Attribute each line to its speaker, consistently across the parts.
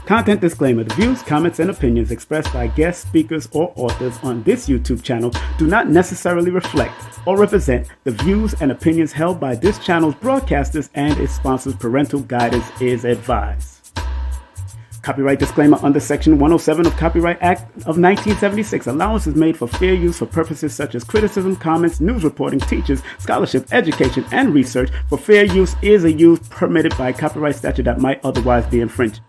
Speaker 1: Content disclaimer: the views, comments, and opinions expressed by guest speakers or authors on this YouTube channel do not necessarily reflect or represent the views and opinions held by this channel's broadcasters and its sponsors. Parental guidance is advised. Copyright disclaimer: under Section 107 of Copyright Act of 1976, allowance is made for fair use for purposes such as criticism, comments, news reporting, teachers, scholarship, education, and research. For fair use is a use permitted by copyright statute that might otherwise be infringed.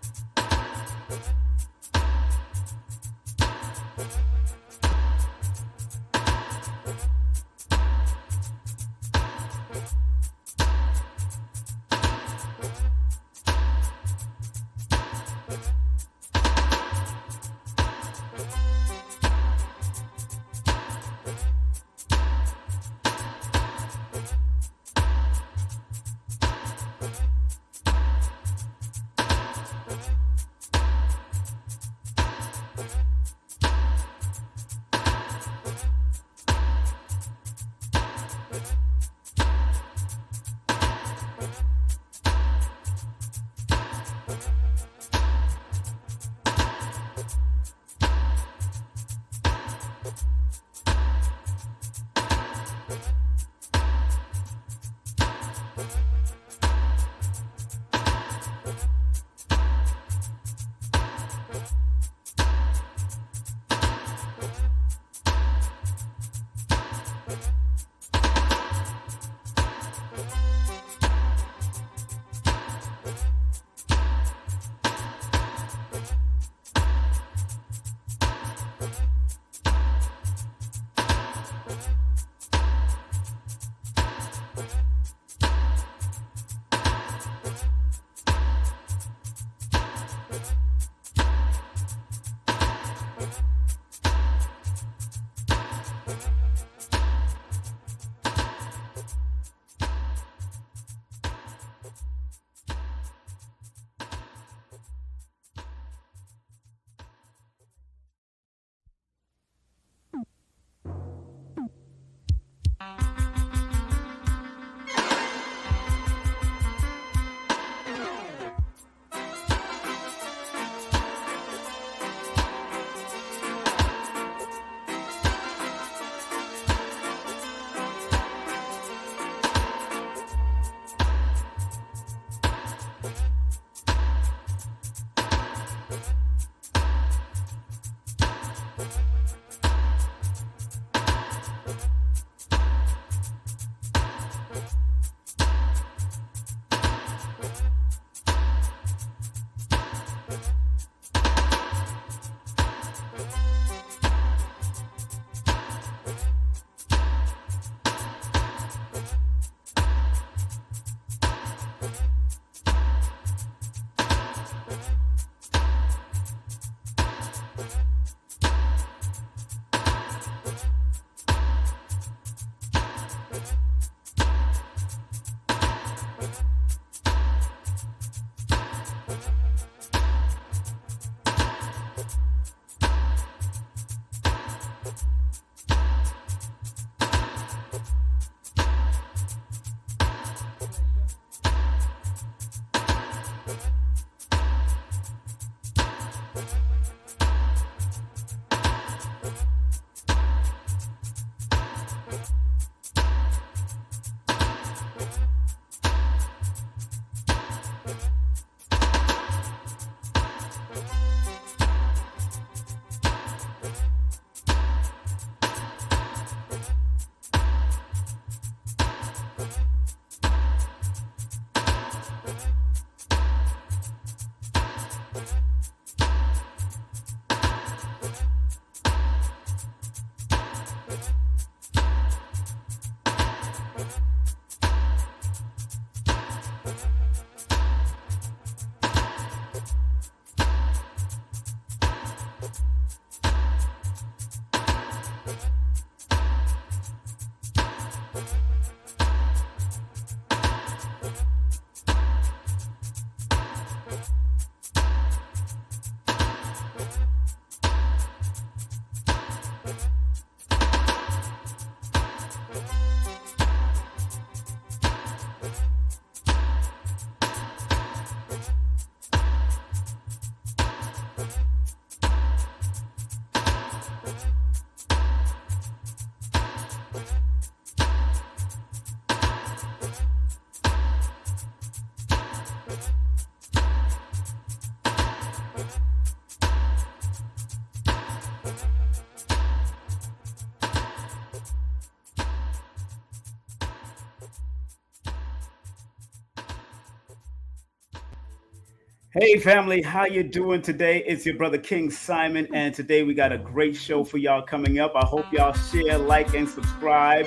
Speaker 1: Hey family, how you doing today? It's your brother King Simon, and today we got a great show for y'all coming up. I hope y'all share, like, and subscribe.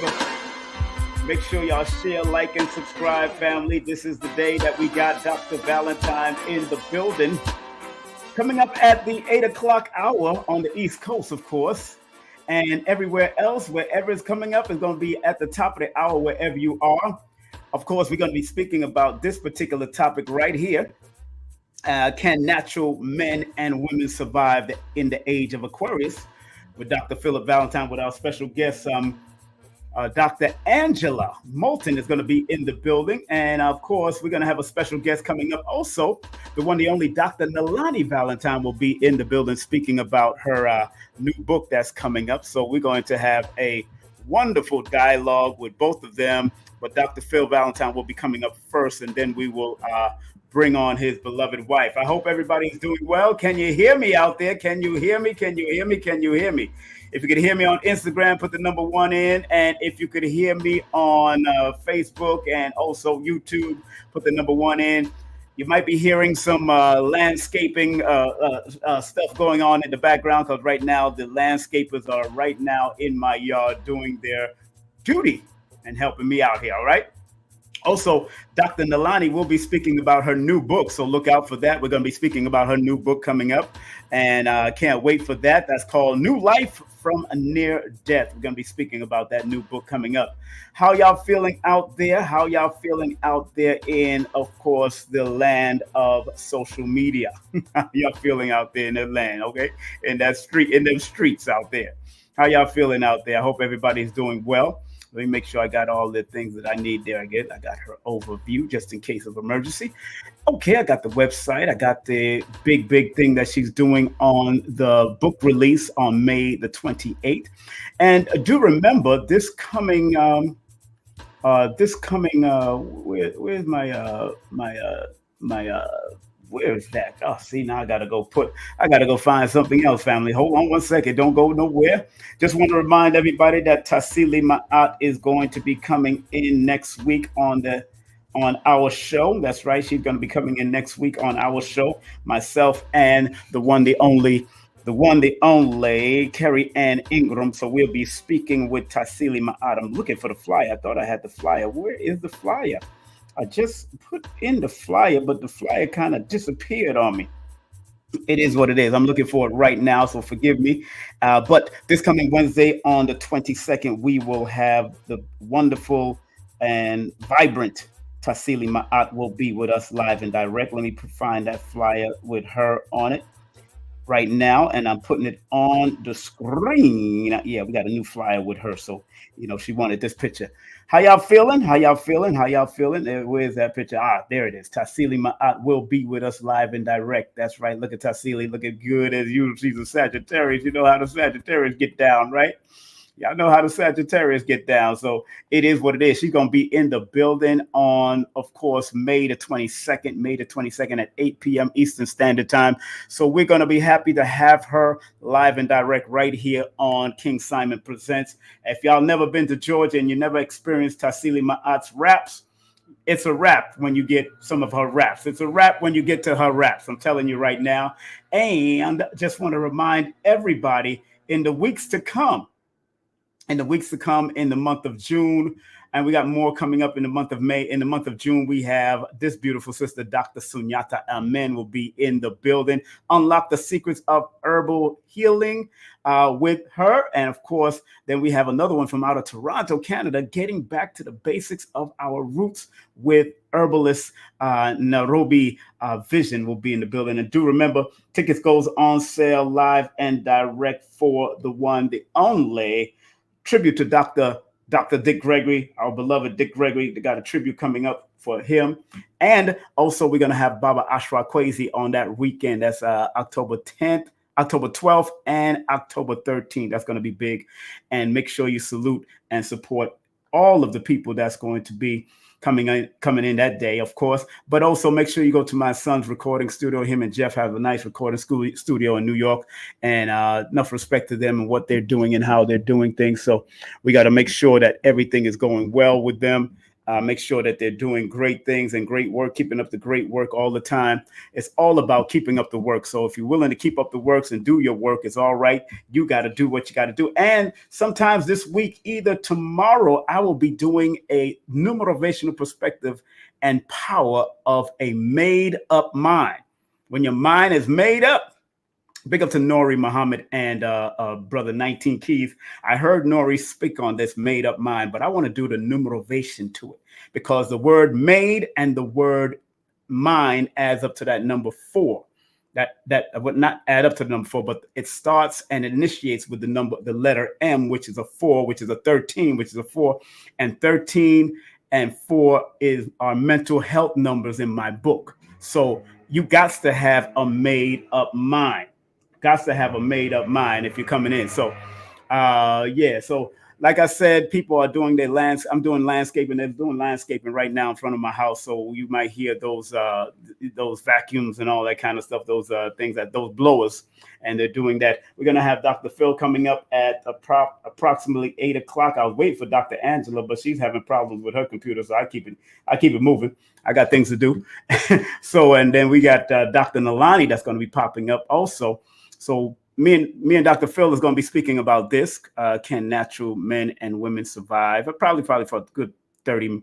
Speaker 1: Make sure y'all share, like, and subscribe, family. This is the day that we got Dr. Valentine in the building. Coming up at the 8 o'clock hour on the East Coast, of course. And everywhere else, wherever it's coming up, is going to be at the top of the hour, wherever you are. Of course, we're going to be speaking about this particular topic right here. Can natural men and women survive in the age of Aquarius? With Dr. Phillip Valentine, with our special guest, Dr. Angela Moten is going to be in the building. And of course, we're going to have a special guest coming up. Also, the one, the only Dr. Nalani Valentine will be in the building speaking about her new book that's coming up. So we're going to have a wonderful dialogue with both of them. But Dr. Phil Valentine will be coming up first, and then we will bring on his beloved wife. I hope everybody's doing well. Can you hear me out there? Can you hear me? Can you hear me? Can you hear me? If you could hear me on Instagram, put the number 1 in. And if you could hear me on Facebook and also YouTube, put the number 1 in. You might be hearing some landscaping stuff going on in the background, because right now the landscapers are right now in my yard doing their duty and helping me out here. All right. Also, Dr. Nalani will be speaking about her new book, so look out for that. We're going to be speaking about her new book coming up, and I can't wait for that. That's called New Life from Near Death. We're going to be speaking about that new book coming up. How y'all feeling out there? How y'all feeling out there in, of course, the land of social media? How y'all feeling out there in the land, okay? In that street, in them streets out there. How y'all feeling out there? I hope everybody's doing well. Let me make sure I got all the things that I need there. Again, I got her overview just in case of emergency. Okay, I got the website. I got the big thing that she's doing on the book release on May the 28th. And do remember this coming, where's my where is that? Oh, see, now I gotta go find something else, family. Hold on 1 second. Don't go nowhere. Just want to remind everybody that Tassili Ma'at is going to be coming in next week on our show. That's right. She's going to be coming in next week on our show. Myself and the one, the only Carrie Ann Ingram. So we'll be speaking with Tassili Ma'at. I'm looking for the flyer. I thought I had the flyer. Where is the flyer? I just put in the flyer, but the flyer kind of disappeared on me. It is what it is. I'm looking for it right now, so forgive me. But this coming Wednesday on the 22nd, we will have the wonderful and vibrant Tassili Ma'at will be with us live and direct. Let me find that flyer with her on it right now, and I'm putting it on the screen. Yeah, we got a new flyer with her, so she wanted this picture. How y'all feeling? How y'all feeling? How y'all feeling? Where's that picture? There it is. Tassili Ma'at will be with us live and direct. That's right. Look at Tassili, looking good as usual. She's a Sagittarius. You know how the Sagittarius get down, right? Y'all know how the Sagittarius get down. So it is what it is. She's going to be in the building on, of course, May the 22nd at 8 p.m. Eastern Standard Time. So we're going to be happy to have her live and direct right here on King Simon Presents. If y'all never been to Georgia and you never experienced Tassili Ma'at's raps, it's a rap when you get some of her raps. It's a rap when you get to her raps. I'm telling you right now. And just want to remind everybody in the weeks to come, in the month of June. And we got more coming up in the month of May. In the month of June, we have this beautiful sister, Dr. Sunyata Amen, will be in the building. Unlock the secrets of herbal healing with her. And of course, then we have another one from out of Toronto, Canada, getting back to the basics of our roots with herbalist Nairobi Vision will be in the building. And do remember, tickets goes on sale live and direct for the one, the only tribute to Dr. Dick Gregory, our beloved Dick Gregory. They got a tribute coming up for him. And also we're going to have Baba Ashra Kwesi on that weekend. That's October 10th, October 12th, and October 13th. That's going to be big. And make sure you salute and support all of the people that's going to be coming in that day, of course. But also make sure you go to my son's recording studio. Him and Jeff have a nice recording studio in New York, and enough respect to them and what they're doing and how they're doing things. So we got to make sure that everything is going well with them. Make sure that they're doing great things and great work, keeping up the great work all the time. It's all about keeping up the work. So if you're willing to keep up the works and do your work, it's all right. You got to do what you got to do. And sometimes this week, either tomorrow, I will be doing a numerovational perspective and power of a made up mind. When your mind is made up, big up to Nori Muhammad and brother 19 Keys. I heard Nori speak on this made up mind, but I want to do the numerovation to it because the word made and the word mind adds up to that number 4. That would not add up to the number 4, but it starts and initiates with the letter M, which is a 4, which is a 13, which is a 4, and 13 and 4 is our mental health numbers in my book. So you got to have a made up mind. Got to have a made up mind if you're coming in. So, so like I said, people are doing their I'm doing landscaping. They're doing landscaping right now in front of my house. So you might hear those vacuums and all that kind of stuff, those blowers, and they're doing that. We're going to have Dr. Phil coming up at approximately 8 o'clock. I was waiting for Dr. Angela, but she's having problems with her computer. So I keep it moving. I got things to do. So, and then we got Dr. Nalani that's going to be popping up also. So me and Dr. Phil is going to be speaking about this. Can natural men and women survive? Probably for a good 30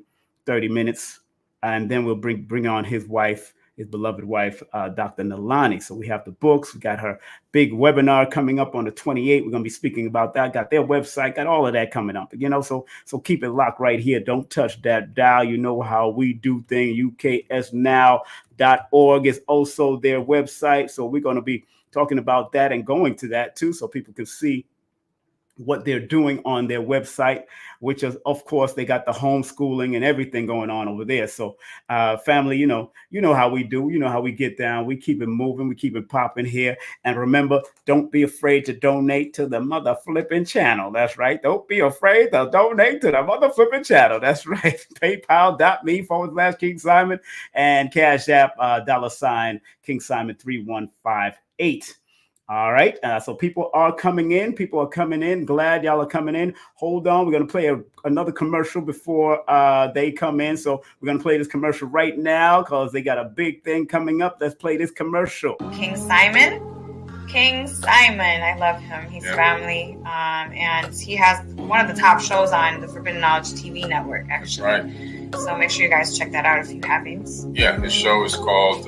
Speaker 1: minutes. And then we'll bring on his wife, his beloved wife, Dr. Nalani. So we have the books. We got her big webinar coming up on the 28th. We're going to be speaking about that. Got their website, got all of that coming up. So keep it locked right here. Don't touch that dial. You know how we do things. UKSnow.org is also their website. So we're going to be talking about that and going to that too, so people can see what they're doing on their website, which is, of course, they got the homeschooling and everything going on over there. So family, you know how we do, you know how we get down. We keep it moving. We keep it popping here. And remember, don't be afraid to donate to the mother flipping channel. That's right. Don't be afraid to donate to the mother flipping channel. That's right. PayPal.me/King Simon and Cashapp $ King Simon 3158. All right. So people are coming in. Glad y'all are coming in. Hold on. We're going to play another commercial before they come in. So we're going to play this commercial right now because they got a big thing coming up. Let's play this commercial.
Speaker 2: King Simon. I love him. He's family. And he has one of the top shows on the Forbidden Knowledge TV network, actually. That's right. So make sure you guys check that out if you haven't. Yeah, his show is called...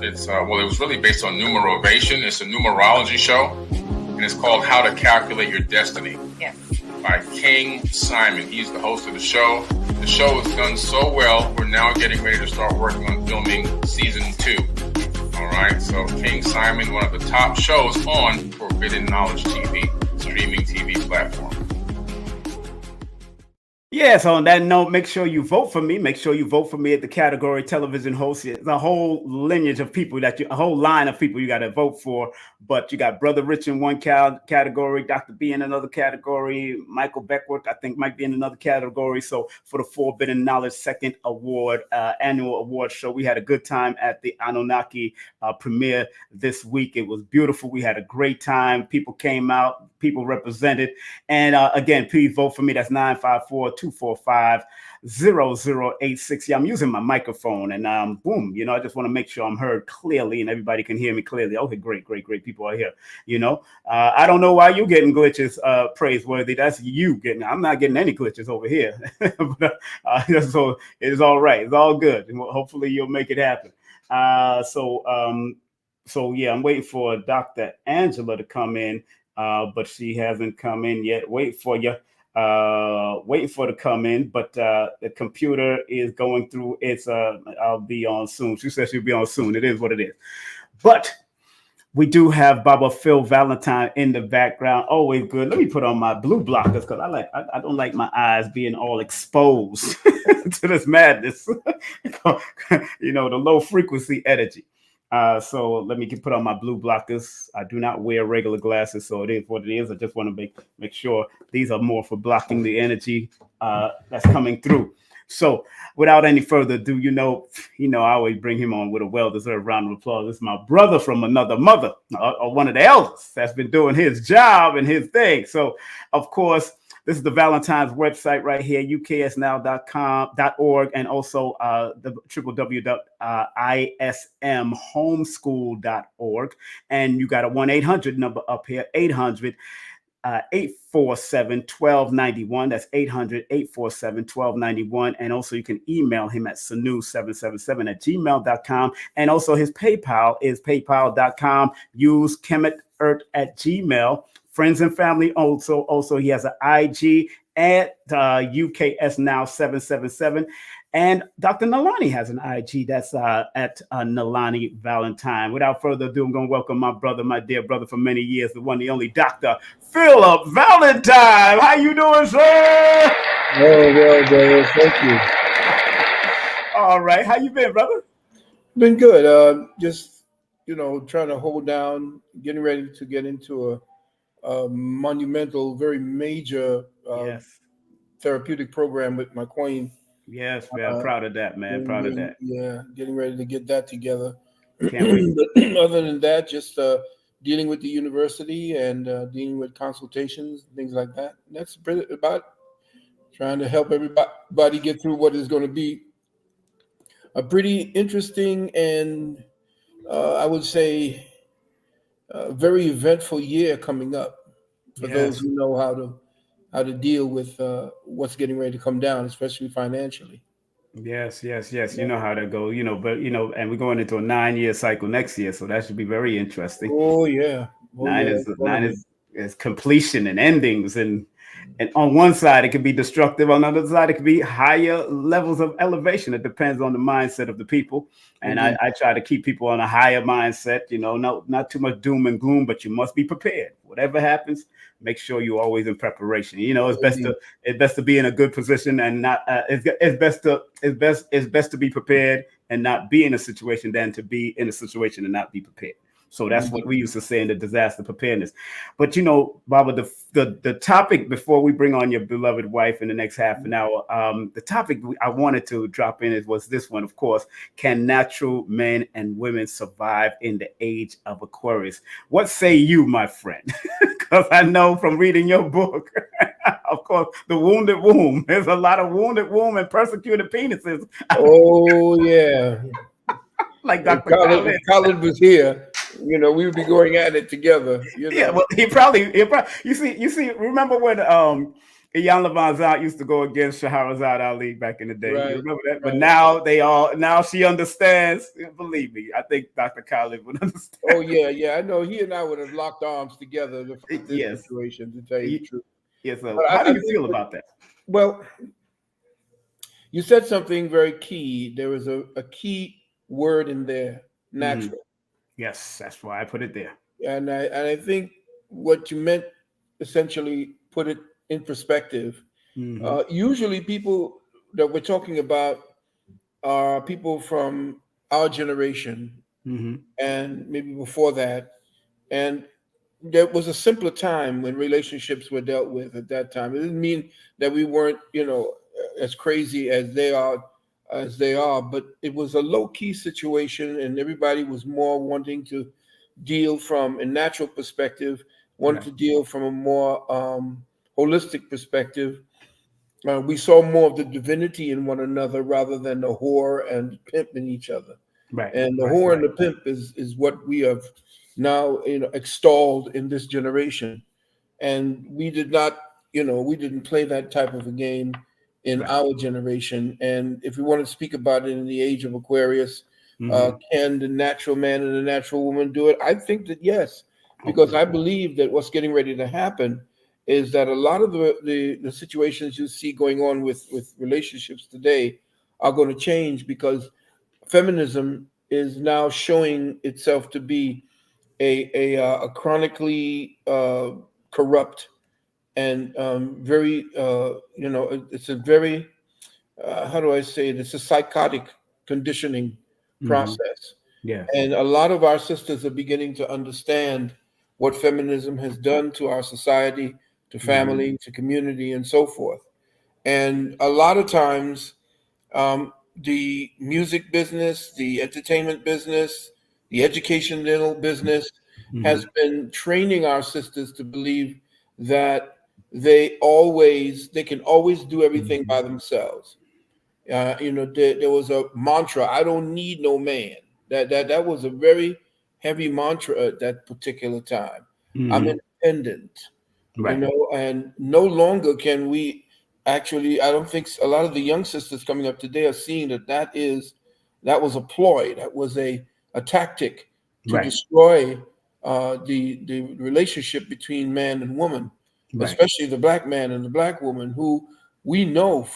Speaker 2: it was really based on numerovation. It's a numerology show, and it's called How to Calculate Your Destiny. Yes. By King Simon. He's the host of the show. The show has done so well, we're now getting ready to start working on filming season 2. All right. So King Simon, one of the top shows on Forbidden Knowledge TV, streaming TV platform.
Speaker 1: Yeah, so on that note, make sure you vote for me. Make sure you vote for me at the category television host. It's a whole lineage of people a whole line of people you got to vote for. But you got Brother Rich in one category, Dr. B in another category, Michael Beckworth, I think, might be in another category. So for the Forbidden Knowledge second award, annual award show, we had a good time at the Anunnaki premiere this week. It was beautiful. We had a great time. People came out. People represented. And again, please vote for me. That's 954-245-0086. Yeah, I'm using my microphone and boom, I just want to make sure I'm heard clearly and everybody can hear me clearly. Okay, great. People are here. I don't know why you're getting glitches, praiseworthy. That's you getting. I'm not getting any glitches over here. So it's all right. It's all good. And hopefully you'll make it happen. So yeah, I'm waiting for Dr. Angela to come in. But she hasn't come in yet. Waiting for her to come in, but the computer is going through its I'll be on soon. She says she'll be on soon. It is what it is. But we do have Baba Phil Valentine in the background. Always good. Let me put on my blue blockers because I don't like my eyes being all exposed to this madness. The low frequency energy. So let me put on my blue blockers. I do not wear regular glasses, so it is what it is. I just want to make sure these are more for blocking the energy that's coming through. So without any further ado, I always bring him on with a well-deserved round of applause. This is my brother from another mother, or one of the elders that's been doing his job and his thing. So, of course, This is the Valentine's website right here, uksnow.com.org, and also the www.ismhomeschool.org. And you got a 1-800 number up here, 800 847-1291. That's 800-847-1291. And also you can email him at sanu777@gmail.com. And also his PayPal is paypal.com. Use kemetert@gmail. Friends and family also he has an IG at UKS Now 777. And Dr. Nalani has an IG that's at Nalani Valentine. Without further ado, I'm going to welcome my brother, my dear brother for many years, the one, the only Dr. Phillip Valentine. How you doing, sir?
Speaker 3: Oh, well, brother. Thank you.
Speaker 1: All right. How you been, brother?
Speaker 3: Been good. Just, trying to hold down, getting ready to get into a monumental, very major therapeutic program with my queen.
Speaker 1: Yes, man. Proud of that, man. Proud of that.
Speaker 3: Yeah, getting ready to get that together.
Speaker 1: Can't wait.
Speaker 3: But other than that, just dealing with the university and dealing with consultations, things like that. That's pretty about trying to help everybody get through what is going to be a pretty interesting and I would say a very eventful year coming up for those who know how to deal with what's getting ready to come down, especially financially.
Speaker 1: Yes. You know how that goes, but and we're going into a 9-year cycle next year, so that should be very interesting.
Speaker 3: Oh yeah.
Speaker 1: Nine is completion and endings, and on one side it can be destructive, on the other side it can be higher levels of elevation. It depends on the mindset of the people, and I try to keep people on a higher mindset. Not too much doom and gloom, but you must be prepared. Whatever happens, make sure you're always in preparation. It's best to be in a good position and not. It's best to be prepared and not be in a situation than to be in a situation and not be prepared. So that's what we used to say in the disaster preparedness. But Baba, the topic before we bring on your beloved wife in the next half an hour, the topic I wanted to drop in was this one, of course: can natural men and women survive in the age of Aquarius? What say you, my friend? Because I know from reading your book, of course, the wounded womb. There's a lot of wounded womb and persecuted penises.
Speaker 3: Oh yeah.
Speaker 1: Like Dr.
Speaker 3: Khalid was here. We would be going at it together.
Speaker 1: Yeah, well, he probably. You see. Remember when Ian Levant used to go against Shahrazad Ali back in the day?
Speaker 3: Right,
Speaker 1: you remember that?
Speaker 3: right.
Speaker 1: But now she understands. Believe me, I think Dr. Khalid would understand.
Speaker 3: Oh yeah. I know he and I would have locked arms together to fight this situation. To tell you the truth.
Speaker 1: Yes. So how do you feel about that?
Speaker 3: Well, you said something very key. There was a key word in there: natural.
Speaker 1: Yes, that's why I put it there.
Speaker 3: And I think what you meant essentially put it in perspective. Usually people that we're talking about are people from our generation and maybe before that. And there was a simpler time when relationships were dealt with at that time. It didn't mean that we weren't, as crazy as they are, but it was a low-key situation, and everybody was more wanting to deal from a natural perspective, wanted to deal from a more holistic perspective. We saw more of the divinity in one another rather than the whore and pimp in each other.
Speaker 1: Right.
Speaker 3: And the whore and the pimp is what we have now extolled in this generation. And we did not, we didn't play that type of a game in our generation. And if we want to speak about it in the age of Aquarius, can the natural man and the natural woman do it? I think that yes, because I believe that what's getting ready to happen is that a lot of the situations you see going on with relationships today are going to change, because feminism is now showing itself to be a chronically corrupt and very, it's a very, how do I say it? It's a psychotic conditioning process.
Speaker 1: Yeah.
Speaker 3: And a lot of our sisters are beginning to understand what feminism has done to our society, to family, to community, and so forth. And a lot of times, the music business, the entertainment business, the educational business has been training our sisters to believe that they can always do everything by themselves. There was a mantra: "I don't need no man." That was a very heavy mantra at that particular time. I'm independent,
Speaker 1: Right.
Speaker 3: and no longer can we actually. I don't think a lot of the young sisters coming up today are seeing that was a ploy, that was a tactic to
Speaker 1: Right.
Speaker 3: destroy the relationship between man and woman,
Speaker 1: Right.
Speaker 3: especially the black man and the black woman, who we know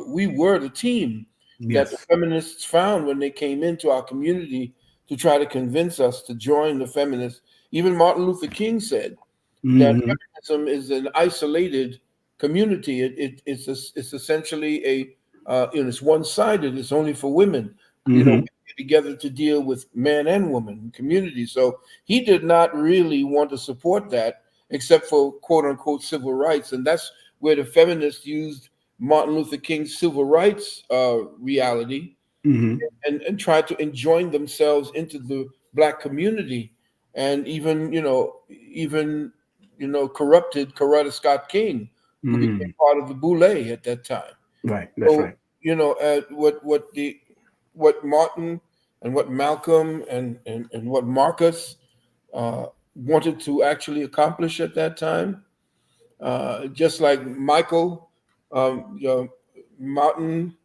Speaker 3: we were the team that the
Speaker 1: Yes.
Speaker 3: feminists found when they came into our community to try to convince us to join the feminists. Even Martin Luther King said that feminism is an isolated community. It's essentially it's one-sided. It's only for women. We get together to deal with man and woman community. So he did not really want to support that, except for quote unquote civil rights, and that's where the feminists used Martin Luther King's civil rights reality and tried to enjoin themselves into the black community, and even corrupted Coretta Scott King, who became part of the Boule at that time.
Speaker 1: Right. That's
Speaker 3: So
Speaker 1: right.
Speaker 3: what Martin and what Malcolm and what Marcus wanted to actually accomplish at that time, just like Michael, Martin.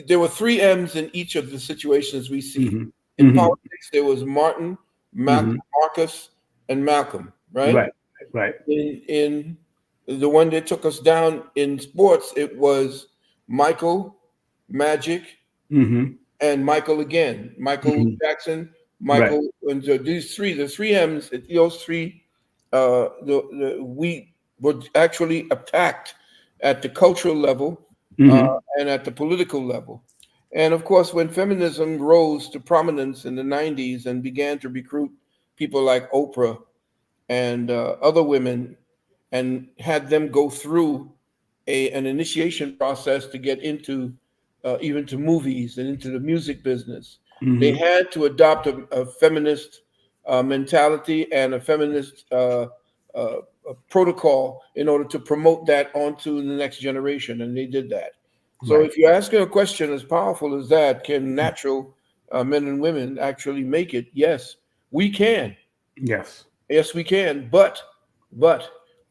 Speaker 3: There were three M's in each of the situations we see. In politics, there was Martin, Marcus, and Malcolm, right?
Speaker 1: Right. Right.
Speaker 3: In the one that took us down in sports, it was Michael, Magic, and Michael again. Michael Jackson, Michael, and so the three M's, those three, we were actually attacked at the cultural level and at the political level. And of course, when feminism rose to prominence in the 90s and began to recruit people like Oprah and other women, and had them go through an initiation process to get into even to movies and into the music business, they had to adopt a feminist mentality and a feminist a protocol in order to promote that onto the next generation, and they did that. So if you're asking a question as powerful as that, can natural men and women actually make it? Yes, we can.
Speaker 1: Yes.
Speaker 3: Yes, we can. But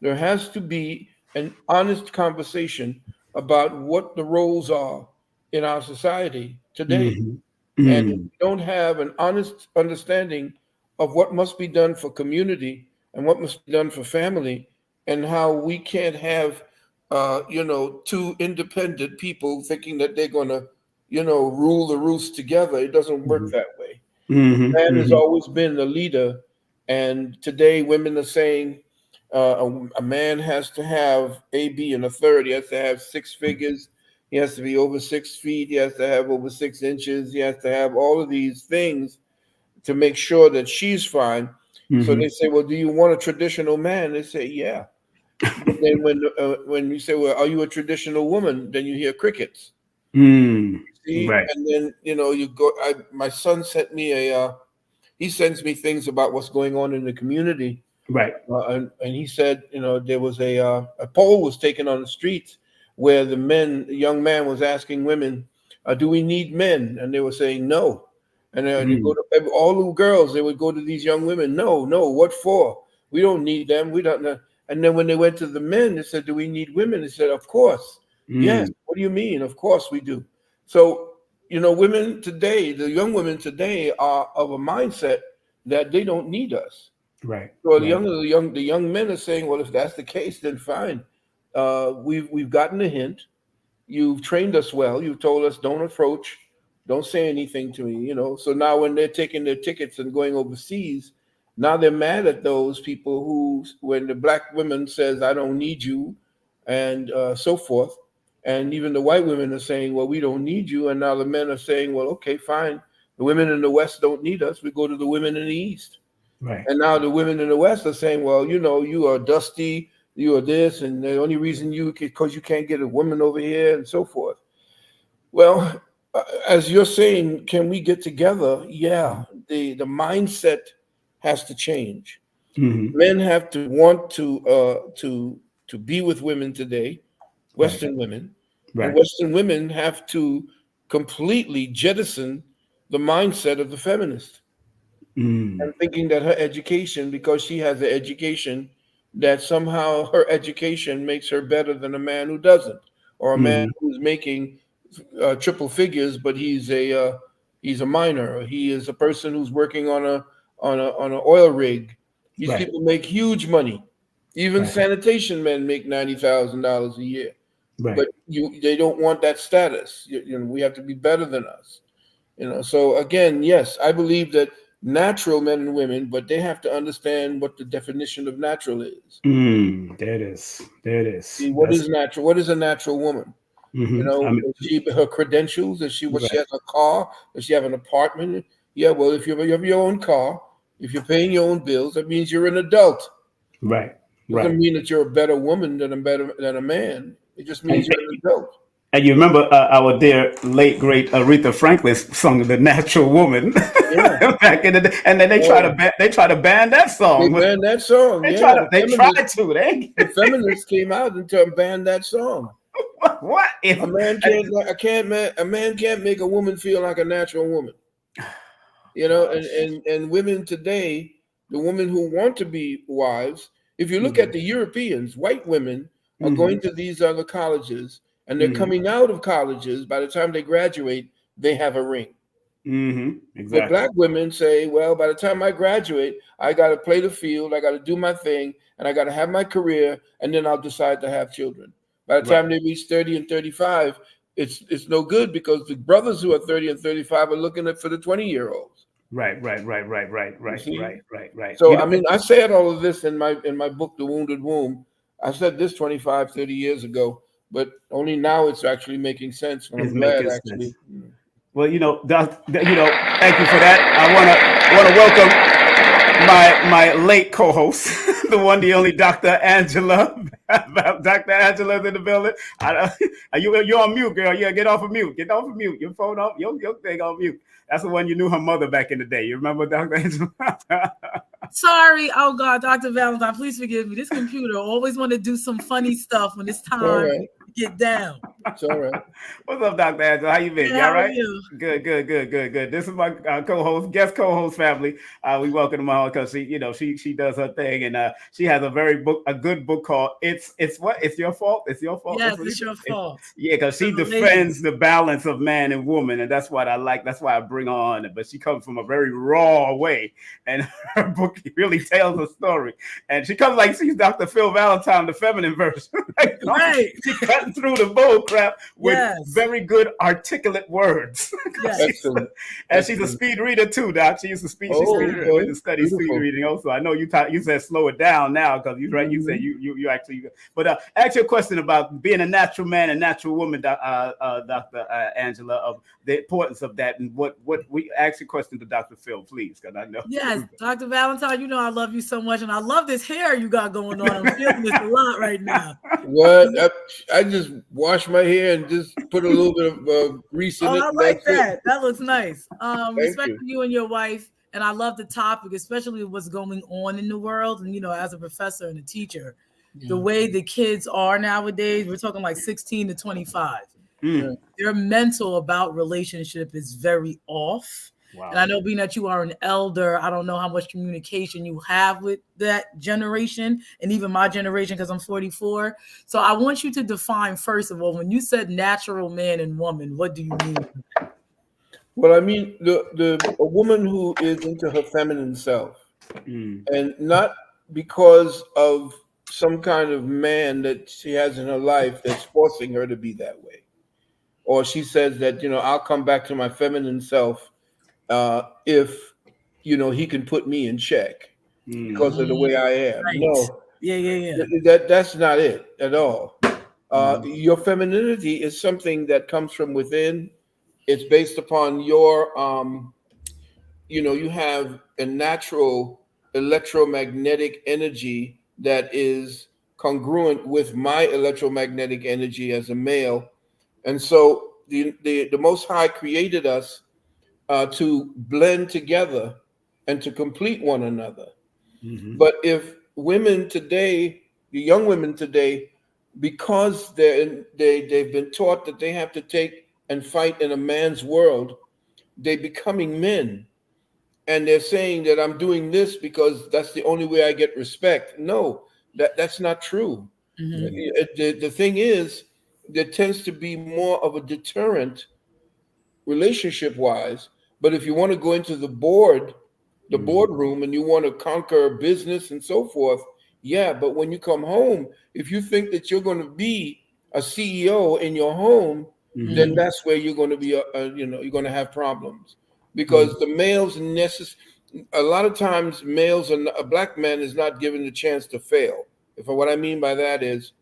Speaker 3: there has to be an honest conversation about what the roles are in our society today. And if we don't have an honest understanding of what must be done for community and what must be done for family, and how we can't have, two independent people thinking that they're going to, rule the roost together. It doesn't work that way. Man has always been the leader, and today women are saying a man has to have A, B, and a third. He has to have six figures. He has to be over 6 feet. He has to have over 6 inches. He has to have all of these things to make sure that she's fine. So they say, well, do you want a traditional man? They say, yeah. But then when you say, well, are you a traditional woman? Then you hear crickets. See?
Speaker 1: Right.
Speaker 3: And then, you go, my son sent me he sends me things about what's going on in the community.
Speaker 1: Right.
Speaker 3: And he said, there was a poll was taken on the streets where the young man was asking women, do we need men? And they were saying no. And you go to all the girls, they would go to these young women, no, what for? We don't need them. We don't know. And then when they went to the men, they said, do we need women? They said, of course. Yes. What do you mean? Of course we do. So, women today, the young women today are of a mindset that they don't need us.
Speaker 1: Right.
Speaker 3: So the young men are saying, well, if that's the case, then fine. We've gotten a hint. You've trained us well. You've told us don't approach, don't say anything to me. So now when they're taking their tickets and going overseas, now they're mad at those people who, when the black women says I don't need you, and so forth, and even the white women are saying, well, we don't need you, and now the men are saying, well, okay, fine. The women in the West don't need us. We go to the women in the East.
Speaker 1: Right.
Speaker 3: And now the women in the West are saying, well, you are dusty, you are this, and the only reason because you can't get a woman over here and so forth. Well, as you're saying, can we get together? Yeah, the mindset has to change. Men have to want to be with women today, Western women, and Western women have to completely jettison the mindset of the feminist and thinking that her education, because she has an education, that somehow her education makes her better than a man who doesn't, or a man who's making triple figures, but he's a miner, or he is a person who's working on an oil rig. These people make huge money. Even sanitation men make $90,000 a year. But they don't want that status. We have to be better than us. So again, yes, I believe that natural men and women, but they have to understand what the definition of natural is.
Speaker 1: There it is.
Speaker 3: See, what is natural? What is a natural woman? Is she her credentials? Is she she has a car? Does she have an apartment? Yeah, well, if you have your own car, if you're paying your own bills, that means you're an adult. Doesn't mean that you're a better woman than a man. It just means you're an adult.
Speaker 1: And you remember our dear late great Aretha Franklin sung "The Natural Woman" back in the day, and then they try to ban that song.
Speaker 3: They banned that song.
Speaker 1: They
Speaker 3: The feminists came out and banned that song.
Speaker 1: What?
Speaker 3: A man can't make a woman feel like a natural woman. And women today, the women who want to be wives, if you look at the Europeans, white women are going to these other colleges, and they're coming out of colleges. By the time they graduate, they have a ring.
Speaker 1: Exactly.
Speaker 3: But black women say, well, by the time I graduate, I got to play the field, I got to do my thing, and I got to have my career, and then I'll decide to have children. By the time they reach 30 and 35, it's no good, because the brothers who are 30 and 35 are looking for the 20-year-olds.
Speaker 1: Right.
Speaker 3: So, I said all of this in my book, The Wounded Womb. I said this 25, 30 years ago, but only now it's actually making sense. And I'm glad, actually.
Speaker 1: Well, thank you for that. I want to welcome my late co-host, the one, the only Dr. Angela. Dr. Angela's in the building. You're on mute, girl. Yeah, get off of mute. Get off of mute. Your phone off. Your thing on mute. That's the one you knew her mother back in the day. You remember, Dr. Angela?
Speaker 4: Sorry. Oh, God, Dr. Valentine, please forgive me. This computer always want to do some funny stuff when it's time to get down.
Speaker 3: It's all right.
Speaker 1: What's up, Dr. Angela? How you been?
Speaker 4: Yeah,
Speaker 1: all right?
Speaker 4: You?
Speaker 1: Good. This is my guest co-host family. We welcome them on because she does her thing, and she has a good book called It's What? It's Your Fault? It's Your Fault?
Speaker 4: Yes, it's your fault.
Speaker 1: Because she defends the balance of man and woman, and that's what I like. That's why I bring her on. But she comes from a very raw way, and her book really tells a story. And she comes like she's Dr. Phil Valentine, the feminine version.
Speaker 4: Right.
Speaker 1: She cutting through the bull crap with very good articulate words. And she's a speed reader too, Doc. She used to study speed reading also. I know you said slow it down now because you're right. You said you actually. But ask your question about being a natural man and natural woman, Dr. Angela, of the importance of that, and what we ask your question to Dr. Phil, please, because I know.
Speaker 4: Yes, Dr. Valentine, I love you so much, and I love this hair you got going on. I'm feeling this a lot right now.
Speaker 3: What? I just wash my hair and just put a little bit of grease in it.
Speaker 4: I like that. That looks nice. Respect to you and your wife, and I love the topic, especially what's going on in the world. And as a professor and a teacher, the way the kids are nowadays, we're talking like 16 to 25. Their mental about relationship is very off. Wow. And I know being that you are an elder, I don't know how much communication you have with that generation and even my generation, because I'm 44. So I want you to define, first of all, when you said natural man and woman, what do you mean?
Speaker 3: Well, I mean, a woman who is into her feminine self, and not because of some kind of man that she has in her life that's forcing her to be that way. Or she says that, I'll come back to my feminine self if he can put me in check because of the way I am.
Speaker 4: Right.
Speaker 3: No, that's not it at all. Your femininity is something that comes from within. It's based upon your, you have a natural electromagnetic energy that is congruent with my electromagnetic energy as a male, and so the Most High created us to blend together and to complete one another.
Speaker 1: Mm-hmm.
Speaker 3: But if women today, the young women today, because they've been taught that they have to take and fight in a man's world, they're becoming men. And they're saying that I'm doing this because that's the only way I get respect. No, that's not true. The thing is, there tends to be more of a deterrent relationship wise. But if you want to go into the boardroom, and you want to conquer business and so forth, yeah. But when you come home, if you think that you're going to be a CEO in your home, then that's where you're going to be, you're going to have problems, because the males a lot of times males and a black man is not given the chance to fail. If what I mean by that is,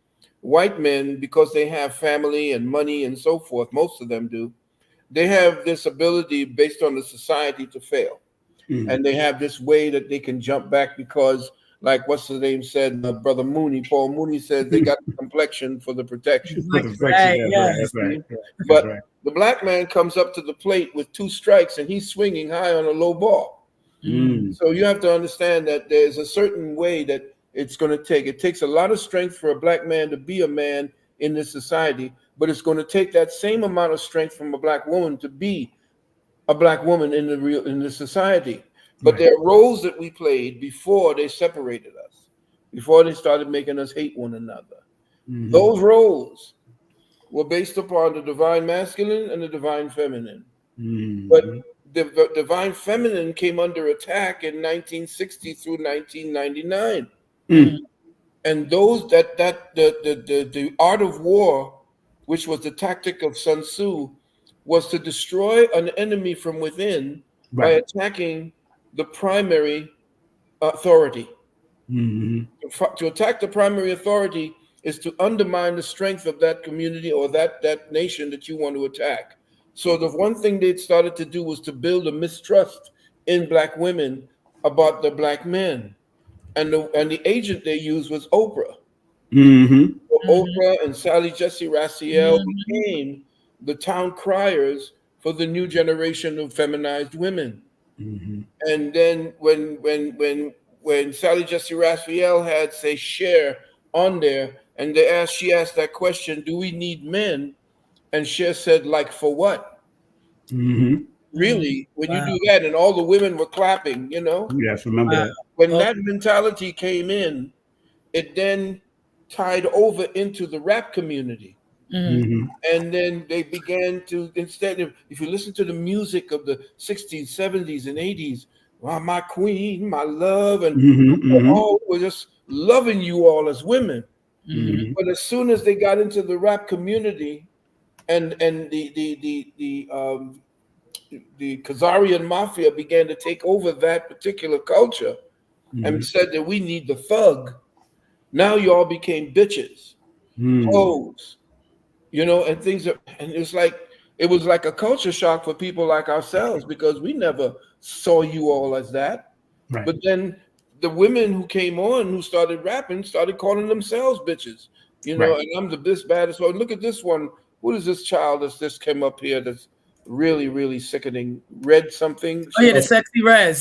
Speaker 3: white men, because they have family and money and so forth, most of them do, they have this ability based on the society to fail. And they have this way that they can jump back because, like what's the name said, Brother Mooney, Paul Mooney said, they got the complexion for the protection. But the black man comes up to the plate with 2 strikes and he's swinging high on a low ball. So you have to understand that there's a certain way that it's going to take. It takes a lot of strength for a black man to be a man in this society, but it's going to take that same amount of strength from a black woman to be a black woman in the society. But there are roles that we played before they separated us, before they started making us hate one another. Those roles were based upon the divine masculine and the divine feminine. But the divine feminine came under attack in 1960 through 1999. And those the art of war, which was the tactic of Sun Tzu, was to destroy an enemy from within by attacking the primary authority. To attack the primary authority is to undermine the strength of that community or that nation that you want to attack. So the one thing they started to do was to build a mistrust in black women about the black men. And the agent they used was Oprah. So Oprah and Sally Jesse Raciel became the town criers for the new generation of feminized women. And then when Sally Jesse Raciel had, say, Cher on there, and she asked that question, do we need men? And Cher said, like, for what? Really, when you do that, and all the women were clapping,
Speaker 1: Yes, remember that.
Speaker 3: When that mentality came in, it then tied over into the rap community. And then they began to, instead of, if you listen to the music of the 60s, 70s, and 80s, wow, my queen, my love, and all were just loving you all as women. But as soon as they got into the rap community, and the Khazarian mafia began to take over that particular culture, and said that we need the thug. Now you all became bitches, hoes, and things. And it was like a culture shock for people like ourselves, because we never saw you all as that. But then the women who came on, who started rapping, started calling themselves bitches, and I'm the baddest one. Look at this one. What is this child that's just came up here that's really, really sickening? Red something.
Speaker 4: Oh yeah, the sexy red.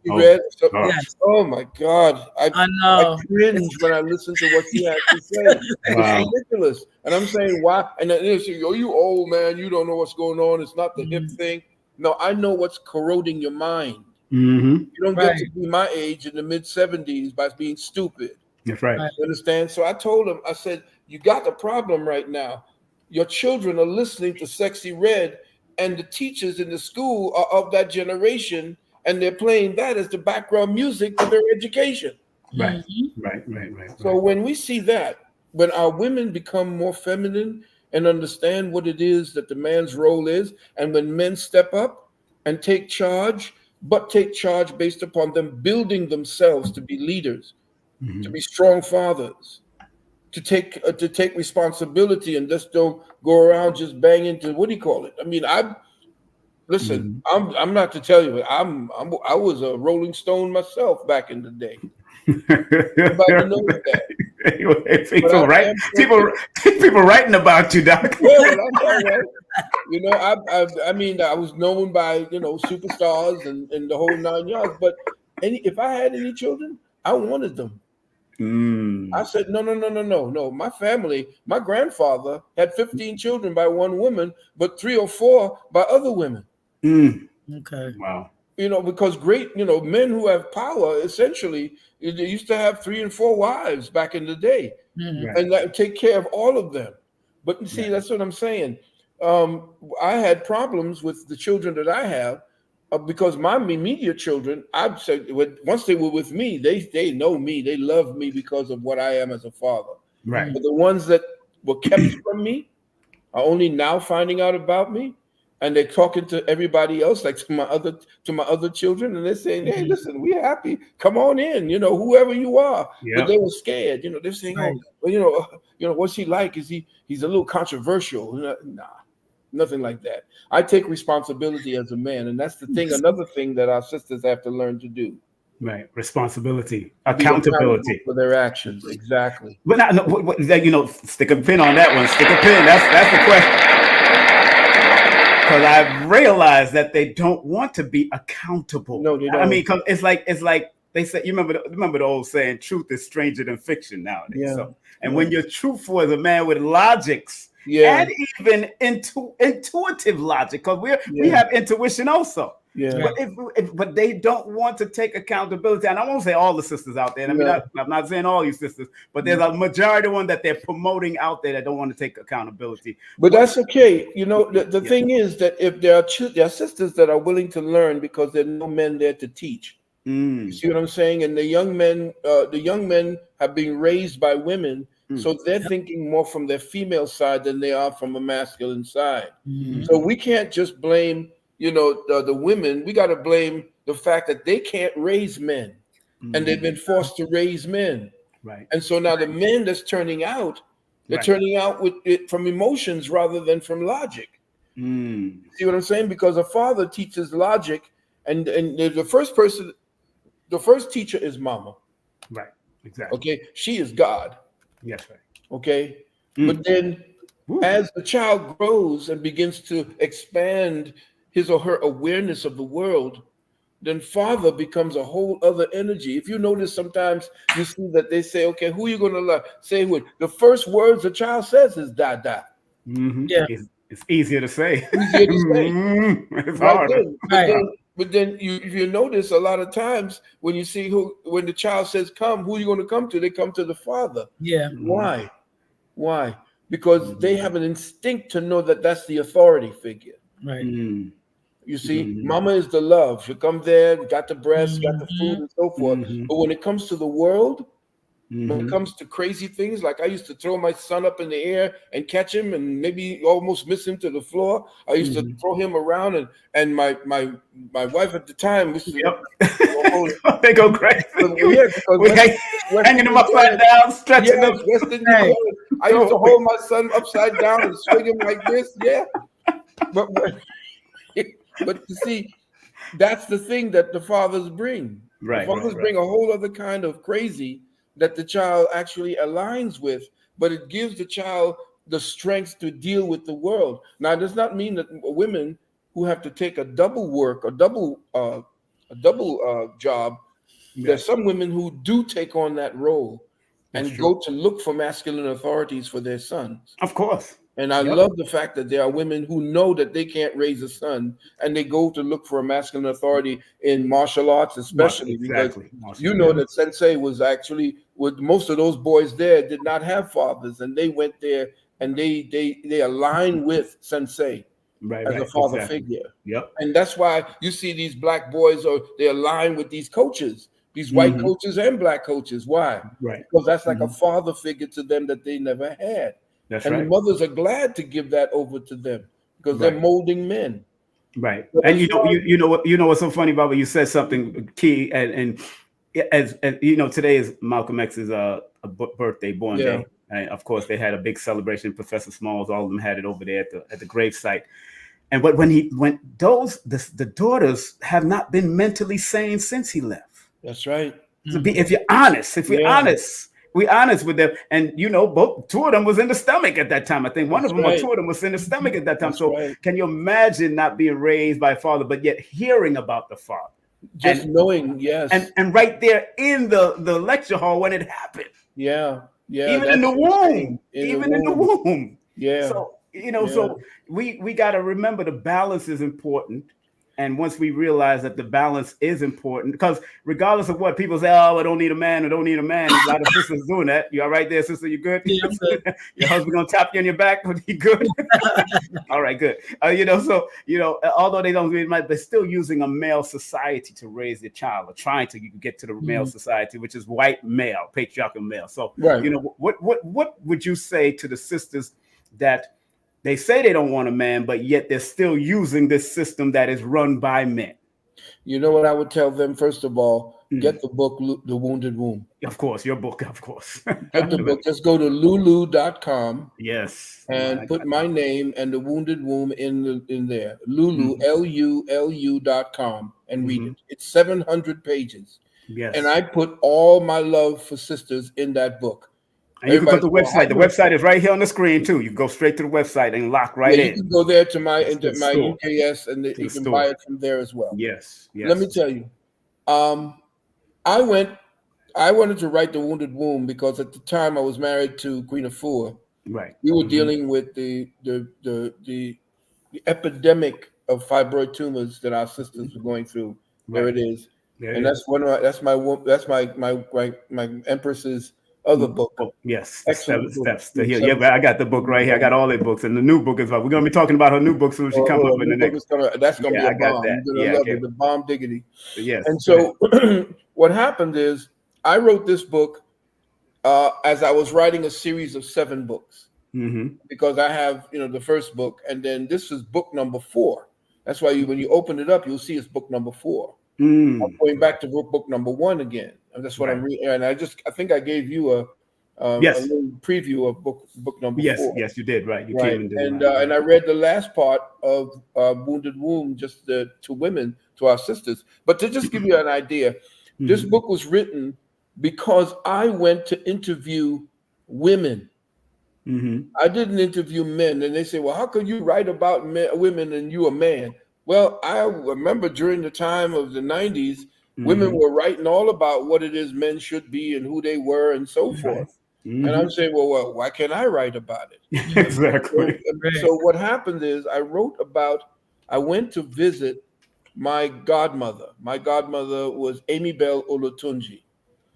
Speaker 3: Red. Yes. Oh my God! I know. I cringe when I listen to what she has to say. It's ridiculous. And I'm saying, why? And then they say, "Oh, you old man, you don't know what's going on. It's not the hip thing." No, I know what's corroding your mind. You don't get to be my age in the mid-70s by being stupid.
Speaker 1: That's right.
Speaker 3: You understand? So I told him, I said, "You got the problem right now. Your children are listening to Sexy Red, and the teachers in the school are of that generation, and they're playing that as the background music for their education."
Speaker 1: Right.
Speaker 3: So when we see that, when our women become more feminine and understand what it is that the man's role is, and when men step up and take charge, but take charge based upon them building themselves to be leaders, to be strong fathers, to take responsibility, and just don't go around just banging to, what do you call it? I mean, listen, I'm not to tell you, I was a Rolling Stone myself back in the day. Everybody knows that.
Speaker 1: People writing about you, Doc.
Speaker 3: Yeah, that's all right. I mean, I was known by superstars and the whole 9 yards, but if I had any children, I wanted them. I said, no. My family, my grandfather had 15 children by one woman, but 3 or 4 by other women.
Speaker 4: Okay.
Speaker 1: Wow.
Speaker 3: Because great, men who have power, essentially, they used to have 3 and 4 wives back in the day, and take care of all of them. But you see, that's what I'm saying. I had problems with the children that I have because my immediate children, I'd say, once they were with me, they know me, they love me because of what I am as a father.
Speaker 1: Right.
Speaker 3: But the ones that were kept from me are only now finding out about me, and they're talking to everybody else, like to my other children, and they're saying, "Hey, listen, we're happy. Come on in, whoever you are." But they were scared, they're saying, "Oh, well, what's he like? He's a little controversial?" Nah. Nothing like that. I take responsibility as a man, and that's the thing. Another thing that our sisters have to learn to do.
Speaker 1: Right, responsibility, accountability
Speaker 3: for their actions. Exactly.
Speaker 1: But stick a pin on that one. Stick a pin. That's the question. Because I've realized that they don't want to be accountable.
Speaker 3: No, they don't.
Speaker 1: I mean, because it's like they said. You remember the old saying, "Truth is stranger than fiction" nowadays.
Speaker 3: Yeah.
Speaker 1: So, and when you're truthful as a man with logics. And even intuitive logic, because we have intuition also. Yeah. But they don't want to take accountability. And I won't say all the sisters out there. I mean, I'm not saying all you sisters, but there's a majority of one that they're promoting out there that don't want to take accountability.
Speaker 3: But that's okay. The thing is that if there are sisters that are willing to learn because there are no men there to teach. You see what I'm saying? And the young men have been raised by women. So they're thinking more from their female side than they are from a masculine side. So we can't just blame, the women. We got to blame the fact that they can't raise men, and they've been forced to raise men.
Speaker 1: Right.
Speaker 3: And so now the men that's turning out, they're turning out with it from emotions rather than from logic. See what I'm saying? Because a father teaches logic, and the first teacher is mama.
Speaker 1: Right. Exactly.
Speaker 3: Okay. She is God.
Speaker 1: Yes, right.
Speaker 3: Okay. But then as the child grows and begins to expand his or her awareness of the world, then father becomes a whole other energy. If you notice, sometimes you see that they say, okay, who are you going to love? Say what? The first words the child says is da.
Speaker 1: Yeah. It's easier to say.
Speaker 3: Easier to say.
Speaker 1: It's harder.
Speaker 3: But then you notice a lot of times when you see when the child says come, who are you going to come to? They come to the father.
Speaker 4: Yeah.
Speaker 3: Why? Because they have an instinct to know that that's the authority figure.
Speaker 4: Right.
Speaker 3: You see, mama is the love. You come there, got the breast, got the food and so forth. But when it comes to the world, when it comes to crazy things, like I used to throw my son up in the air and catch him and maybe almost miss him to the floor. I used to throw him around, and my wife at the time used to
Speaker 1: they go crazy.
Speaker 3: Because
Speaker 1: hanging him upside down, stretching them.
Speaker 3: I used to hold my son upside down and swing him like this. Yeah. But you see, that's the thing that the fathers bring.
Speaker 1: Right.
Speaker 3: The fathers bring a whole other kind of crazy that the child actually aligns with, but it gives the child the strength to deal with the world. Now, it does not mean that women who have to take a double work, a double job. Yeah. There's some women who do take on that role and go to look for masculine authorities for their sons.
Speaker 1: Of course.
Speaker 3: And I love the fact that there are women who know that they can't raise a son, and they go to look for a masculine authority in martial arts, especially because that Sensei was actually, with most of those boys there, did not have fathers, and they went there and they align with Sensei as a father figure.
Speaker 1: Yep.
Speaker 3: And that's why you see these black boys they align with these coaches, these white coaches and black coaches. Why?
Speaker 1: Right.
Speaker 3: Because that's like a father figure to them that they never had.
Speaker 1: That's
Speaker 3: and the mothers are glad to give that over to them because they're molding men.
Speaker 1: Right. And you know what's so funny, Baba? You said something key, and as today is Malcolm X's birthday, born day. And of course, they had a big celebration. Professor Smalls, all of them had it over there at the gravesite. And the daughters have not been mentally sane since he left.
Speaker 3: That's right.
Speaker 1: If you're honest, we're honest with them, and two of them was in the stomach at that time. I think one of them or two of them was in the stomach at that time. Can you imagine not being raised by a father, but yet hearing about the father?
Speaker 3: Just knowing, yes.
Speaker 1: And right there in the lecture hall when it happened.
Speaker 3: Yeah.
Speaker 1: Even in the womb. In the womb.
Speaker 3: Yeah.
Speaker 1: So, so we got to remember the balance is important. And once we realize that the balance is important, because regardless of what people say, oh, I don't need a man, a lot of sisters doing that. You all right there, sister? You good?
Speaker 4: Yeah, I'm good.
Speaker 1: Your husband gonna tap you on your back? You good? All right, good. Although they don't really mind, they're still using a male society to raise their child, or trying to get to the male society, which is white male, patriarchal male. So, what would you say to the sisters that they say they don't want a man, but yet they're still using this system that is run by men?
Speaker 3: You know what I would tell them? First of all, get the book, The Wounded Womb.
Speaker 1: Of course, your book, of course.
Speaker 3: Get the book. Just go to lulu.com.
Speaker 1: Yes.
Speaker 3: And put my name and The Wounded Womb in there. Lulu, LULU.com, and read it. It's 700 pages.
Speaker 1: Yes.
Speaker 3: And I put all my love for sisters in that book.
Speaker 1: And you can go to the website. The website is right here on the screen too. You go straight to the website and lock in.
Speaker 3: You can go there to my UKS, and you can buy it from there as well.
Speaker 1: Yes.
Speaker 3: Let me tell you, I wanted to write The Wounded Womb because at the time I was married to Queen Afua.
Speaker 1: Right.
Speaker 3: We were dealing with the epidemic of fibroid tumors that our sisters were going through. There it is. That's my Empress's other book.
Speaker 1: Yes. Excellent steps to heal. Yeah, I got the book right here. I got all the books, and the new book as well. We're gonna be talking about her new book soon as she comes up in the next.
Speaker 3: That's gonna be a bomb. You're gonna love it, the bomb diggity. Yes. And so what happened is I wrote this book as I was writing a series of 7 books, because I have the first book, and then this is book number 4. That's why when you open it up, you'll see it's book number 4. I'm going back to book number 1 again. And that's what I'm reading. And I think I gave you a little preview of book number 4.
Speaker 1: Yes, you did. Right. You
Speaker 3: came and did and I read the last part of Wounded Womb just to women, to our sisters. But to just give you an idea, this book was written because I went to interview women. I didn't interview men. And they say, well, how could you write about women and you a man? Well, I remember during the time of the 90s, women were writing all about what it is men should be and who they were and so forth. And I'm saying, well, why can't I write about it?
Speaker 1: Exactly.
Speaker 3: So what happened is I went to visit my godmother. My godmother was Amy Bell Olutunji.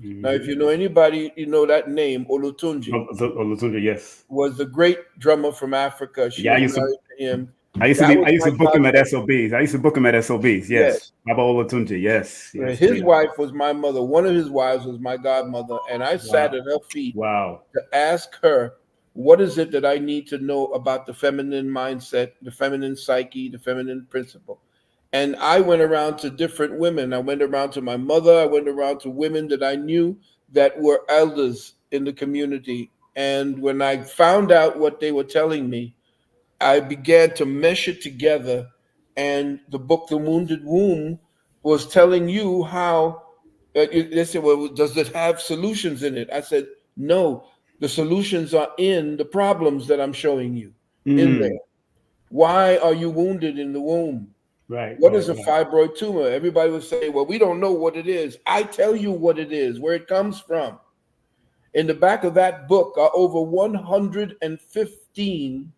Speaker 3: Now, if you know anybody, you know that name, Olutunji.
Speaker 1: Olutunji, yes.
Speaker 3: Was the great drummer from Africa.
Speaker 1: I used to book him at SOBs. Yes. Baba Olutunji, yes.
Speaker 3: His wife was my mother. One of his wives was my godmother. And I sat at her feet to ask her, what is it that I need to know about the feminine mindset, the feminine psyche, the feminine principle? And I went around to different women. I went around to my mother. I went around to women that I knew that were elders in the community. And when I found out what they were telling me, I began to mesh it together. And the book, The Wounded Womb, was telling you how, they said, well, does it have solutions in it? I said, no, the solutions are in the problems that I'm showing you in there. Why are you wounded in the womb?
Speaker 1: Right.
Speaker 3: What is a fibroid tumor? Everybody would say, well, we don't know what it is. I tell you what it is, where it comes from. In the back of that book are over 115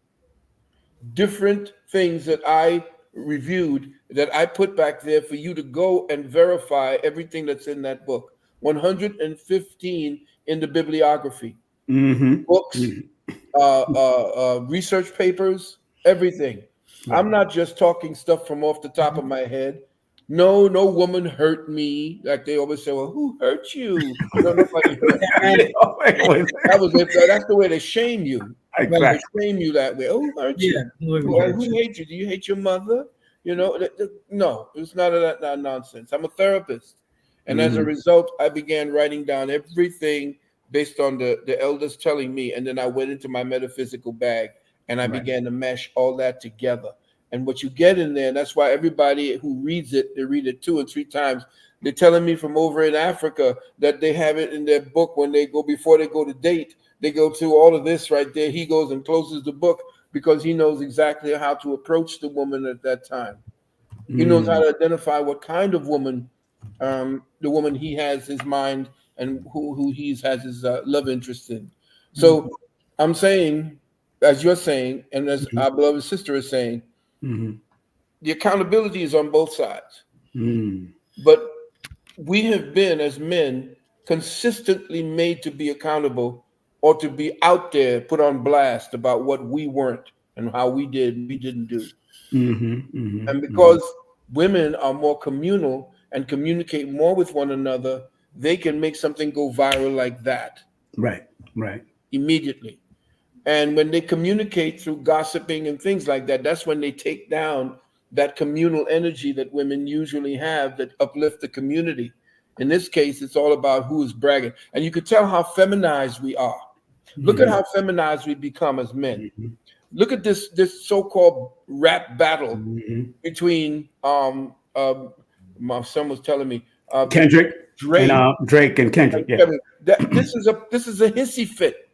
Speaker 3: different things that I reviewed that I put back there for you to go and verify everything that's in that book. 115 in the bibliography, books, research papers, everything. I'm not just talking stuff from off the top of my head. No woman hurt me. Like they always say, well, who hurt you? Nobody hurt me. That's the way they shame you.
Speaker 1: Exactly.
Speaker 3: They shame you that way. Who hurt you? Who hates you? Do you hate your mother? No, it's not that nonsense. I'm a therapist. And as a result, I began writing down everything based on the elders telling me. And then I went into my metaphysical bag and I began to mesh all that together. And what you get in there, and that's why everybody who reads it, they read it 2 and 3 times. They're telling me from over in Africa that they have it in their book before they go to date. They go through all of this right there. He goes and closes the book because he knows exactly how to approach the woman at that time. He knows how to identify what kind of woman the woman he has his mind and who he has his love interest in. So I'm saying, as you're saying, and as our beloved sister is saying, the accountability is on both sides. But we have been, as men, consistently made to be accountable or to be out there, put on blast about what we weren't and how we didn't do. And because women are more communal and communicate more with one another, they can make something go viral like that.
Speaker 1: Right.
Speaker 3: Immediately. And when they communicate through gossiping and things like that, that's when they take down that communal energy that women usually have that uplift the community. In this case, it's all about who is bragging. And you could tell how feminized we are. Look at how feminized we become as men. Look at this so-called rap battle between my son was telling me
Speaker 1: Kendrick,
Speaker 3: Drake
Speaker 1: and Kendrick. Yeah.
Speaker 3: This is a hissy fit.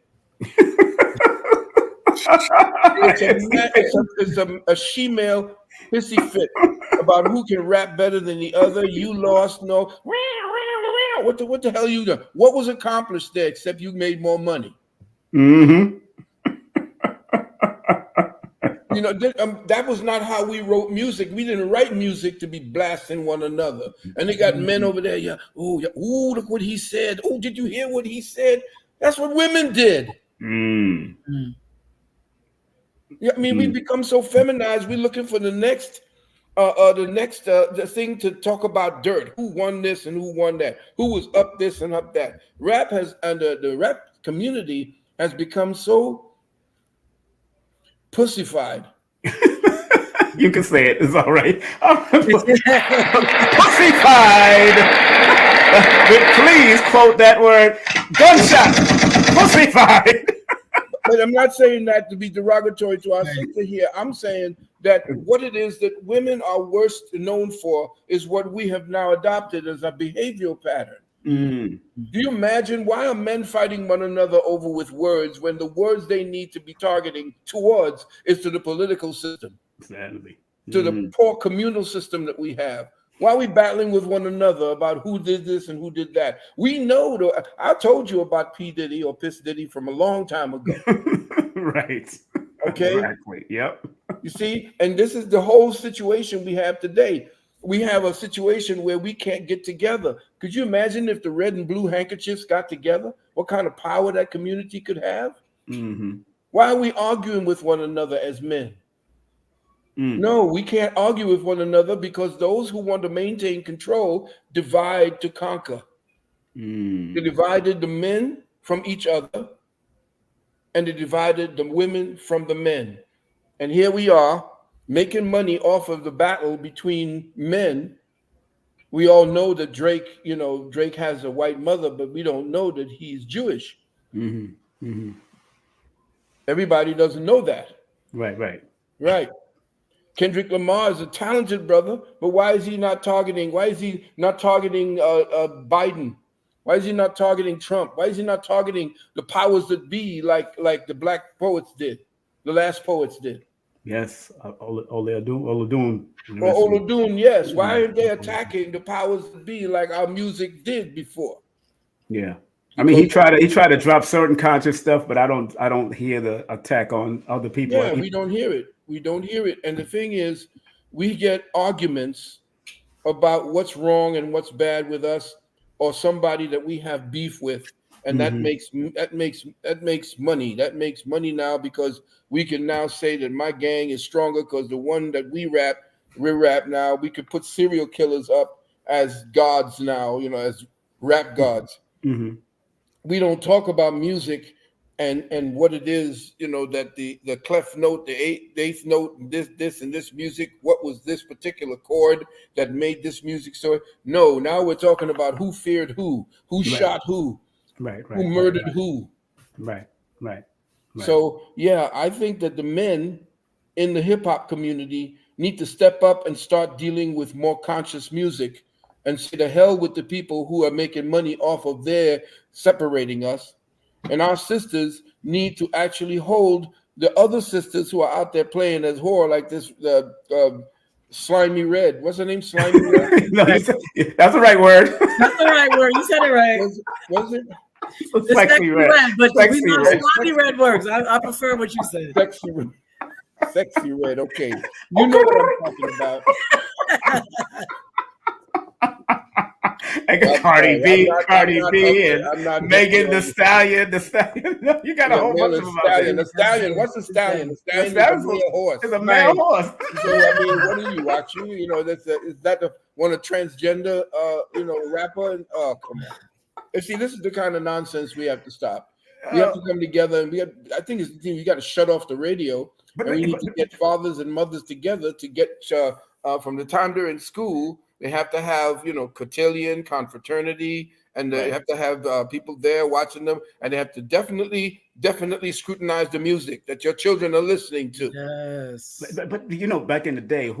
Speaker 3: It's a she-male hissy fit about who can rap better than the other. You lost, no. What the hell you done? What was accomplished there except you made more money? You know, that was not how we wrote music. We didn't write music to be blasting one another. And they got men over there. Yeah. Oh, look what he said. Oh, did you hear what he said? That's what women did. Yeah, I mean, we become so feminized. We're looking for the next thing to talk about dirt. Who won this and who won that? Who was up this and up that? Rap has, and the rap community has become so pussified.
Speaker 1: You can say it. It's all right. Pussified. Please quote that word. Gunshot. Pussified.
Speaker 3: But I'm not saying that to be derogatory to our sister here. I'm saying that what it is that women are worst known for is what we have now adopted as a behavioral pattern. Do you imagine why are men fighting one another over with words when the words they need to be targeting towards is to the political system,
Speaker 1: exactly,
Speaker 3: to the poor communal system that we have? Why are we battling with one another about who did this and who did that? We know, I told you about P. Diddy or Piss Diddy from a long time ago.
Speaker 1: Right.
Speaker 3: Okay.
Speaker 1: Exactly. Yep.
Speaker 3: You see, and this is the whole situation we have today. We have a situation where we can't get together. Could you imagine if the red and blue handkerchiefs got together? What kind of power that community could have? Why are we arguing with one another as men? No, we can't argue with one another because those who want to maintain control divide to conquer. They divided the men from each other, and they divided the women from the men. And here we are making money off of the battle between men. We all know that Drake has a white mother, but we don't know that he's Jewish. Everybody doesn't know that. Right. Kendrick Lamar is a talented brother, but why is he not targeting? Why is he not targeting Biden? Why is he not targeting Trump? Why is he not targeting the powers that be like the black poets did, the last poets did?
Speaker 1: Yes, Oludun.
Speaker 3: Oludun, yes. Why aren't they attacking the powers that be like our music did before?
Speaker 1: Yeah. I mean, he tried to drop certain conscious stuff, but I don't hear the attack on other people.
Speaker 3: Yeah, we don't hear it. We don't hear it. And the thing is, we get arguments about what's wrong and what's bad with us or somebody that we have beef with. And that makes money. That makes money now because we can now say that my gang is stronger because the one that we rap now. We could put serial killers up as gods now, as rap gods. We don't talk about music and what it is, that the clef note, the eighth note, this and this music. What was this particular chord that made this music? So no, now we're talking about who feared who shot who, who murdered who. Right. So yeah, I think that the men in the hip hop community need to step up and start dealing with more conscious music and say the hell with the people who are making money off of their separating us. And our sisters need to actually hold the other sisters who are out there playing as whore like this Slimy Red. What's her name? Slimy Red.
Speaker 1: No, that's the right word.
Speaker 4: That's the right word. You said it right.
Speaker 3: Was it?
Speaker 4: It's sexy red, but
Speaker 1: sexy
Speaker 4: we know
Speaker 1: red.
Speaker 4: slimy red works. I prefer what you said.
Speaker 3: Sexy Red. Sexy Red. Okay. You know what I'm talking about.
Speaker 1: I got Cardi B, and Megan
Speaker 3: the
Speaker 1: Stallion. You got a whole bunch of them out there.
Speaker 3: The Stallion. What's the Stallion? The Stallion is a male horse.
Speaker 1: It's a male horse.
Speaker 3: So I mean, what are you watching? You know, is that the one a transgender rapper? And, oh, come on. And see, this is the kind of nonsense we have to stop. We have to come together, and I think it's the thing. You got to shut off the radio, and we need to get fathers and mothers together to get from the time they're in school. They have to have, cotillion, confraternity, and they have to have people there watching them, and they have to definitely scrutinize the music that your children are listening to.
Speaker 1: Yes. But back in the day,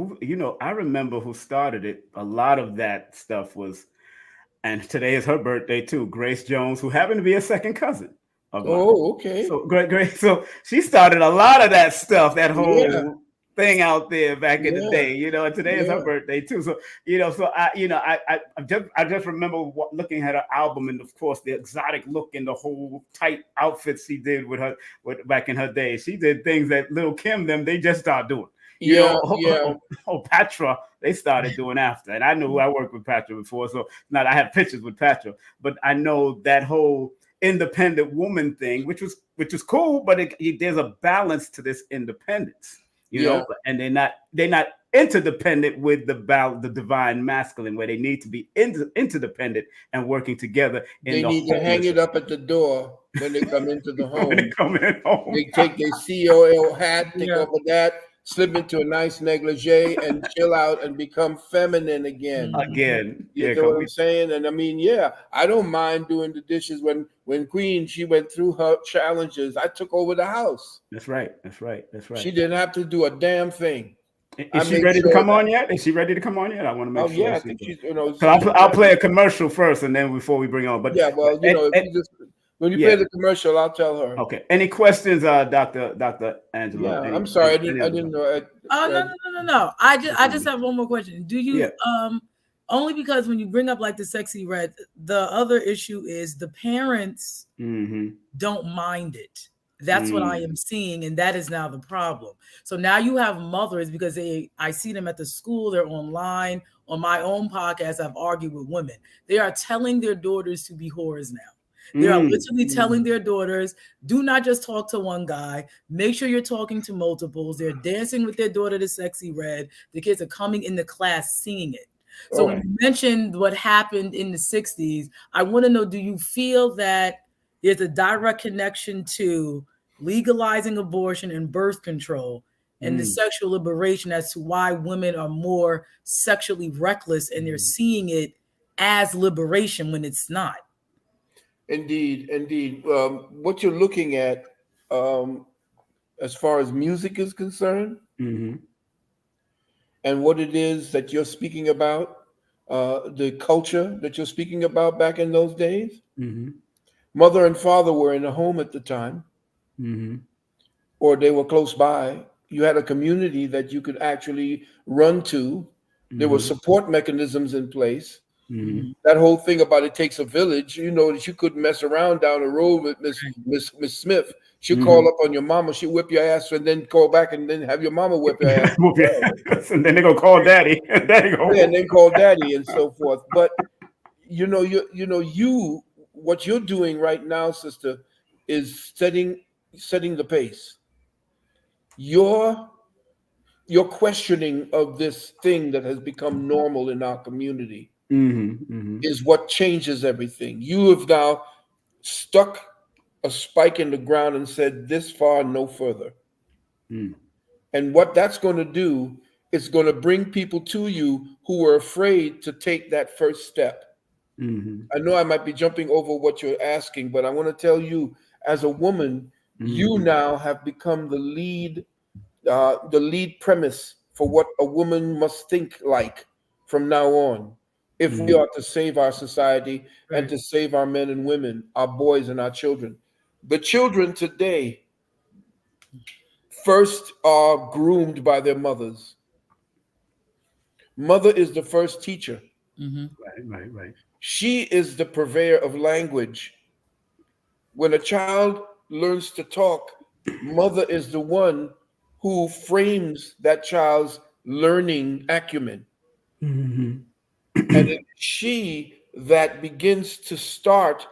Speaker 1: I remember who started it. A lot of that stuff was, and today is her birthday too, Grace Jones, who happened to be a second cousin.
Speaker 3: Okay.
Speaker 1: So great. So she started a lot of that stuff, that whole thing out there back in the day, and today is her birthday too. So, I just remember looking at her album, and of course the exotic look and the whole tight outfits she did with back in her day. She did things that Lil' Kim they just started doing. Patra, they started doing after. And I knew who I worked with Patra before. So I have pictures with Patra, but I know that whole independent woman thing, which is cool, but there's a balance to this independence. And they're not interdependent with the divine masculine, where they need to be interdependent and working together.
Speaker 3: They need to hang it up at the door when they come into the home. They take their COL hat, take off of that, slip into a nice negligee, and chill out and become feminine again. You know what I'm saying? And I mean, I don't mind doing the dishes. When Queen, she went through her challenges, I took over the house.
Speaker 1: That's right.
Speaker 3: She didn't have to do a damn thing.
Speaker 1: Is she ready to come on yet? I want to make sure.
Speaker 3: I think she's.
Speaker 1: So I'll play a commercial first, and then before we bring on. But
Speaker 3: when you play the commercial, I'll tell her.
Speaker 1: Okay. Any questions, Dr. Angela?
Speaker 3: I'm sorry, I didn't know.
Speaker 4: No. I just have one more question. Do you only because when you bring up like the sexy red, the other issue is the parents don't mind it. That's what I am seeing, and that is now the problem. So now you have mothers, because I see them at the school, they're online. On my own podcast, I've argued with women. They are telling their daughters to be whores now. They are literally telling their daughters, do not just talk to one guy. Make sure you're talking to multiples. They're dancing with their daughter to Sexy Red. The kids are coming into class singing it. So when you mentioned what happened in the 60s, I want to know, do you feel that there's a direct connection to legalizing abortion and birth control and the sexual liberation as to why women are more sexually reckless, and they're seeing it as liberation when it's not?
Speaker 3: Indeed. What you're looking at as far as music is concerned, and what it is that you're speaking about, the culture that you're speaking about back in those days, mother and father were in a home at the time, or they were close by. You had a community that you could actually run to. There were support mechanisms in place. That whole thing about it takes a village, that you couldn't mess around down the road with Miss Smith. She'll call up on your mama, she'll whip your ass, and then call back and then have your mama whip your ass.
Speaker 1: And then they go call daddy.
Speaker 3: And then call daddy and so forth. But what you're doing right now, sister, is setting the pace. Your questioning of this thing that has become normal in our community is what changes everything. You have now stuck a spike in the ground and said, this far, no further. And what that's going to do is going to bring people to you who are afraid to take that first step. I know I might be jumping over what you're asking, but I want to tell you, as a woman, you now have become the lead premise for what a woman must think like from now on, if we are to save our society and to save our men and women, our boys and our children. The children today first are groomed by their mothers. Mother is the first teacher.
Speaker 1: Right.
Speaker 3: She is the purveyor of language. When a child learns to talk, mother is the one who frames that child's learning acumen. And it's she that begins to start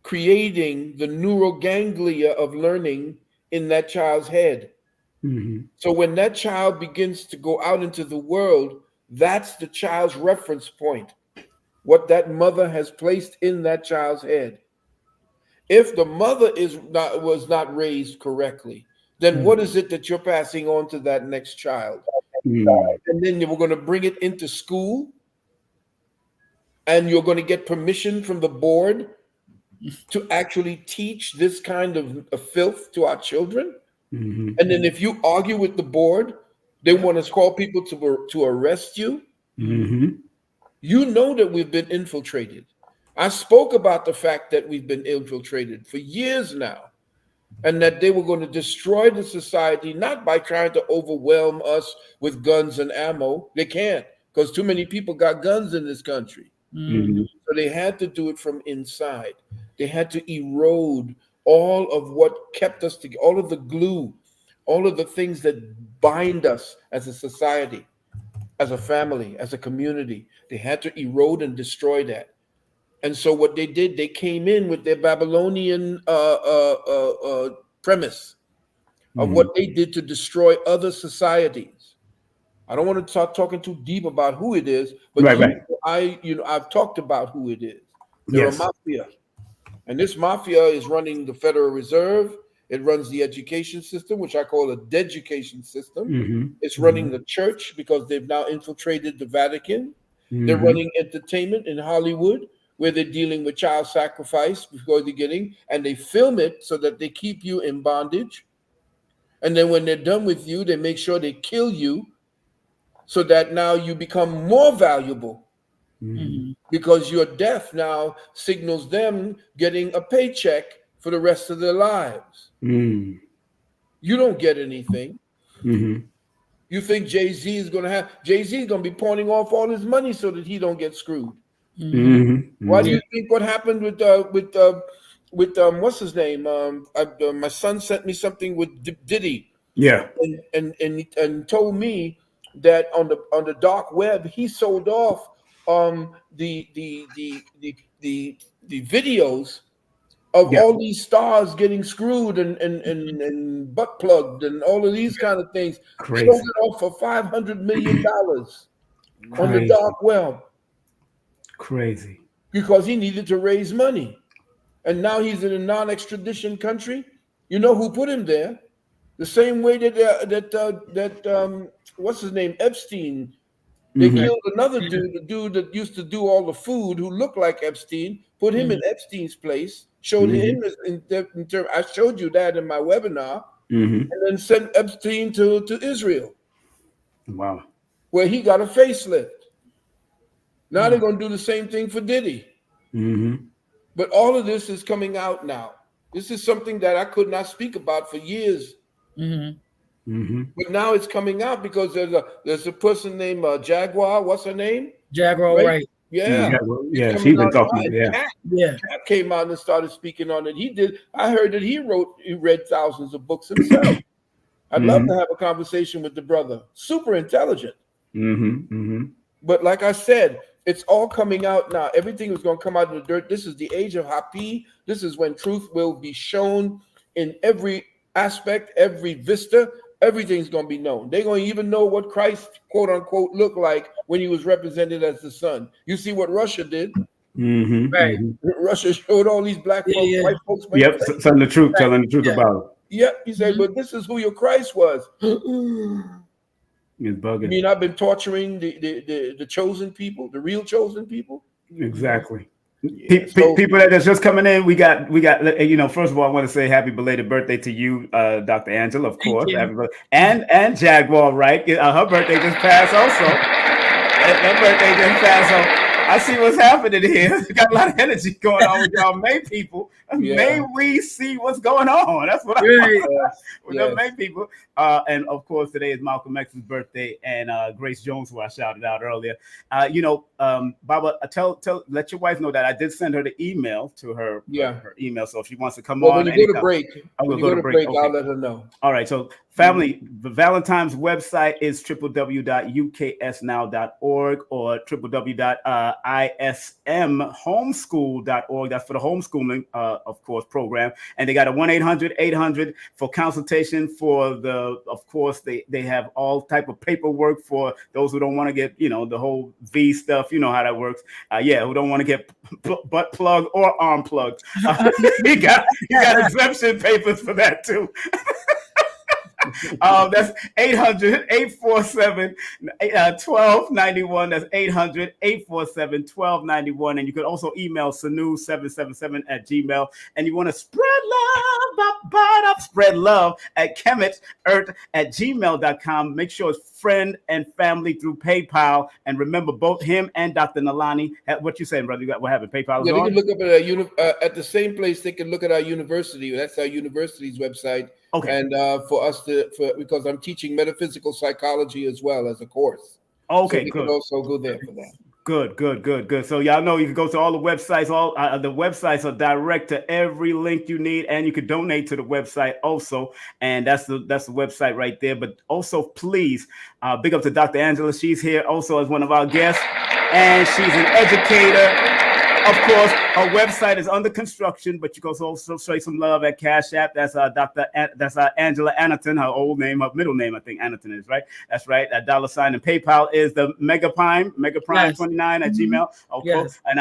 Speaker 3: creating the neural ganglia of learning in that child's head. So when that child begins to go out into the world, that's the child's reference point, what that mother has placed in that child's head. If the mother was not raised correctly, then what is it that you're passing on to that next child? And then we're going to bring it into school, and you're going to get permission from the board to actually teach this kind of filth to our children. And then if you argue with the board, they want to call people to arrest you. You know that we've been infiltrated. I spoke about the fact that we've been infiltrated for years now, and that they were going to destroy the society, not by trying to overwhelm us with guns and ammo. They can't, because too many people got guns in this country. So they had to do it from inside. They had to erode all of what kept us together, all of the glue, all of the things that bind us as a society, as a family, as a community. They had to erode and destroy that. And so what they did, they came in with their Babylonian premise of what they did to destroy other societies. I don't want to start talking too deep about who it is, but I've talked about who it is. They're a mafia. And this mafia is running the Federal Reserve. It runs the education system, which I call a deducation system. It's running the church because they've now infiltrated the Vatican. They're running entertainment in Hollywood, where they're dealing with child sacrifice before they're getting, and they film it so that they keep you in bondage. And then when they're done with you, they make sure they kill you so that now you become more valuable. Because your death now signals them getting a paycheck for the rest of their lives. You don't get anything. You think Jay-Z is going to be pawning off all his money so that he don't get screwed. Why do you think what happened with what's his name? My son sent me something with Diddy. And told me that on the dark web he sold off the videos of all these stars getting screwed and butt plugged and all of these kind of things. Crazy. Sold it off for $500 million on the dark web.
Speaker 1: Crazy.
Speaker 3: Because he needed to raise money. And now he's in a non-extradition country. You know who put him there? The same way that what's his name? Epstein. They killed another dude, the dude that used to do all the food, who looked like Epstein, put him in Epstein's place, showed him I showed you that in my webinar, and then sent Epstein to Israel.
Speaker 1: Wow.
Speaker 3: Where he got a facelift. Now they're going to do the same thing for Diddy. But all of this is coming out now. This is something that I could not speak about for years. But now it's coming out because there's a person named Jaguar. What's her name?
Speaker 4: Jaguar, right?
Speaker 3: Yeah.
Speaker 1: She's been talking.
Speaker 3: Cat came out and started speaking on it. He did. I heard that he read thousands of books himself. I'd love to have a conversation with the brother. Super intelligent. But like I said, it's all coming out now. Everything is going to come out of the dirt. This is the age of Hapi. This is when truth will be shown in every aspect, every vista. Everything's going to be known. They're going to even know what Christ, quote unquote, looked like when he was represented as the son. You see what Russia did? Right. Russia showed all these black folks, white folks.
Speaker 1: Telling the truth about it.
Speaker 3: Yep. He said, but this is who your Christ was.
Speaker 1: It's bugging.
Speaker 3: I mean, I've been torturing the chosen people, the real chosen people.
Speaker 1: Exactly. People that are just coming in, we got. First of all, I want to say happy belated birthday to you, Dr. Angela, of course. And Jaguar, right? Her birthday just passed also. Her birthday just passed. I see what's happening here. You got a lot of energy going on with y'all May people. Yeah. May we see what's going on? That's what I want with the May people. And of course, today is Malcolm X's birthday, and Grace Jones, who I shouted out earlier. Baba, let your wife know that I did send her the email to her email. So if she wants to come on,
Speaker 3: when you go to break,
Speaker 1: okay.
Speaker 3: I'll let her know.
Speaker 1: All right. So family, the Valentine's website is www.uksnow.org or www.ismhomeschool.org. That's for the homeschooling, of course, program. And they got a 1-800-800 for consultation for of course, they have all type of paperwork for those who don't want to get, the whole V stuff. You know how that works. Who don't want to get butt plugged or arm plugged. You got exemption papers for that too. That's 800-847-1291. That's 800-847-1291. And you can also email sanu777@gmail. And you want to spread love at kemetert@gmail.com. Make sure it's friend and family through PayPal. And remember, both him and Dr. Nalani, what you saying, brother? What happened? PayPal?
Speaker 3: Yeah, they can look up at the same place. They can look at our university. That's our university's website. Okay. And because I'm teaching metaphysical psychology as well as a course.
Speaker 1: Okay,
Speaker 3: so you
Speaker 1: good.
Speaker 3: Can also go there for that.
Speaker 1: Good. So y'all know you can go to all the websites. All the websites are direct to every link you need, and you can donate to the website also. And that's the website right there. But also, please, big up to Dr. Angela. She's here also as one of our guests, and she's an educator. Of course, her website is under construction, but you can also show some love at Cashapp. That's AngelaAniton, her old name, her middle name, I think Aniton is, right? That's right. That $. And PayPal is the Megaprime 29 at Gmail. Okay. Yes. And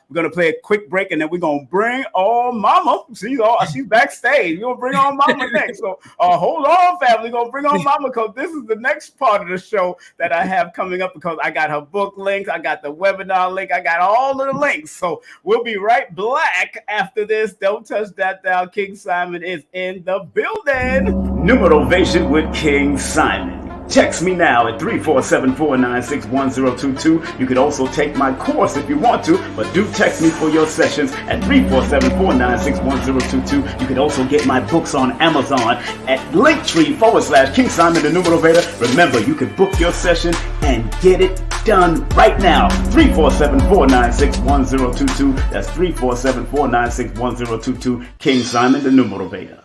Speaker 1: we're gonna play a quick break, and then we're gonna bring on Mama. She's backstage. We're gonna bring on Mama next. So hold on, family. We're gonna bring on Mama because this is the next part of the show that I have coming up, because I got her book links, I got the webinar link, I got all of the links. So we'll be right back after this. Don't touch that dial. King Simon is in the building. Numerovation with King Simon. Text me now at 347-496-1022. You can also take my course if you want to, but do text me for your sessions at 347-496-1022. You can also get my books on Amazon at Linktr.ee/King Simon the Numerovator. Remember, you can book your session and get it done right now. 347-496-1022. That's 347-496-1022. King Simon the Numerovator.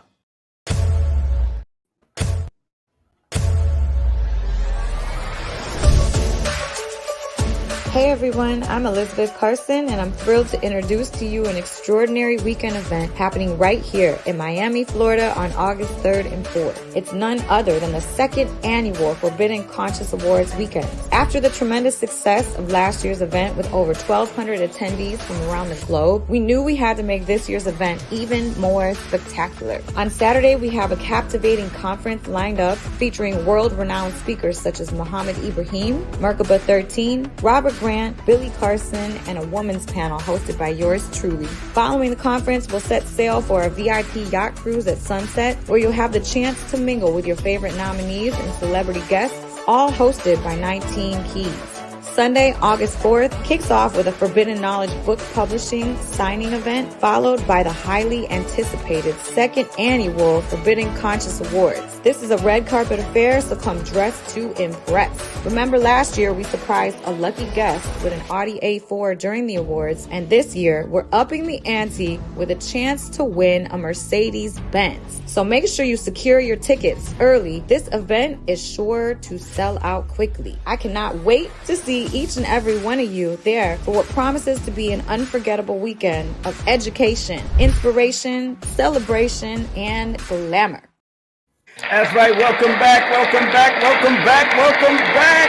Speaker 5: Hey everyone, I'm Elizabeth Carson, and I'm thrilled to introduce to you an extraordinary weekend event happening right here in Miami, Florida on August 3rd and 4th. It's none other than the second annual Forbidden Conscious Awards weekend. After the tremendous success of last year's event with over 1,200 attendees from around the globe, we knew we had to make this year's event even more spectacular. On Saturday, we have a captivating conference lined up featuring world-renowned speakers such as Muhammad Ibrahim, Merkaba 13, Robert Grant, Billy Carson, and a women's panel hosted by yours truly. Following the conference, we'll set sail for a VIP yacht cruise at sunset, where you'll have the chance to mingle with your favorite nominees and celebrity guests, all hosted by 19 Keys. Sunday, August 4th, kicks off with a Forbidden Knowledge book publishing signing event, followed by the highly anticipated second annual Forbidden Conscious Awards. This is a red carpet affair, so come dressed to impress. Remember last year we surprised a lucky guest with an Audi A4 during the awards, and this year we're upping the ante with a chance to win a Mercedes-Benz. So make sure you secure your tickets early. This event is sure to sell out quickly. I cannot wait to see each and every one of you there for what promises to be an unforgettable weekend of education, inspiration, celebration, and glamour.
Speaker 1: That's right. Welcome back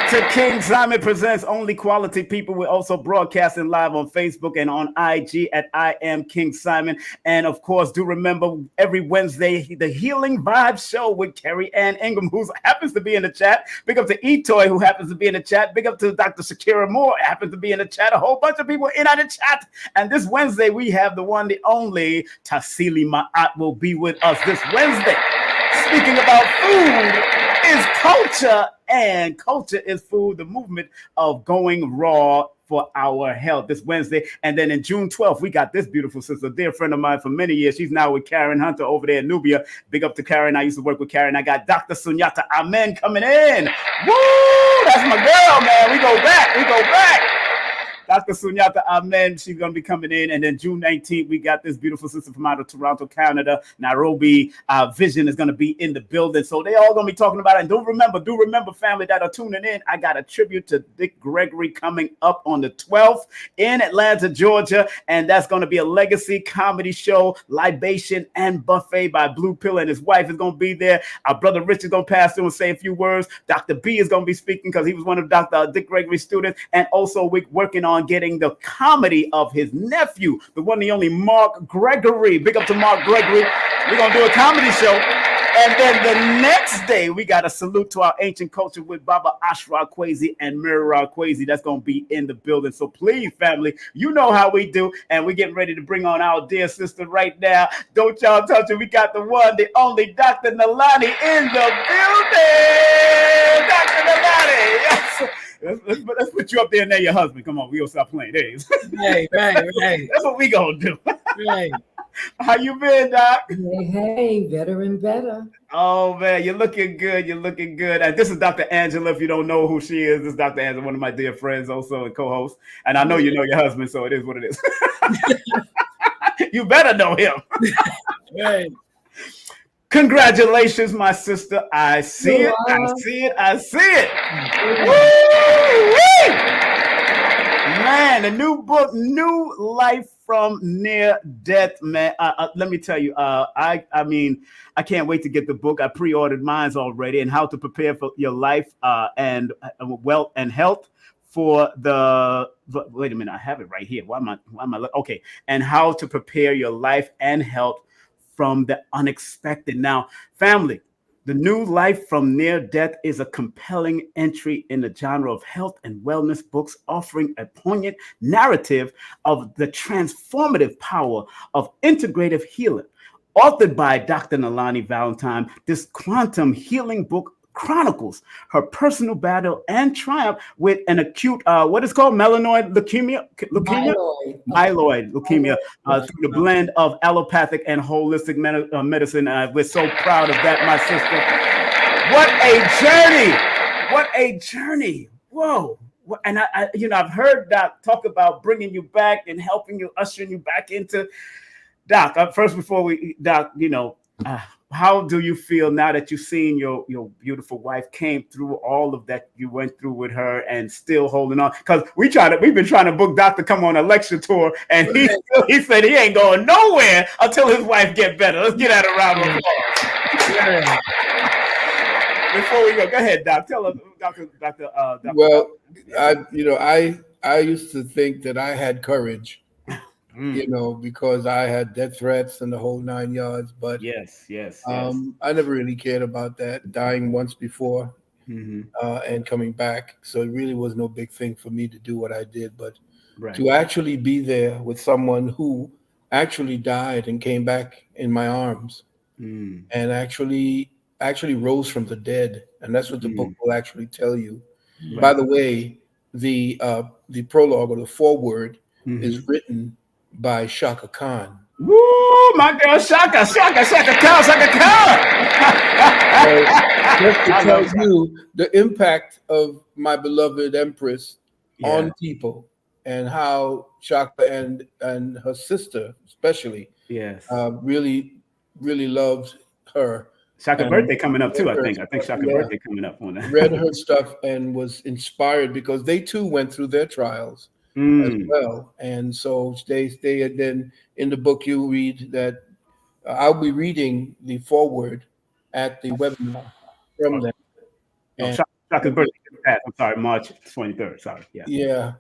Speaker 1: to King Simon Presents Only Quality People. We're also broadcasting live on Facebook and on IG at I Am King Simon. And of course, do remember every Wednesday, the Healing Vibe Show with Carrie Ann Ingram, who happens to be in the chat. Big up to Etoy, who happens to be in the chat. Big up to Dr. Shakira Moore, happens to be in the chat. A whole bunch of people in the chat. And this Wednesday, we have the one, the only Tassili Ma'at will be with us this Wednesday. Speaking about food, is culture, and culture is food, the movement of going raw for our health this Wednesday. And then in June 12th, we got this beautiful sister, a dear friend of mine for many years. She's now with Karen Hunter over there in Nubia. Big up to Karen. I used to work with Karen. I got Dr. Sunyata Amen coming in. Woo! That's my girl, man. We go back. Dr. Sunyata Amen, she's going to be coming in. And then June 19th, we got this beautiful sister from out of Toronto, Canada. Nairobi Vision is going to be in the building. So they all going to be talking about it. And do remember, family that are tuning in, I got a tribute to Dick Gregory coming up on the 12th in Atlanta, Georgia. And that's going to be a legacy comedy show, libation and buffet by Blue Pill, and his wife is going to be there. Our brother Rich is going to pass through and say a few words. Dr. B is going to be speaking because he was one of Dr. Dick Gregory's students. And also we're working on getting the comedy of his nephew, the one and the only Mark Gregory. Big up to Mark Gregory. We're going to do a comedy show. And then the next day, we got a salute to our ancient culture with Baba Ashra Kwesi and Mira Kwesi. That's going to be in the building. So please, family, you know how we do. And we're getting ready to bring on our dear sister right now. Don't y'all touch it. We got the one, the only Dr. Nalani in the building. Dr. Nalani. Yes. Let's put you up there and there your husband. Come on, we gonna stop playing. There he is.
Speaker 4: Right.
Speaker 1: That's what we gonna do.
Speaker 4: Right.
Speaker 1: How you been, Doc?
Speaker 6: Hey, better and better.
Speaker 1: Oh man, you're looking good. And this is Dr. Angela. If you don't know who she is, this is Dr. Angela, one of my dear friends, also a co-host. And I know you know your husband, so it is what it is. You better know him.
Speaker 4: Right.
Speaker 1: Congratulations, my sister. I see it. Woo-wee! Man, the new book, New Life from Near Death, man. Let me tell you, I mean, I can't wait to get the book. I pre-ordered mine already, and how to prepare for your life and wealth and health for the. Wait a minute, I have it right here. Why am I? Okay, and how to prepare your life and health from the unexpected. Now, family, the New Life from Near Death is a compelling entry in the genre of health and wellness books, offering a poignant narrative of the transformative power of integrative healing. Authored by Dr. Nalani Valentine, this quantum healing book chronicles her personal battle and triumph with an acute, what is called myeloid leukemia? Myeloid leukemia through the blend of allopathic and holistic medicine. We're so proud of that, my sister. What a journey. Whoa. And I've heard Doc talk about bringing you back and helping you, ushering you back into Doc. First, before we, Doc, how do you feel now that you've seen your beautiful wife came through all of that you went through with her and still holding on? Because we've been trying to book Doc to come on a lecture tour, and he said he ain't going nowhere until his wife get better. Let's get at a round of applause. Before we go ahead, Doc. Tell us, Doctor.
Speaker 3: Well, I used to think that I had courage. Because I had death threats and the whole 9 yards. But
Speaker 1: yes.
Speaker 3: I never really cared about that, dying once before and coming back. So it really was no big thing for me to do what I did. But to actually be there with someone who actually died and came back in my arms and actually rose from the dead. And that's what the book will actually tell you. Right. By the way, the prologue or the foreword is written by Shaka Khan.
Speaker 1: Woo, my girl Shaka Khan.
Speaker 3: Just to tell you the impact of my beloved Empress on people and how Shaka and her sister especially really loved her.
Speaker 1: Shaka's birthday coming up too, I think. Shaka's birthday coming up on that.
Speaker 3: Read her stuff and was inspired because they too went through their trials as well. And so they had then in the book you read that I'll be reading the foreword at the webinar from them.
Speaker 1: Shaka's birthday. I'm sorry, March 23rd. Sorry.
Speaker 3: Yeah.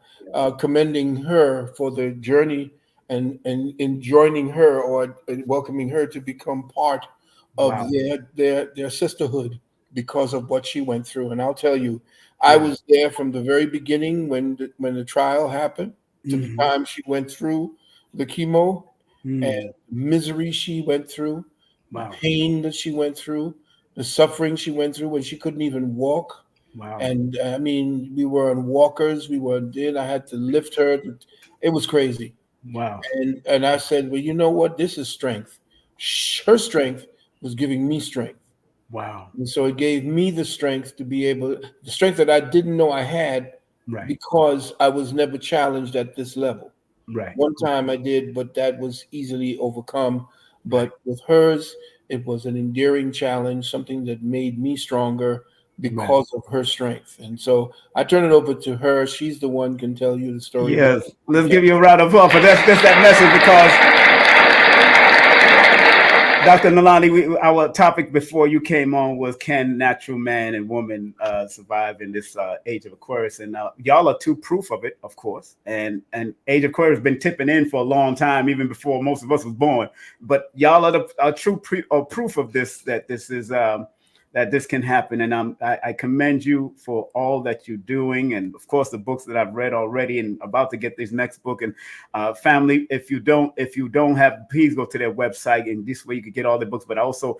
Speaker 3: Commending her for the journey and in joining her or welcoming her to become part of their sisterhood because of what she went through. And I'll tell you, I was there from the very beginning when the trial happened to the time she went through the chemo and misery she went through, pain that she went through, the suffering she went through when she couldn't even walk.
Speaker 1: Wow.
Speaker 3: And I mean, we were on walkers. I had to lift her. It was crazy.
Speaker 1: Wow.
Speaker 3: And I said, well, you know what? This is strength. Her strength was giving me strength.
Speaker 1: Wow.
Speaker 3: And so it gave me the strength to be able, the strength that I didn't know I had,
Speaker 1: right,
Speaker 3: because I was never challenged at this level.
Speaker 1: Right.
Speaker 3: One time I did, but that was easily overcome. But with hers, it was an endearing challenge, something that made me stronger because of her strength. And so I turn it over to her. She's the one can tell you the story.
Speaker 1: Yes. Let's give you a round of applause for that message, because Dr. Nalani, our topic before you came on was, can natural man and woman survive in this age of Aquarius? And y'all are two proof of it, of course. And age of Aquarius has been tipping in for a long time, even before most of us was born. But y'all are the true proof of this, that this is that this can happen. And I commend you for all that you're doing. And of course, the books that I've read already and about to get this next book. And family, if you don't have, please go to their website, and this way you can get all the books. But I also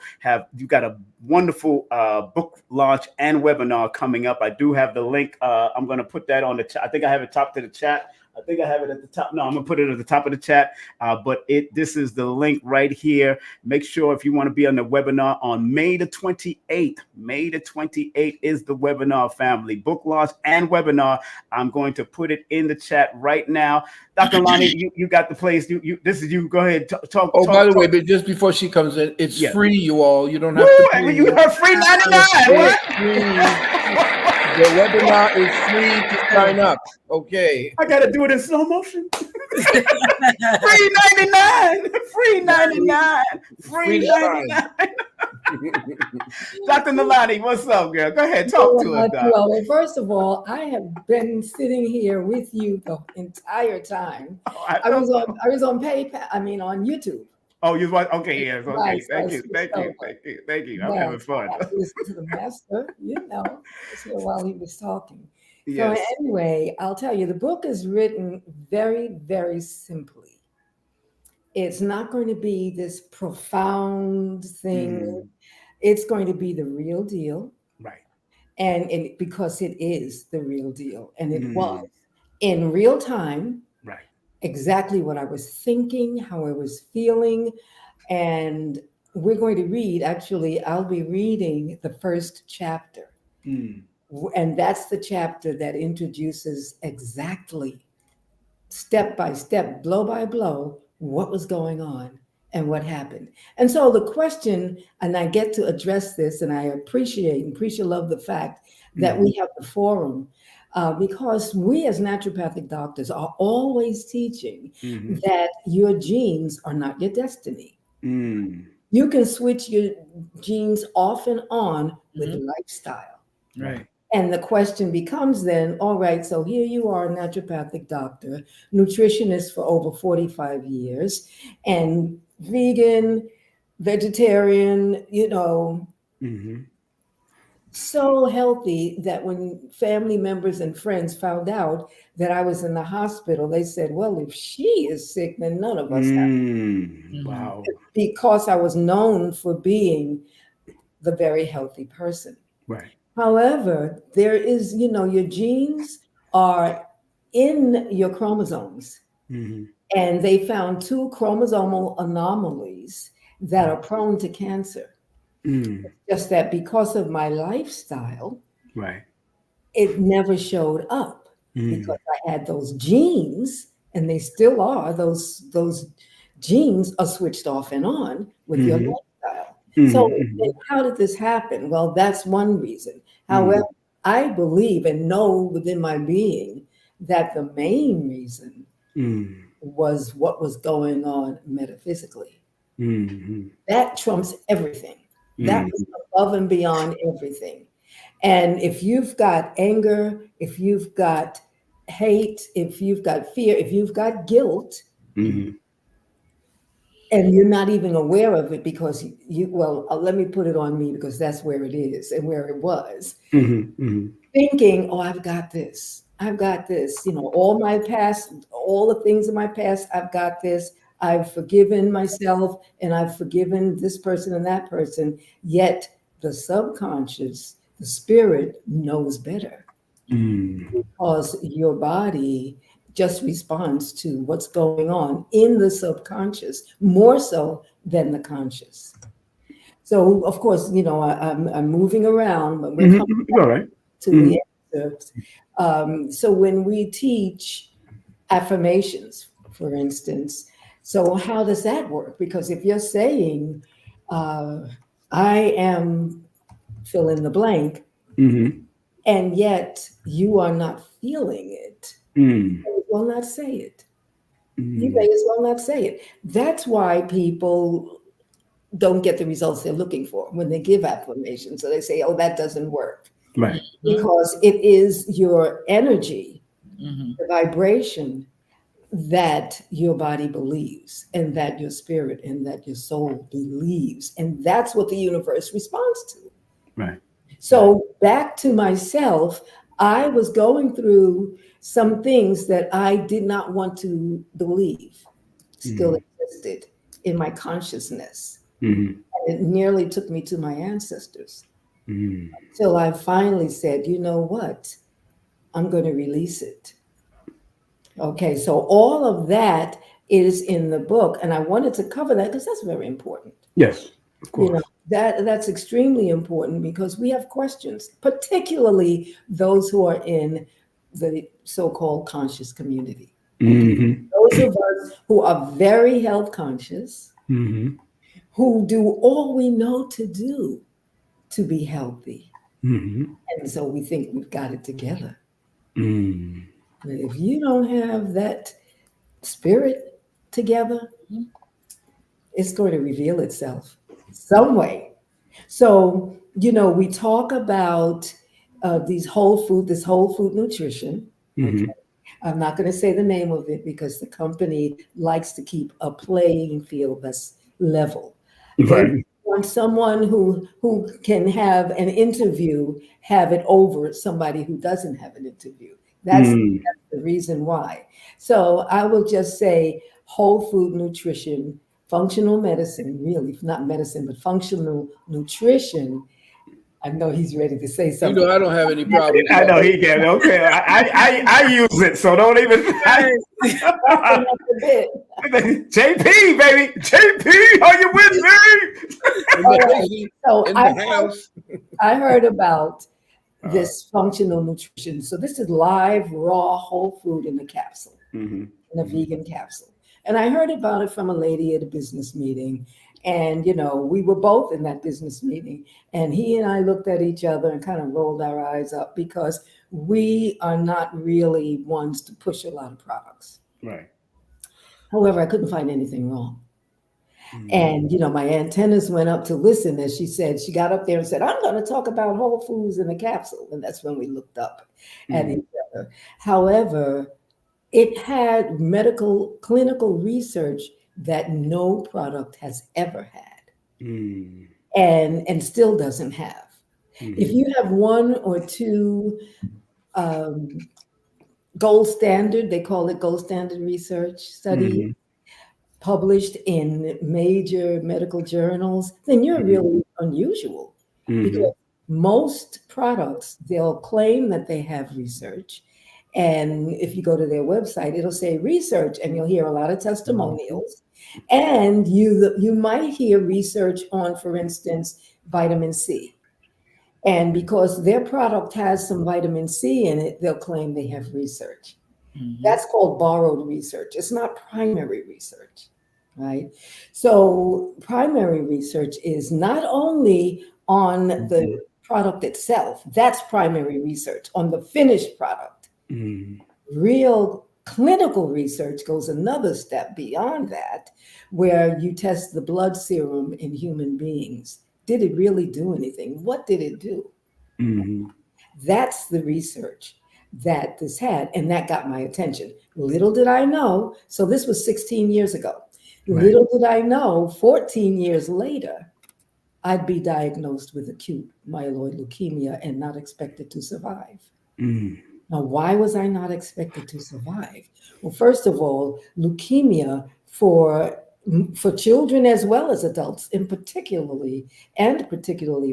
Speaker 1: you got a wonderful book launch and webinar coming up. I do have the link. I'm going to put that on the chat. I think I have it top to the chat. I think I have it at the top. No, I'm gonna put it at the top of the chat. But this is the link right here. Make sure if you want to be on the webinar on May the 28th. May the 28th is the webinar, family. Book launch and webinar. I'm going to put it in the chat right now. Dr. Lonnie, you got the place. This is you. Go ahead. Talk.
Speaker 3: By the way, but just before she comes in, it's free, you all. You don't have
Speaker 1: to.
Speaker 3: Pay.
Speaker 1: You heard free 99. What?
Speaker 3: The webinar is free to sign up. Okay.
Speaker 1: I gotta do it in slow motion. Free 99. Free 99. Free 99. Dr. Nalani, what's up, girl? Go ahead, talk to us.
Speaker 6: Well, first of all, I have been sitting here with you the entire time. I was on PayPal. I mean, on YouTube.
Speaker 1: Oh, you was okay? Yes. Okay.
Speaker 6: Nice.
Speaker 1: Thank you. I'm having fun.
Speaker 6: Listen to the master, just while he was talking.
Speaker 1: Yes.
Speaker 6: So anyway, I'll tell you, the book is written very, very simply. It's not going to be this profound thing. It's going to be the real deal.
Speaker 1: Right.
Speaker 6: And because it is the real deal. And it was in real time.
Speaker 1: Right.
Speaker 6: Exactly what I was thinking, how I was feeling. And we're going to read, actually, I'll be reading the first chapter. And that's the chapter that introduces exactly, step by step, blow by blow, what was going on and what happened. And so the question, and I get to address this, and I appreciate and love the fact that we have the forum, because we as naturopathic doctors are always teaching that your genes are not your destiny. You can switch your genes off and on with lifestyle.
Speaker 1: Right.
Speaker 6: And the question becomes then, all right, so here you are, a naturopathic doctor, nutritionist for over 45 years, and vegan, vegetarian, so healthy that when family members and friends found out that I was in the hospital, they said, well, if she is sick, then none of us have.
Speaker 1: Wow.
Speaker 6: Because I was known for being the very healthy person.
Speaker 1: Right.
Speaker 6: However, there is, your genes are in your chromosomes. And they found 2 chromosomal anomalies that are prone to cancer. Just that because of my lifestyle,
Speaker 1: right,
Speaker 6: it never showed up because I had those genes, and they still are. Those genes are switched off and on with your lifestyle. So how did this happen? Well, that's one reason. However, I believe and know within my being that the main reason was what was going on metaphysically. That trumps everything. That was above and beyond everything. And if you've got anger, if you've got hate, if you've got fear, if you've got guilt, and you're not even aware of it because let me put it on me because that's where it is and where it was. Thinking, oh, I've got this. All my past, all the things in my past, I've got this. I've forgiven myself and I've forgiven this person and that person. Yet the subconscious, the spirit knows better because your body just responds to what's going on in the subconscious more so than the conscious. So, of course, I'm moving around, but we're coming back to the answers. So when we teach affirmations, for instance, so how does that work? Because if you're saying, I am fill in the blank, and yet you are not feeling it, you may as well not say it. You may as well not say it. That's why people don't get the results they're looking for when they give affirmations. So they say, oh, that doesn't work.
Speaker 1: Right.
Speaker 6: Because it is your energy, the vibration that your body believes, and that your spirit and that your soul believes. And that's what the universe responds to.
Speaker 1: Right.
Speaker 6: So back to myself, I was going through some things that I did not want to believe still existed in my consciousness. And it nearly took me to my ancestors. Till I finally said, you know what? I'm going to release it. Okay, so all of that is in the book. And I wanted to cover that because that's very important.
Speaker 1: Yes, of course.
Speaker 6: That's extremely important because we have questions, particularly those who are in the so-called conscious community. Those of us who are very health conscious, who do all we know to do to be healthy. And so we think we've got it together. If you don't have that spirit together, it's going to reveal itself some way. So, we talk about this whole food nutrition. Okay. I'm not going to say the name of it because the company likes to keep a playing field that's level. Right. Want someone who can have an interview, have it over somebody who doesn't have an interview. That's the reason why. So I will just say whole food nutrition, functional medicine, really not medicine, but functional nutrition. I know he's ready to say something.
Speaker 3: I don't have any problem.
Speaker 1: I know he can. Okay, I use it, so don't even. JP, baby, JP, are you with me?
Speaker 6: So I heard about this functional nutrition. So this is live, raw, whole food in a capsule, in a vegan capsule. And I heard about it from a lady at a business meeting. And, we were both in that business meeting, and he and I looked at each other and kind of rolled our eyes up because we are not really ones to push a lot of products.
Speaker 1: Right.
Speaker 6: However, I couldn't find anything wrong. And, my antennas went up to listen as she got up there and said, I'm going to talk about whole foods in a capsule. And that's when we looked up at each other. However, it had clinical research that no product has ever had and still doesn't have. If you have one or two gold standard, they call it gold standard research study, published in major medical journals, then you're really unusual because most products, they'll claim that they have research. And if you go to their website, it'll say research, and you'll hear a lot of testimonials. And you might hear research on, for instance, vitamin C. And because their product has some vitamin C in it, they'll claim they have research. That's called borrowed research. It's not primary research, right? So primary research is not only on the product itself, that's primary research, on the finished product. Real clinical research goes another step beyond that, where you test the blood serum in human beings. Did it really do anything? What did it do? That's the research that this had, and that got my attention. Little did I know, so this was 16 years ago. Little did I know, 14 years later, I'd be diagnosed with acute myeloid leukemia and not expected to survive. Now, why was I not expected to survive? Well, first of all, leukemia for for children as well as adults, particularly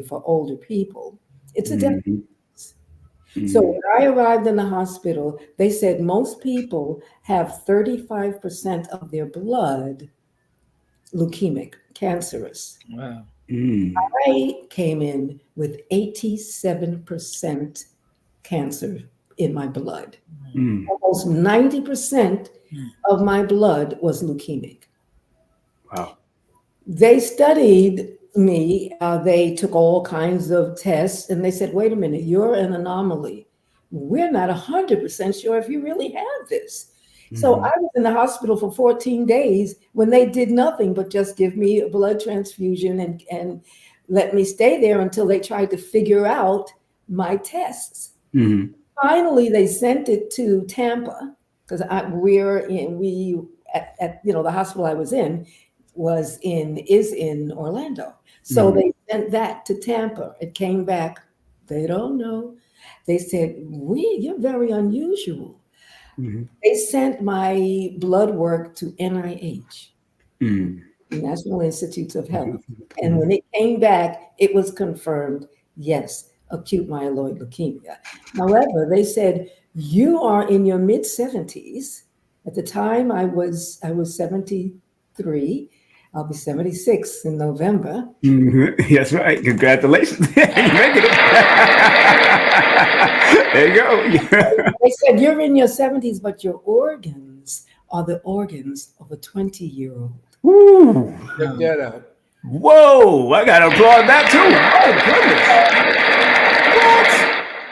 Speaker 6: for older people. It's a death. So when I arrived in the hospital, they said most people have 35% of their blood leukemic, cancerous.
Speaker 4: Wow.
Speaker 6: I came in with 87% cancer in my blood. Almost 90% of my blood was leukemic.
Speaker 1: Wow.
Speaker 6: They studied me. They took all kinds of tests and they said, wait a minute, you're an anomaly. We're not 100% sure if you really have this. So I was in the hospital for 14 days when they did nothing but just give me a blood transfusion and let me stay there until they tried to figure out my tests. Finally, they sent it to Tampa because the hospital I was in is in Orlando. So they sent that to Tampa. It came back. They don't know. They said, you're very unusual. They sent my blood work to NIH, National Institutes of Health. And when it came back, it was confirmed, yes, acute myeloid leukemia. However, they said, you are in your mid-70s. At the time, I was 73. I'll be 76 in November.
Speaker 1: That's right. Congratulations. There you go.
Speaker 6: They said, you're in your 70s, but your organs are the organs of a 20-year-old.
Speaker 3: Check that out.
Speaker 1: Whoa, I got to applaud that too. Oh,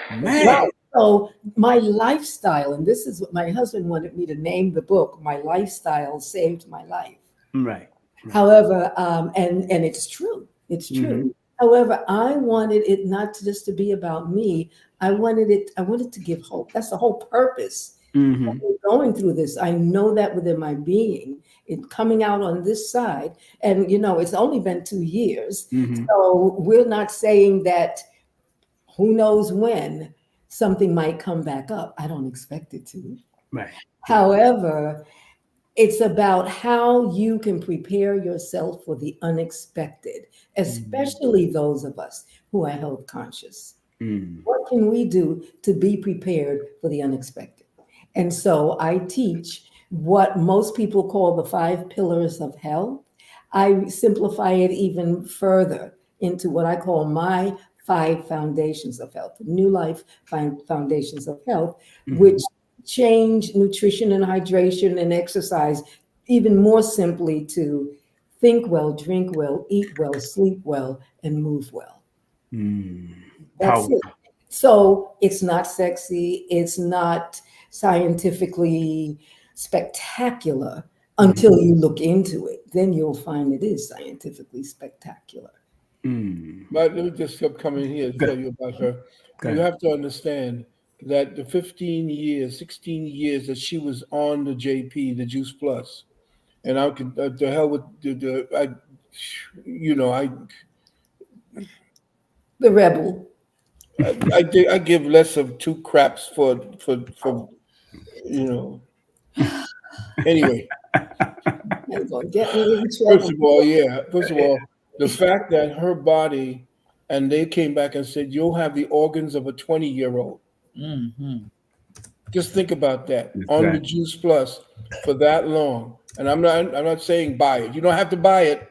Speaker 1: goodness. What? Man.
Speaker 6: Right. So my lifestyle, and this is what my husband wanted me to name the book, My Lifestyle Saved My Life.
Speaker 1: Right.
Speaker 6: However, and it's true. It's true. However, I wanted it not just to be about me. I wanted to give hope. That's the whole purpose of going through this. I know that within my being, it coming out on this side. And, it's only been 2 years. So we're not saying that who knows when something might come back up. I don't expect it to.
Speaker 1: Right.
Speaker 6: However, it's about how you can prepare yourself for the unexpected, especially those of us who are health conscious. What can we do to be prepared for the unexpected? And so I teach what most people call the 5 pillars of health. I simplify it even further into what I call my 5 foundations of health, New Life Foundations of Health, which change nutrition and hydration and exercise even more simply to think well, drink well, eat well, sleep well, and move well. That's it. So it's not sexy. It's not scientifically spectacular until you look into it. Then you'll find it is scientifically spectacular.
Speaker 3: But let me just come in here and tell you about her. You have to understand that the 16 years that she was on the JP, the Juice Plus, and I could the hell with the
Speaker 6: rebel.
Speaker 3: I give less of 2 craps for Anyway. First of all, the fact that her body, and they came back and said, you'll have the organs of a 20-year-old. Just think about that. On the Juice Plus for that long. And I'm not saying buy it. You don't have to buy it.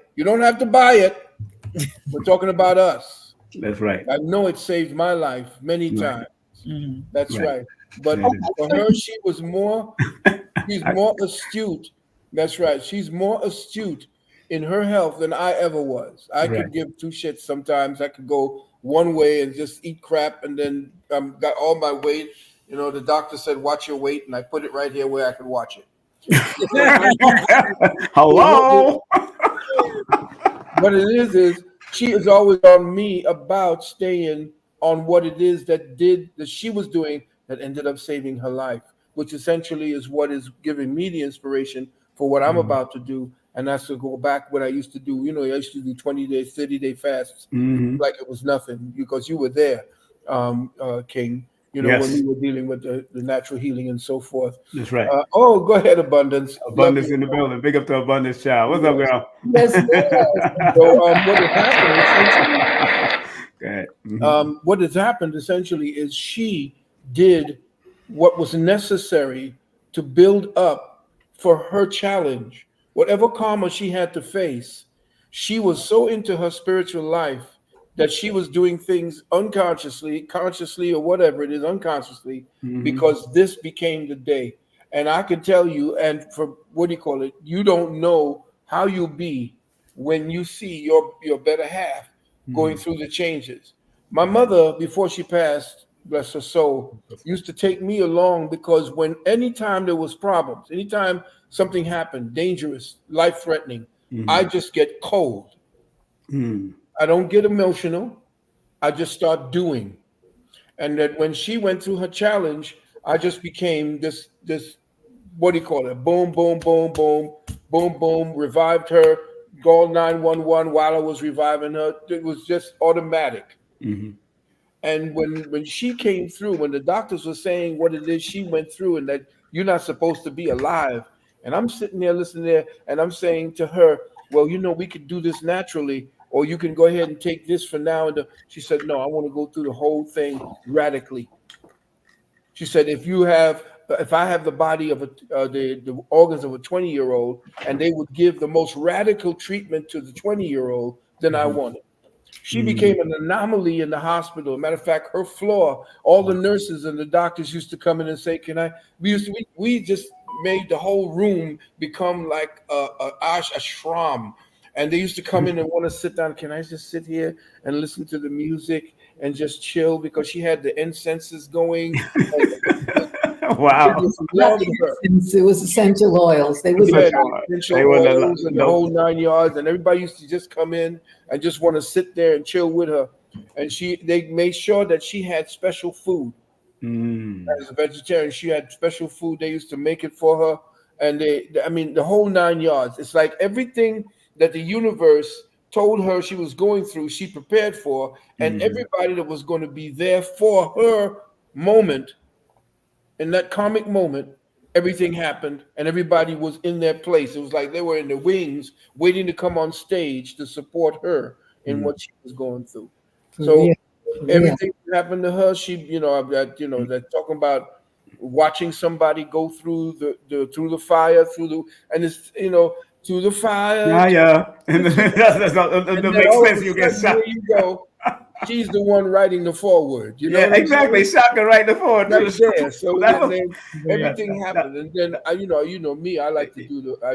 Speaker 3: We're talking about us.
Speaker 1: That's right.
Speaker 3: I know it saved my life many times. That's right. But for her, she's more astute. That's right. She's more astute in her health than I ever was. I could give 2 shits sometimes. I could go one way and just eat crap and then got all my weight. The doctor said, watch your weight, and I put it right here where I could watch it.
Speaker 1: Hello?
Speaker 3: What it is she is always on me about staying on what it is that she was doing that ended up saving her life, which essentially is what is giving me the inspiration for what I'm about to do. And that's to go back what I used to do. I used to do 20-day, 30-day fasts like it was nothing, because you were there, King. you know, when we were dealing with the natural healing and so forth.
Speaker 1: That's right.
Speaker 3: Go ahead, Abundance.
Speaker 1: Abundance in the building. Big up to Abundance, child. What's up, girl?
Speaker 6: Yes,
Speaker 3: So what has happened essentially?
Speaker 1: Go ahead.
Speaker 3: What has happened essentially is she did what was necessary to build up for her challenge. Whatever karma she had to face, she was so into her spiritual life that she was doing things unconsciously, consciously, or whatever it is, unconsciously, because this became the day. And I can tell you, and for what do you call it, you don't know how you'll be when you see your better half going through the changes. My mother, before she passed, bless her soul, used to take me along, because anytime there was problems, anytime something happened, dangerous, life-threatening, I just get cold. I don't get emotional. I just start doing. And that when she went through her challenge, I just became this what do you call it? Boom, boom, boom, boom, boom, boom, revived her, called 911 while I was reviving her. It was just automatic. And when she came through, when the doctors were saying what it is she went through and that you're not supposed to be alive, and I'm sitting there listening there, and I'm saying to her, well, you know, we could do this naturally, or you can go ahead and take this for now. And she said, no, I want to go through the whole thing radically. She said, if I have the body of the organs of a 20-year-old, and they would give the most radical treatment to the 20-year-old, then I want it. She became an anomaly in the hospital. Matter of fact, her floor, all the nurses and the doctors used to come in and say, we just made the whole room become like a ashram. And they used to come in and want to sit down. Can I just sit here and listen to the music and just chill? Because she had the incenses going.
Speaker 1: Wow.
Speaker 6: It was essential oils. They were
Speaker 3: essential oils and the whole 9 yards. And everybody used to just come in and just want to sit there and chill with her. And they made sure that she had special food. As a vegetarian, she had special food. They used to make it for her. And the whole 9 yards. It's like everything that the universe told her she was going through, she prepared for. And everybody that was going to be there for her moment, in that karmic moment, everything happened and everybody was in their place. It was like they were in the wings waiting to come on stage to support her in what she was going through. So everything that happened to her, that talking about watching somebody go through the fire, through the fire.
Speaker 1: Yeah. And that makes sense. You get shot.
Speaker 3: You go. She's the one writing the foreword. You know
Speaker 1: exactly. Shaka writing the foreword.
Speaker 3: Right there. So then everything happened, and then you know me. I like to do I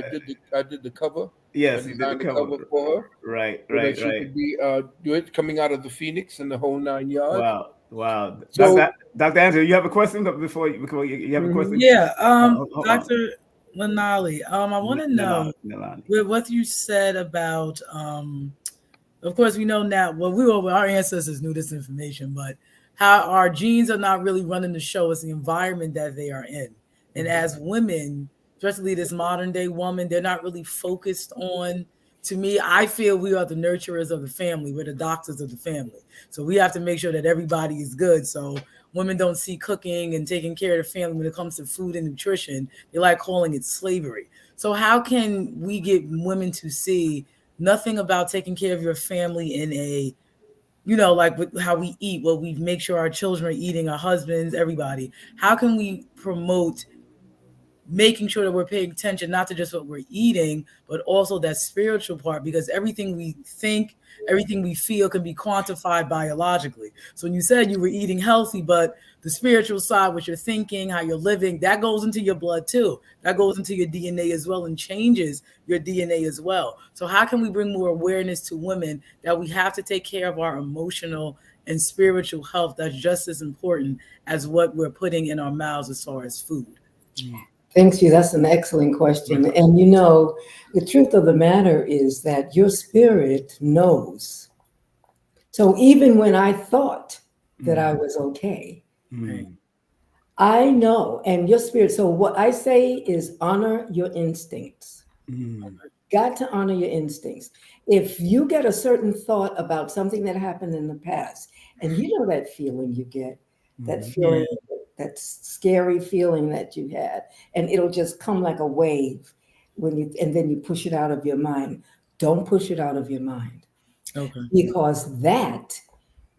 Speaker 3: did the cover.
Speaker 1: Yes, you did the cover
Speaker 3: for her.
Speaker 1: Right.
Speaker 3: She could be do it coming out of the Phoenix and the whole 9 yards.
Speaker 1: Wow. So, Dr. Angela, you have a question before you have a question?
Speaker 4: Yeah. Dr. Nalani, I want to know with what you said about of course, we know now. Well, our ancestors knew this information, but how our genes are not really running the show is the environment that they are in. And as women, especially this modern day woman, they're not really focused on. To me, I feel we are the nurturers of the family. We're the doctors of the family. So we have to make sure that everybody is good. So women don't see cooking and taking care of the family when it comes to food and nutrition. They like calling it slavery. So how can we get women to see nothing about taking care of your family in a, like with how we eat, well, we make sure our children are eating, our husbands, everybody. How can we promote making sure that we're paying attention, not to just what we're eating, but also that spiritual part, because everything we think, everything we feel can be quantified biologically. So when you said you were eating healthy, but the spiritual side, what you're thinking, how you're living, that goes into your blood too. That goes into your DNA as well and changes your DNA as well. So how can we bring more awareness to women that we have to take care of our emotional and spiritual health that's just as important as what we're putting in our mouths as far as food?
Speaker 6: Thanks you. That's an excellent question. And the truth of the matter is that your spirit knows. So even when I thought that I was okay, I know, and your spirit. So what I say is honor your instincts. Got to honor your instincts. If you get a certain thought about something that happened in the past, and that feeling you get, that feeling, that scary feeling that you had, and it'll just come like a wave and then you push it out of your mind. Don't push it out of your mind.
Speaker 4: Okay.
Speaker 6: Because that's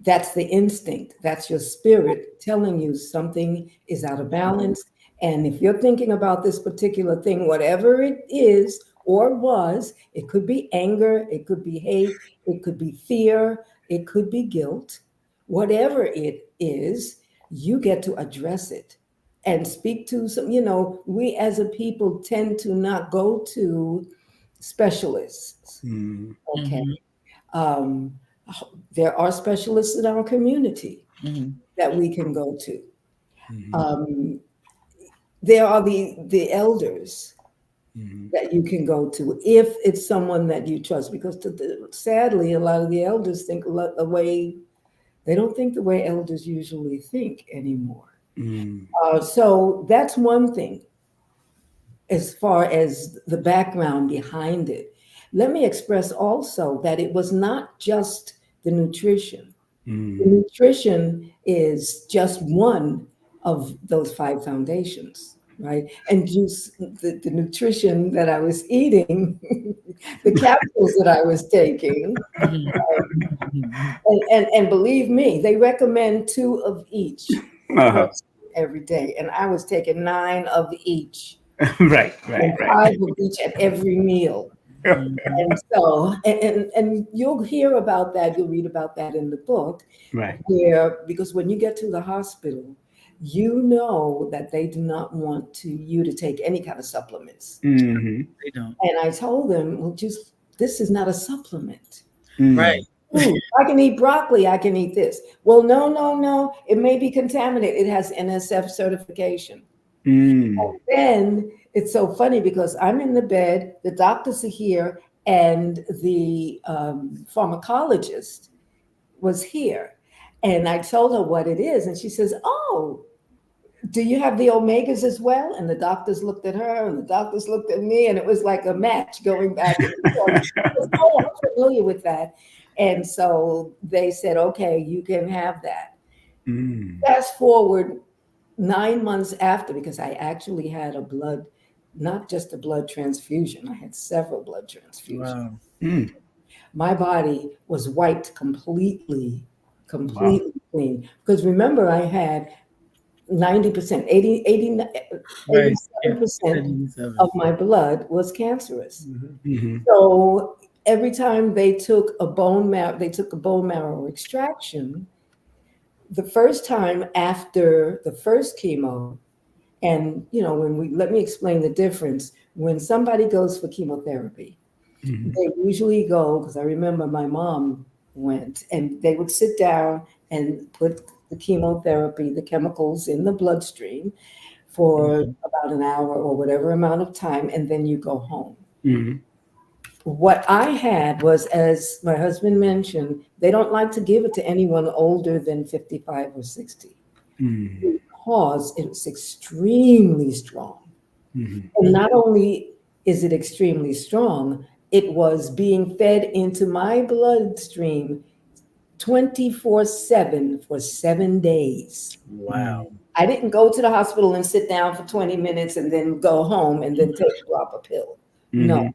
Speaker 6: the instinct. That's your spirit telling you something is out of balance. And if you're thinking about this particular thing, whatever it is or was, it could be anger, it could be hate, it could be fear, it could be guilt. Whatever it is, you get to address it and speak to some, we as a people tend to not go to specialists. Okay. There are specialists in our community that we can go to. There are the elders that you can go to if it's someone that you trust, because sadly, a lot of the elders think they don't think the way elders usually think anymore. So that's one thing as far as the background behind it. Let me express also that it was not just the nutrition. The nutrition is just one of those 5 foundations, right? And the nutrition that I was eating, the capsules that I was taking, and believe me, they recommend 2 of each every day. And I was taking 9 of each.
Speaker 1: Right.
Speaker 6: 5 of each at every meal. And so, and you'll hear about that, you'll read about that in the book,
Speaker 1: right?
Speaker 6: Because when you get to the hospital, you know that they do not want you to take any kind of supplements.
Speaker 4: They don't.
Speaker 6: And I told them, well, this is not a supplement.
Speaker 4: Right.
Speaker 6: Ooh, I can eat broccoli, I can eat this. Well, no, it may be contaminated. It has NSF certification. And then it's so funny because I'm in the bed, the doctors are here, and the pharmacologist was here. And I told her what it is. And she says, oh, do you have the omegas as well? And the doctors looked at her and the doctors looked at me, and it was like a match going back and forth. Oh, I'm familiar with that. And so they said, okay, you can have that. Fast forward 9 months after, because I actually had not just a blood transfusion, I had several blood transfusions. Wow. My body was wiped completely clean. Because remember, I had 90%, 87% of my blood was cancerous. So every time they took a bone marrow extraction, the first time after the first chemo, and let me explain the difference. When somebody goes for chemotherapy, they usually go, because I remember my mom went, and they would sit down and put the chemotherapy, the chemicals in the bloodstream for about an hour or whatever amount of time, and then you go home. What I had was, as my husband mentioned, they don't like to give it to anyone older than 55 or 60 because it's extremely strong. And not only is it extremely strong, it was being fed into my bloodstream 24/7 for 7 days.
Speaker 4: Wow.
Speaker 6: I didn't go to the hospital and sit down for 20 minutes and then go home and then take a drop of pill. No.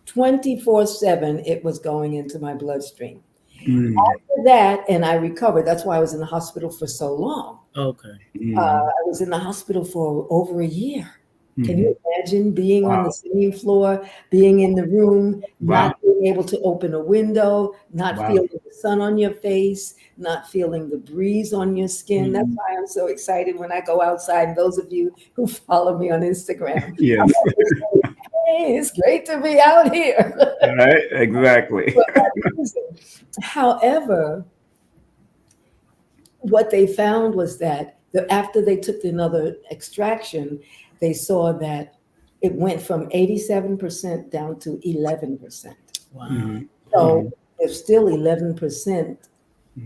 Speaker 6: 24/7, it was going into my bloodstream. After that, and I recovered. That's why I was in the hospital for so long.
Speaker 4: Okay.
Speaker 6: I was in the hospital for over a year. Can you imagine being on the same floor, being in the room, not being able to open a window, not feeling the sun on your face, not feeling the breeze on your skin? That's why I'm so excited when I go outside. Those of you who follow me on Instagram,
Speaker 1: yes.
Speaker 6: Hey, it's great to be out here.
Speaker 1: Right, exactly.
Speaker 6: However, what they found was that after they took another extraction, they saw that it went from 87% down to 11%. Wow. So there's still 11%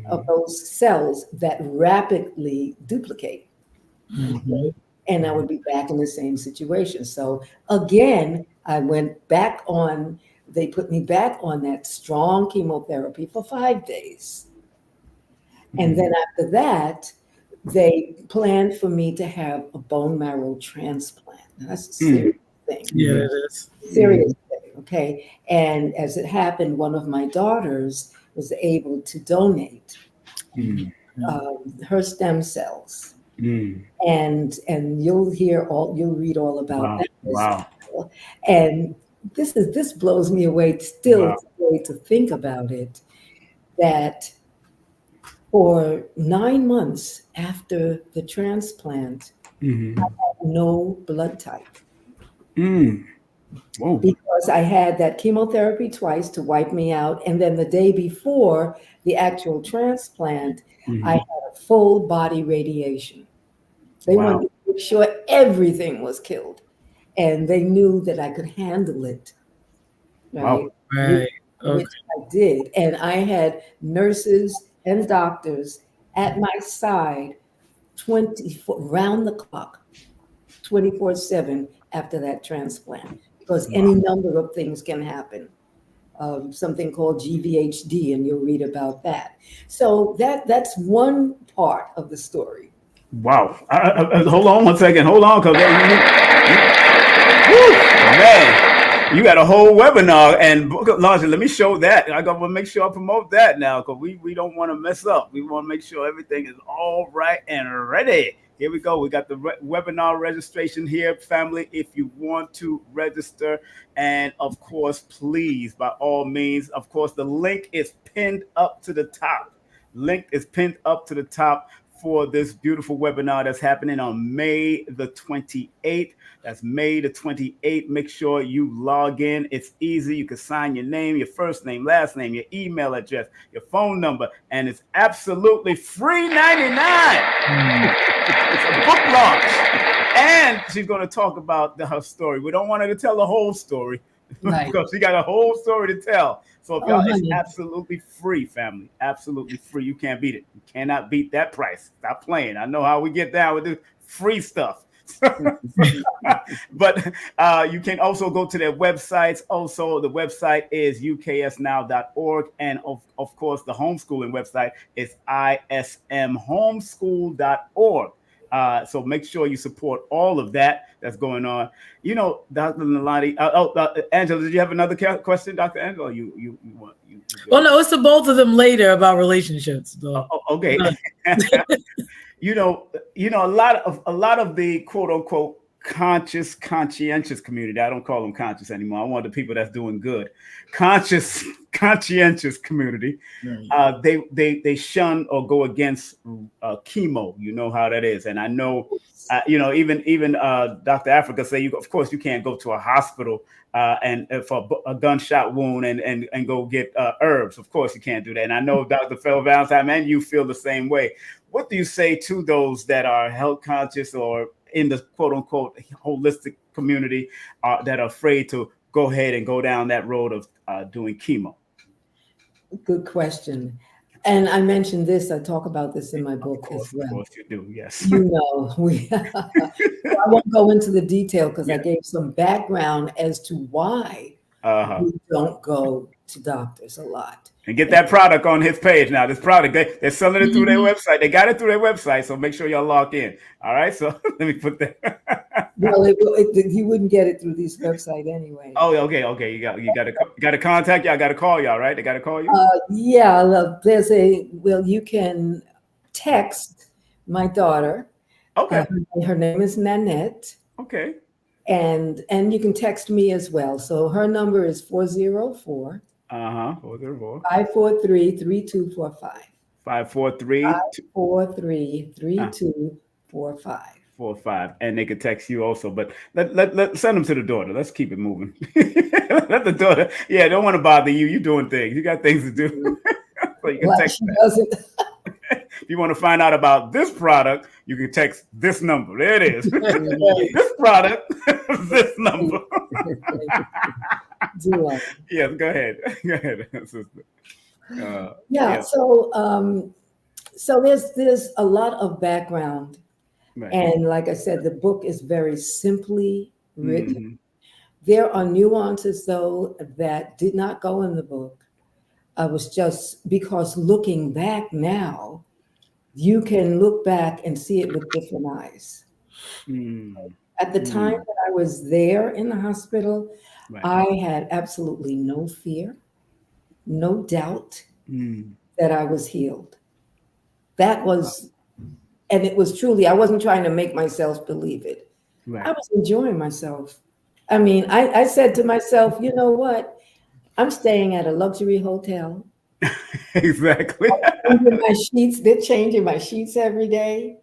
Speaker 6: of those cells that rapidly duplicate. And I would be back in the same situation. So again, I went back they put me back on that strong chemotherapy for 5 days. And then after that, they planned for me to have a bone marrow transplant. Now, that's a serious thing.
Speaker 4: Yeah, it is.
Speaker 6: Serious thing, okay? And as it happened, one of my daughters was able to donate her stem cells. And you'll read all about that.
Speaker 1: Wow.
Speaker 6: And this blows me away still today to think about it, that for 9 months after the transplant, I had no blood type.
Speaker 1: Whoa.
Speaker 6: Because I had that chemotherapy twice to wipe me out. And then the day before the actual transplant, I had a full body radiation. They wanted to make sure everything was killed. And they knew that I could handle it. Right?
Speaker 1: Wow.
Speaker 6: Which I did. And I had nurses and doctors at my side 24 round the clock, 24/7 after that transplant. Because any number of things can happen. Something called GVHD, and you'll read about that. So that's one part of the story.
Speaker 1: Wow. Hold on one second. Hold on, because man, you got a whole webinar, and largely, let me show that. I got to make sure I promote that now, because we don't want to mess up. We want to make sure everything is all right and ready. Here we go. We got the webinar registration here, family, if you want to register. And of course, please, by all means, of course, the link is pinned up to the top. Link is pinned up to the top for this beautiful webinar that's happening on May the 28th. That's May the 28th. Make sure you log in. It's easy. You can sign your name, your first name, last name, your email address, your phone number, and it's absolutely free 99. It's a book launch. And she's going to talk about her story. We don't want her to tell the whole story because she got a whole story to tell. So if y'all, it's absolutely free, family. Absolutely free. You can't beat it. You cannot beat that price. Stop playing. I know how we get down with this free stuff. But you can also go to their websites. Also, the website is uksnow.org. And of course, the homeschooling website is ismhomeschool.org. So make sure you support all of that that's going on. You know, Dr. Nalani. Angela, did you have another question, Dr. Angela? You want?
Speaker 4: Well, no, it's to both of them later about relationships.
Speaker 1: Okay. You know, a lot of the quote unquote conscientious community. I don't call them conscious anymore. I want the people that's doing good. Conscientious community. They shun or go against chemo. You know how that is, and I know. Even Dr. Africa say of course you can't go to a hospital and for a gunshot wound and go get herbs. Of course you can't do that. And I know Dr. Phillip Valentine, and you feel the same way. What do you say to those that are health conscious or in the quote unquote holistic community that are afraid to go ahead and go down that road of doing chemo?
Speaker 6: Good question. And I mentioned this, I talk about this in my book as well.
Speaker 1: Of course you do, yes.
Speaker 6: You know, I won't go into the detail because I gave some background as to why we don't go to doctors a lot.
Speaker 1: And get that product on his page now. This product, they're selling it through their website. They got it through their website, so make sure y'all log in. All right, so let me put that.
Speaker 6: Well, he wouldn't get it through this website anyway.
Speaker 1: Oh, okay. You got to contact y'all. Got to call y'all, right? They got to call you.
Speaker 6: Yeah, you can text my daughter.
Speaker 1: Okay.
Speaker 6: Her name is Nanette.
Speaker 1: Okay.
Speaker 6: And you can text me as well. So her number is 404. 543-3245. 543-3245.
Speaker 1: And they could text you also, but let send them to the daughter. Let's keep it moving. Let the daughter. Yeah, don't want to bother you. You're doing things. You got things to do. So you can text them. If you want to find out about this product, you can text this number. There it is. This product, this number. Yeah, go ahead, sister.
Speaker 6: So there's a lot of background, and like I said, the book is very simply written. There are nuances though that did not go in the book. I was just because looking back now, you can look back and see it with different eyes. At the time that I was there in the hospital, I had absolutely no fear, no doubt that I was healed. That was, and it was truly, I wasn't trying to make myself believe it. I was enjoying myself. I mean, I said to myself, you know what? I'm staying at a luxury hotel.
Speaker 1: Exactly.
Speaker 6: My sheets, they're changing my sheets every day.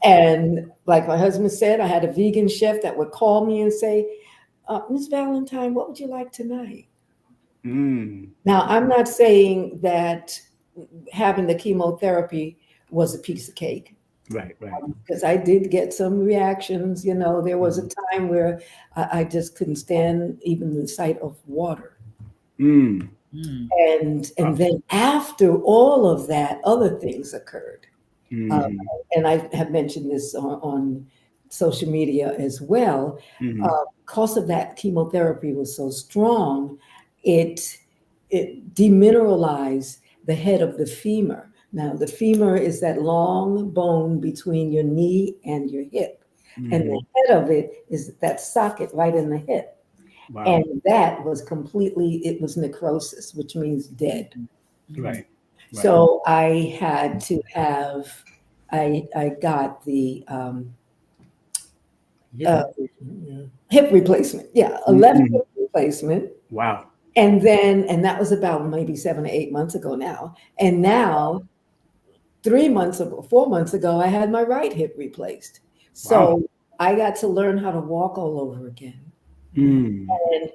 Speaker 6: And like my husband said, I had a vegan chef that would call me and say, Ms. Valentine, what would you like tonight? Now, I'm not saying that having the chemotherapy was a piece of cake.
Speaker 1: Right.
Speaker 6: Because I did get some reactions. You know, there was a time where I just couldn't stand even the sight of water. And then after all of that, other things occurred. And I have mentioned this on social media as well. Because of that chemotherapy was so strong, it demineralized the head of the femur. Now, the femur is that long bone between your knee and your hip. And the head of it is that socket right in the hip. Wow. And that was it was necrosis, which means dead.
Speaker 1: Right.
Speaker 6: So I had to have, I got the hip replacement. Yeah, a left hip replacement.
Speaker 1: Wow.
Speaker 6: And that was about maybe 7 or 8 months ago now. And now, 4 months ago, I had my right hip replaced. So I got to learn how to walk all over again. And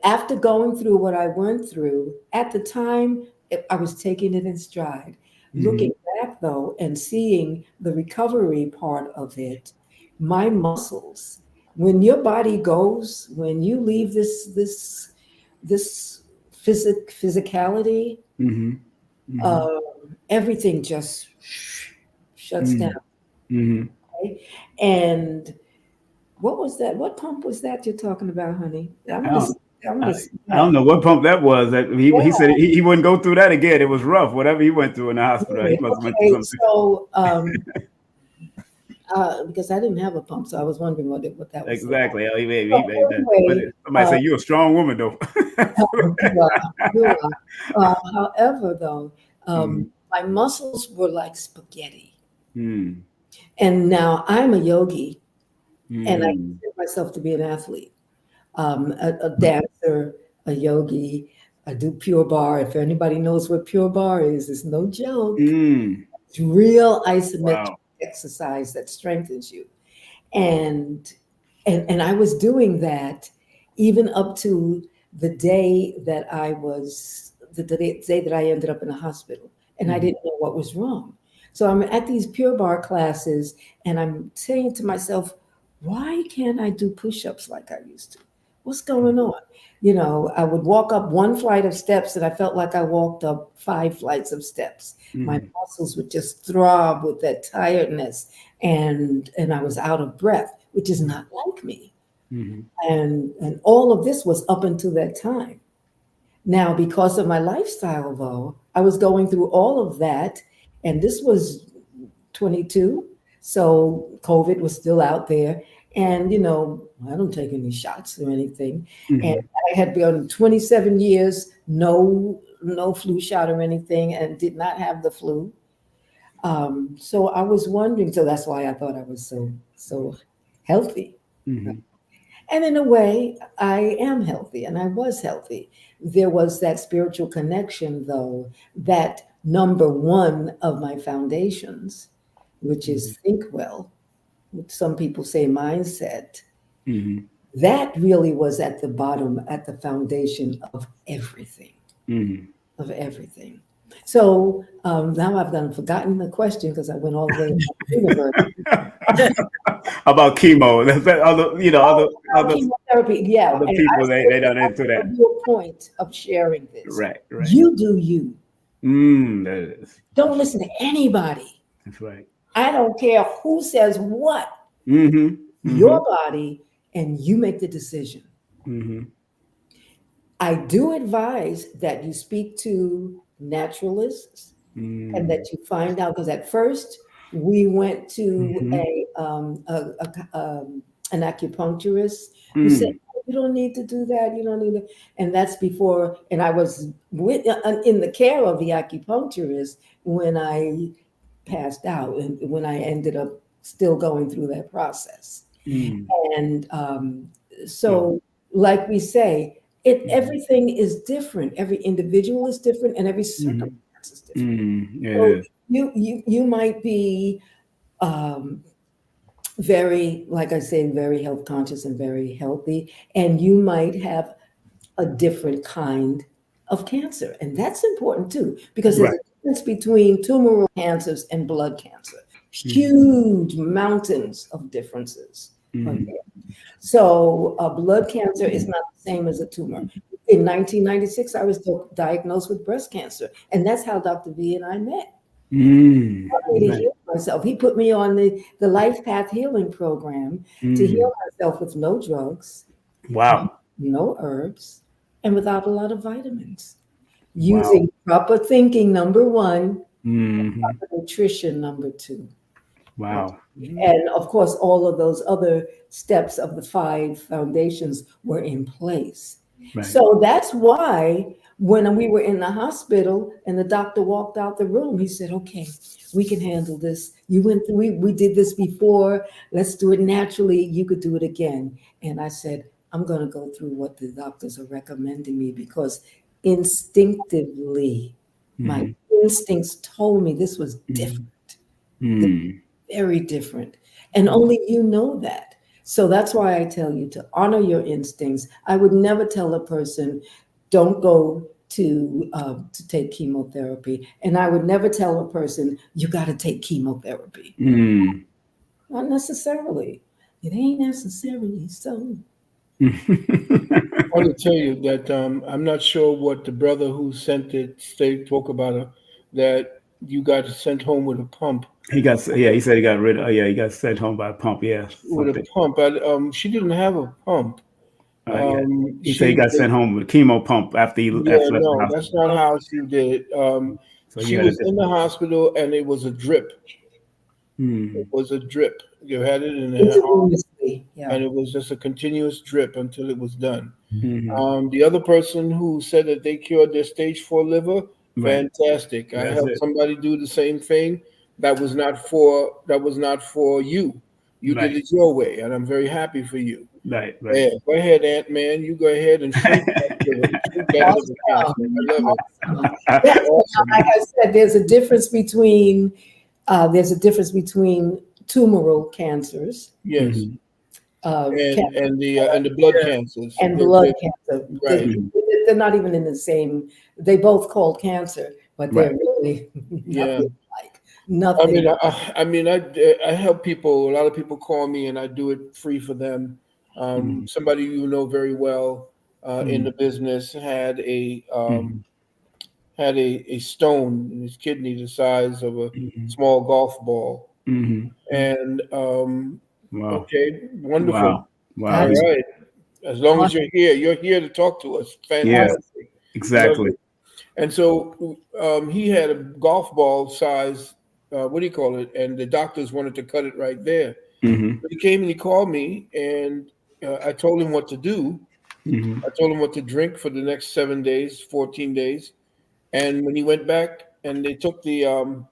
Speaker 6: after going through what I went through, at the time, I was taking it in stride. Looking back, though, and seeing the recovery part of it, my muscles, when your body goes, when you leave this physicality, everything just shuts down. Okay? And what was that? What pump was that you're talking about, honey? I
Speaker 1: don't know what pump that was. He said he wouldn't go through that again. It was rough. Whatever he went through in the hospital, he must have went through something.
Speaker 6: So, because I didn't have a pump, so I was wondering what that was.
Speaker 1: Exactly. He made that. Somebody said you're a strong woman, though.
Speaker 6: You are. However, though, my muscles were like spaghetti. And now I'm a yogi, and I consider myself to be an athlete, a dancer, a yogi. I do Pure Barre. If anybody knows what Pure Barre is, it's no joke. It's real isometric exercise that strengthens you. And I was doing that even up to the day that I ended up in the hospital, and I didn't know what was wrong. So I'm at these Pure Barre classes, and I'm saying to myself, why can't I do push-ups like I used to? What's going on? You know, I would walk up one flight of steps and I felt like I walked up 5 flights of steps. My muscles would just throb with that tiredness, and I was out of breath, which is not like me. And all of this was up until that time. Now, because of my lifestyle, though, I was going through all of that, and this was 22, so COVID was still out there. And, you know, I don't take any shots or anything. And I had been 27 years, no flu shot or anything, and did not have the flu. So I was wondering, so that's why I thought I was so healthy. And in a way, I am healthy, and I was healthy. There was that spiritual connection, though, that number one of my foundations, which is think well, which some people say mindset, that really was at the bottom, at the foundation of everything, of everything. So now I've forgotten the question because I went all the way to the universe.
Speaker 1: About chemo, other
Speaker 6: chemotherapy, yeah.
Speaker 1: Other people they don't into that.
Speaker 6: Your point of sharing this,
Speaker 1: right?
Speaker 6: You do you.
Speaker 1: That is.
Speaker 6: Don't listen to anybody.
Speaker 1: That's right.
Speaker 6: I don't care who says what. Your body, and you make the decision. I do advise that you speak to naturalists and that you find out, because at first We went to
Speaker 1: Mm-hmm.
Speaker 6: an acupuncturist who said, "You don't need to do that. You don't need to." And that's before. And I was in the care of the acupuncturist when I passed out, and when I ended up still going through that process. And so, like we say, everything is different. Every individual is different, and every circumstance is different. So you might be very, like I say, very health conscious and very healthy, and you might have a different kind of cancer, and that's important too, because there's a difference between tumoral cancers and blood cancer. Huge mountains of differences. So blood cancer is not the same as a tumor. In 1996, I was diagnosed with breast cancer, and that's how Dr. V and I met. He helped me to heal myself. He put me on the Life Path Healing Program to heal myself with no drugs, no herbs, and without a lot of vitamins. Using proper thinking, number one, and proper nutrition, number two.
Speaker 1: Wow.
Speaker 6: And of course, all of those other steps of the 5 foundations were in place. So that's why when we were in the hospital and the doctor walked out the room, he said, "Okay, we can handle this. You went through, we did this before. Let's do it naturally. You could do it again." And I said, "I'm going to go through what the doctors are recommending me, because instinctively, my instincts told me this was different, very different. And only you know that. So that's why I tell you to honor your instincts. I would never tell a person, don't go to take chemotherapy. And I would never tell a person, you got to take chemotherapy. Not necessarily. It ain't necessarily so.
Speaker 3: I want to tell you that I'm not sure what the brother who sent it spoke about it, that you got sent home with a pump.
Speaker 1: He said he got rid of, he got sent home by a pump,
Speaker 3: with a pump. She didn't have a pump.
Speaker 1: He said he got sent home with a chemo pump after he left the hospital.
Speaker 3: That's not how she did it. So she was in the hospital, and it was a drip. It was a drip. You had it in the arm, and it was just a continuous drip until it was done. The other person who said that they cured their stage 4 liver, fantastic. I helped somebody do the same thing. That was not for you. You did it your way, and I'm very happy for you.
Speaker 1: Right.
Speaker 3: Yeah, go ahead, Ant-Man. You go ahead and shrink that liver cancer. I love it.
Speaker 6: Awesome. Like I said, there's a difference between tumoral cancers.
Speaker 3: Yes. And the blood cancers.
Speaker 6: And blood cancer.
Speaker 3: Right.
Speaker 6: They're not even in the same. They both called cancer, but they're really nothing.
Speaker 3: I help people. A lot of people call me, and I do it free for them. Somebody you know very well in the business had a stone in his kidney the size of a small golf ball. And okay, wonderful.
Speaker 1: Wow.
Speaker 3: All right. As long as you're here to talk to us. Fantastic.
Speaker 1: Yeah, exactly.
Speaker 3: And so he had a golf ball size, what do you call it? And the doctors wanted to cut it right there. But he came and he called me, and I told him what to do. I told him what to drink for the next 7 days, 14 days. And when he went back and they took the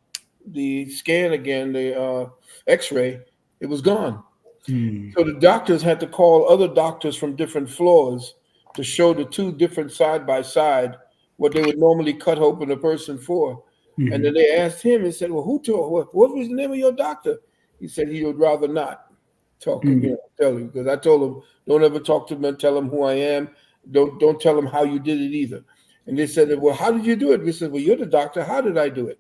Speaker 3: scan again, the X-ray, it was gone. So the doctors had to call other doctors from different floors to show the two different side by side what they would normally cut open a person for. And then they asked him and said, "Well, what was the name of your doctor?" He said he would rather not talk, tell you, because I told him, don't ever talk to him and tell him who I am. Don't tell him how you did it either. And they said, "Well, how did you do it?" We said, "Well, you're the doctor. How did I do it?"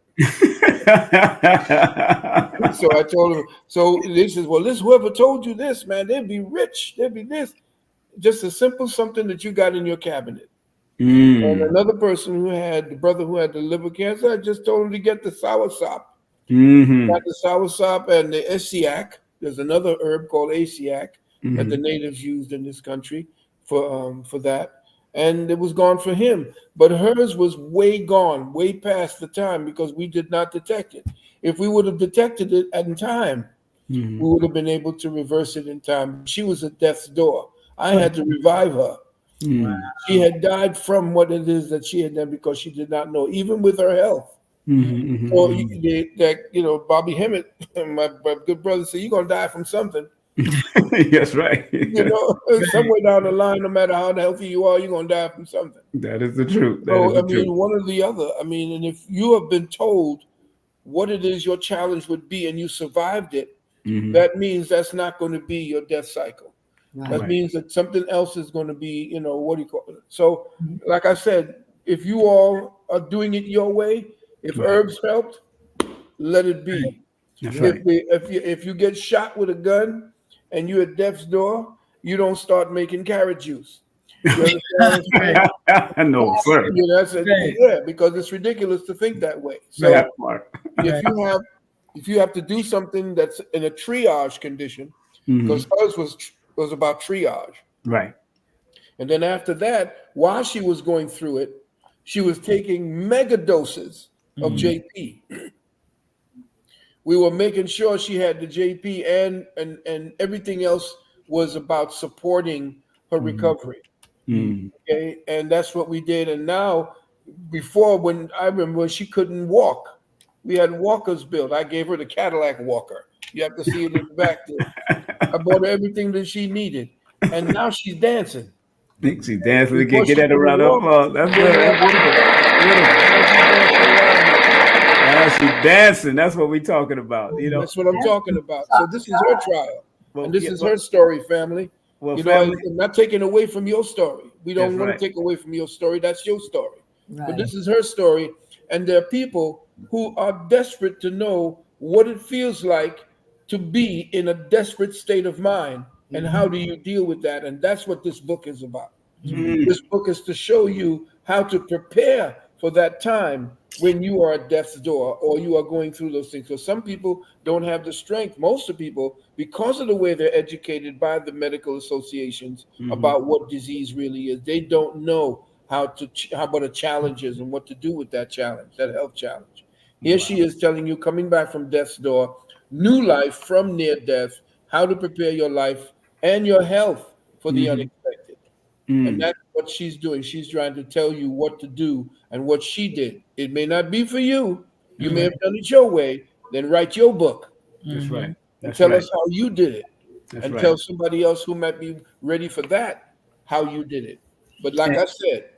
Speaker 3: So I told him, so they said, "Well, whoever told you this, man, they'd be rich. They'd be this." Just a simple something that you got in your cabinet. And another person the brother who had the liver cancer, I just told him to get the soursop. Got the soursop and the Asiac. There's another herb called Asiac that the natives used in this country for that. and it was gone for him. But hers was way gone, way past the time, because we did not detect it. If we would have detected it in time, we would have been able to reverse it in time. She was at death's door. I had to revive her. She had died from what it is that she had done because she did not know, even with her health. So Bobby Hemmett, my good brother, said, "You're gonna die from something."
Speaker 1: That's right.
Speaker 3: Somewhere down the line, no matter how healthy you are, you're gonna die from something.
Speaker 1: That is the truth.
Speaker 3: One or the other. And if you have been told what it is your challenge would be and you survived it, that means that's not going to be your death cycle. Right. That means that something else is going to be, what do you call it? So, like I said, if you all are doing it your way, if herbs helped, let it be. If you get shot with a gun and you're at death's door, you don't start making carrot juice. You understand?
Speaker 1: No, sir.
Speaker 3: Because it's ridiculous to think that way. So if you have to do something that's in a triage condition, because hers was about triage.
Speaker 1: Right.
Speaker 3: And then after that, while she was going through it, she was taking mega doses of JP. We were making sure she had the JP and everything else was about supporting her recovery. Okay, and that's what we did. And now, before, I remember when she couldn't walk, we had walkers built. I gave her the Cadillac walker. You have to see it in the back there. I bought her everything that she needed, and now she's dancing.
Speaker 1: She's dancing to get that around her. That's she's dancing. That's what we're talking about.
Speaker 3: That's what I'm talking about. So this is her trial, and this is her story, family. Well, family, I'm not taking away from your story. We don't want to take away from your story. That's your story. Right. But this is her story. And there are people who are desperate to know what it feels like to be in a desperate state of mind. And how do you deal with that? And that's what this book is about. This book is to show you how to prepare for that time when you are at death's door or you are going through those things. So some people don't have the strength. Most of the people, because of the way they're educated by the medical associations about what disease really is, they don't know how what a challenge is and what to do with that challenge, that health challenge. Here she is telling you, coming back from death's door, new life from near death, how to prepare your life and your health for the unexpected. And that's what she's doing. She's trying to tell you what to do and what she did. It may not be for you. You may have done it your way. Then write your book.
Speaker 1: That's right.
Speaker 3: And tell us how you did it. And tell somebody else who might be ready for that how you did it. But like I said,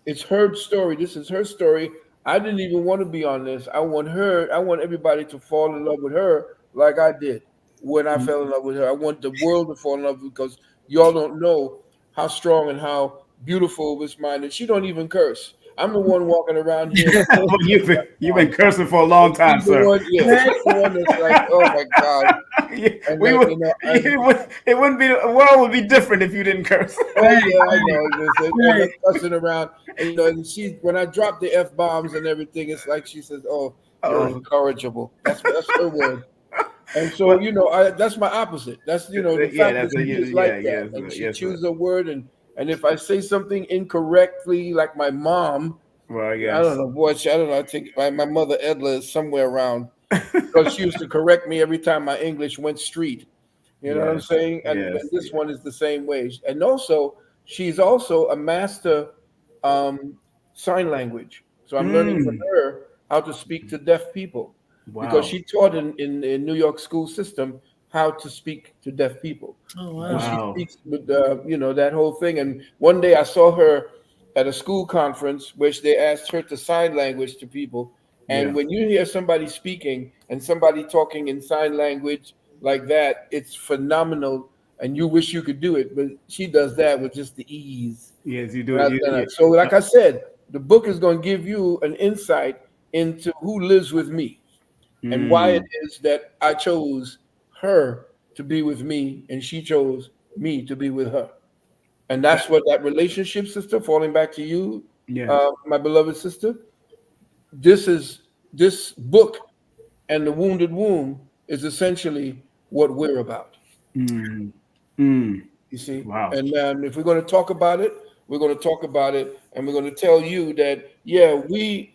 Speaker 3: it's her story. This is her story. I didn't even want to be on this. I want everybody to fall in love with her like I did when I fell in love with her. I want the world to fall in love because y'all don't know how strong and how beautiful this mind is. She don't even curse. I'm the one walking around here.
Speaker 1: You've been cursing for a long time, sir.
Speaker 3: She's the one that's like, oh my God.
Speaker 1: It wouldn't be, the world would be different if you didn't curse.
Speaker 3: Oh yeah, I know. I'm cussing around, and and she, when I drop the F-bombs and everything, it's like she says, "Oh, you're incorrigible." That's her word. And so that's my opposite. That's the fact that she's like that, and she chooses a word, and if I say something incorrectly, like my mom,
Speaker 1: well, I
Speaker 3: don't know, boy, I don't know. I think my mother Edla is somewhere around because she used to correct me every time my English went street. You know what I'm saying? And this one is the same way. And also, she's also a master sign language. So I'm learning from her how to speak to deaf people. Wow. Because she taught in New York school system how to speak to deaf people. Oh, wow. And she speaks with that whole thing. And one day I saw her at a school conference which they asked her to sign language to people. And when you hear somebody speaking and somebody talking in sign language like that, it's phenomenal. And you wish you could do it, but she does that with just the ease.
Speaker 1: Yes, you do.
Speaker 3: So like I said, the book is going to give you an insight into who lives with me. And why it is that I chose her to be with me and she chose me to be with her. And that's what that relationship, sister, falling back to you, my beloved sister, this book and the Wounded Womb is essentially what we're about. You see?
Speaker 1: Wow.
Speaker 3: And if we're going to talk about it, We're going to talk about it, and we're going to tell you that, yeah, we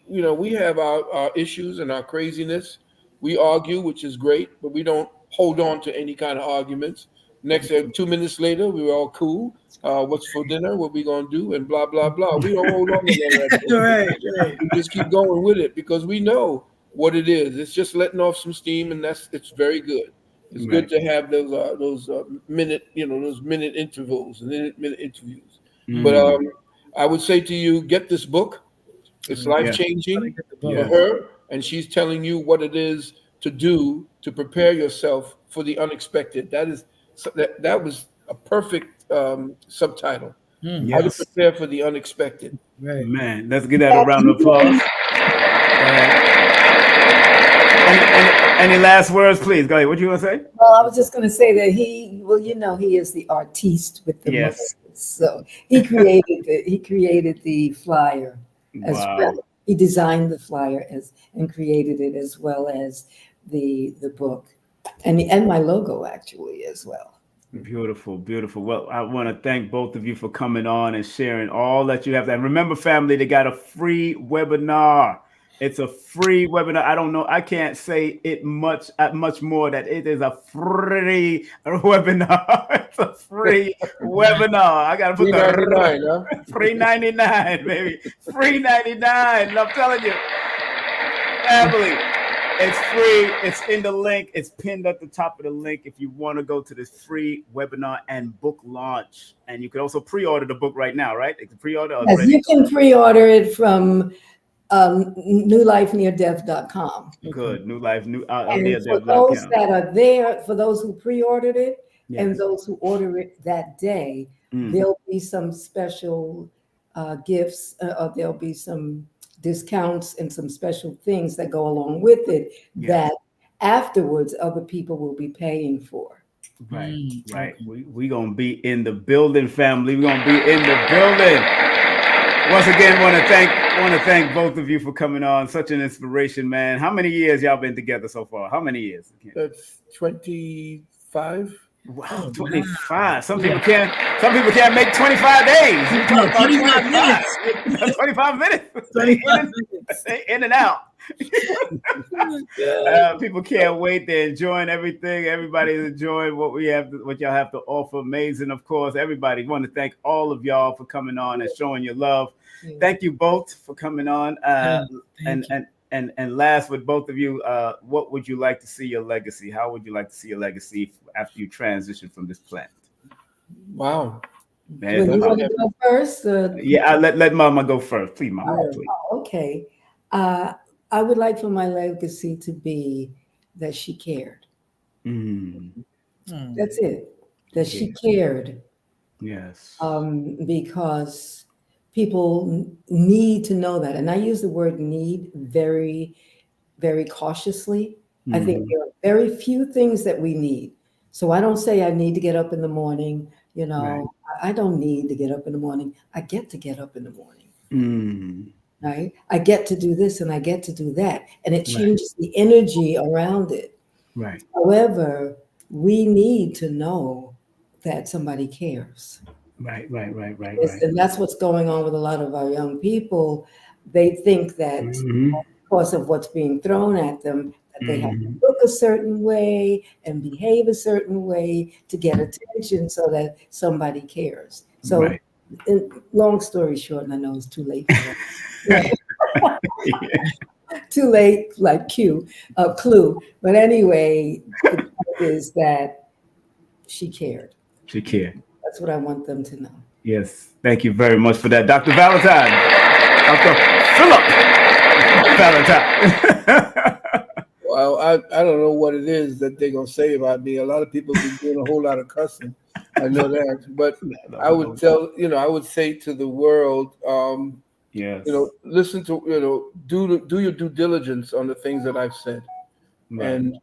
Speaker 3: have our issues and our craziness. We argue, which is great, but we don't hold on to any kind of arguments. Next, 2 minutes later, we were all cool. What's for dinner? What we gonna do? And blah blah blah. We don't hold on to none of that.
Speaker 4: Right.
Speaker 3: We just keep going with it because we know what it is. It's just letting off some steam, and it's very good. It's good to have those minute intervals and minute interviews. But I would say to you, get this book. It's life changing for her, and she's telling you what it is to do to prepare yourself for the unexpected. That was a perfect subtitle. How to prepare for the unexpected.
Speaker 1: Right. Man, let's give that a round of applause. Any last words, please? Go ahead. What you want to say?
Speaker 6: Well, I was just going to say that he is the artiste with the Moten. So he created the flyer as well. He designed the flyer and created it as well as the book and my logo actually as well.
Speaker 1: Beautiful, beautiful. Well, I want to thank both of you for coming on and sharing all that you have. And remember, family, they got a free webinar. It's a free webinar. I don't know. I can't say it much more that it is a free webinar. It's a free webinar. I got to put the free 99, baby. Free 99. I'm telling you, family. It's free. It's in the link. It's pinned at the top of the link if you want to go to this free webinar and book launch. And you can also pre-order the book right now, right? You can pre-order.
Speaker 6: Yes, you can pre-order it from newlifeneardeath.com.
Speaker 1: Good. New Life,
Speaker 6: and for those that are there, for those who pre-ordered it and those who order it that day, there'll be some special gifts, or there'll be some discounts and some special things that go along with it that afterwards other people will be paying for.
Speaker 1: Right. We gonna be in the building, family. We're gonna be in the building. Once again, want to thank both of you for coming on. Such an inspiration, man. How many years y'all been together so far? How many years?
Speaker 3: That's 25.
Speaker 1: Wow, 25. Some people can't make 25 days. 25 minutes. 25 minutes. 25 minutes. In and out. People can't wait. They're enjoying everything. Everybody's enjoying what y'all have to offer. Amazing, of course. Everybody want to thank all of y'all for coming on and showing your love. Thank you both for coming on. And last, with both of you, what would you like to see your legacy? How would you like to see your legacy after you transition from this planet?
Speaker 3: Wow.
Speaker 6: Man, you want to go first?
Speaker 1: Yeah, let Mama go first. Please, Mama. Please.
Speaker 6: Okay. I would like for my legacy to be that she cared. That's it. That she cared.
Speaker 1: Yes.
Speaker 6: Because people need to know that. And I use the word need very, very cautiously. I think there are very few things that we need. So I don't say I need to get up in the morning. I don't need to get up in the morning. I get to get up in the morning. Right? I get to do this and I get to do that. And it changes the energy around it.
Speaker 1: Right.
Speaker 6: However, we need to know that somebody cares.
Speaker 1: Right.
Speaker 6: And that's what's going on with a lot of our young people. They think that because of what's being thrown at them, that they have to look a certain way and behave a certain way to get attention so that somebody cares. So long story short, and I know it's too late for that. Too late, like Clue. But anyway, the point is that she cared.
Speaker 1: She cared.
Speaker 6: That's what I want them to know.
Speaker 1: Yes. Thank you very much for that, Dr. Valentine. Dr. Phillip Valentine.
Speaker 3: Well, I don't know what it is that they're gonna say about me. A lot of people have been doing a whole lot of cussing. I know that, but I would say to the world, listen to, do your due diligence on the things that I've said. Right. And,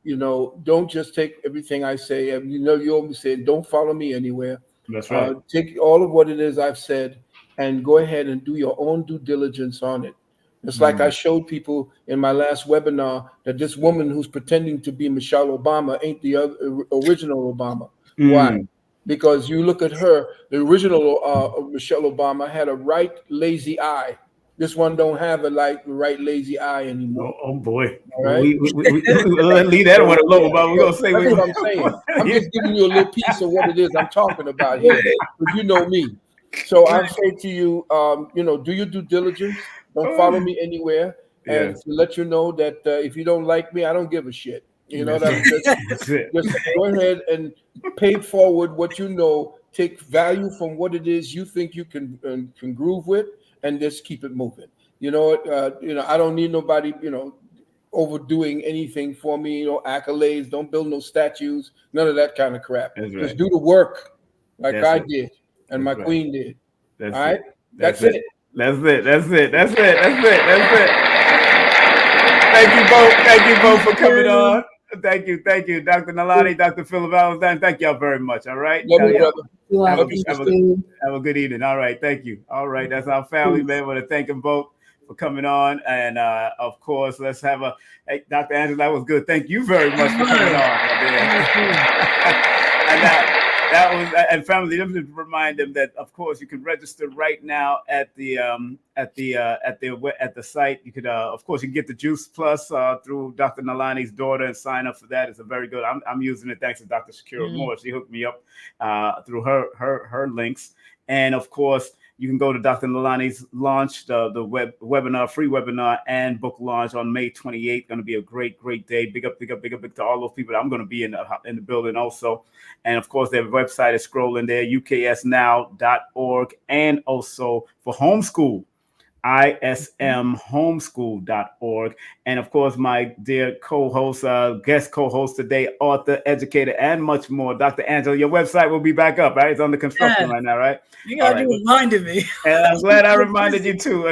Speaker 3: don't just take everything I say. And, you always say, don't follow me anywhere.
Speaker 1: That's right.
Speaker 3: Take all of what it is I've said and go ahead and do your own due diligence on it. It's like I showed people in my last webinar that this woman who's pretending to be Michelle Obama ain't the original Obama. Why? because you look at her, the original Michelle Obama had a right lazy eye. This one don't have a right lazy eye anymore.
Speaker 1: Oh boy.
Speaker 3: All
Speaker 1: Well,
Speaker 3: right.
Speaker 1: we'll leave that one alone, but we're gonna say
Speaker 3: that's what I'm saying. I'm just giving you a little piece of what it is I'm talking about here, because you know me. So I'll say to you, do your due diligence. Don't follow me anywhere, and to let you know that if you don't like me, I don't give a shit. You know, just go ahead and pay forward what you know. Take value from what it is you think you can groove with, and just keep it moving. I don't need nobody, overdoing anything for me. Accolades. Don't build no statues. None of that kind of crap. Just do the work, like I did, and my queen did. All right. That's it.
Speaker 1: That's it. Thank you both for coming on. Thank you, Dr. Nalani, Dr. Phillip Valentine. Thank y'all very much. All right. Have a good evening. All right. Thank you. All right. That's our family, man. I want to thank them both for coming on. And of course, let's have hey, Dr. Angela, that was good. Thank you very much for coming on. And family, let me remind them that of course you can register right now at the site. You could of course you can get the Juice Plus through Dr. Nalani's daughter and sign up for that. It's a very good. I'm using it thanks to Dr. Shakira Moore. She hooked me up through her links. And of course, you can go to Dr. Nalani's launch, the webinar, free webinar and book launch on May 28th. Going to be a great day. Big up to all those people. I'm going to be in the building also. And of course, their website is scrolling there, uksnow.org, and also for homeschool, ismhomeschool.org. And of course, my dear co-host, guest co-host today, author, educator, and much more, Dr. Angela. Your website will be back up, right? It's under construction right now, right?
Speaker 4: You got to reminded me.
Speaker 1: And I'm glad I reminded you too.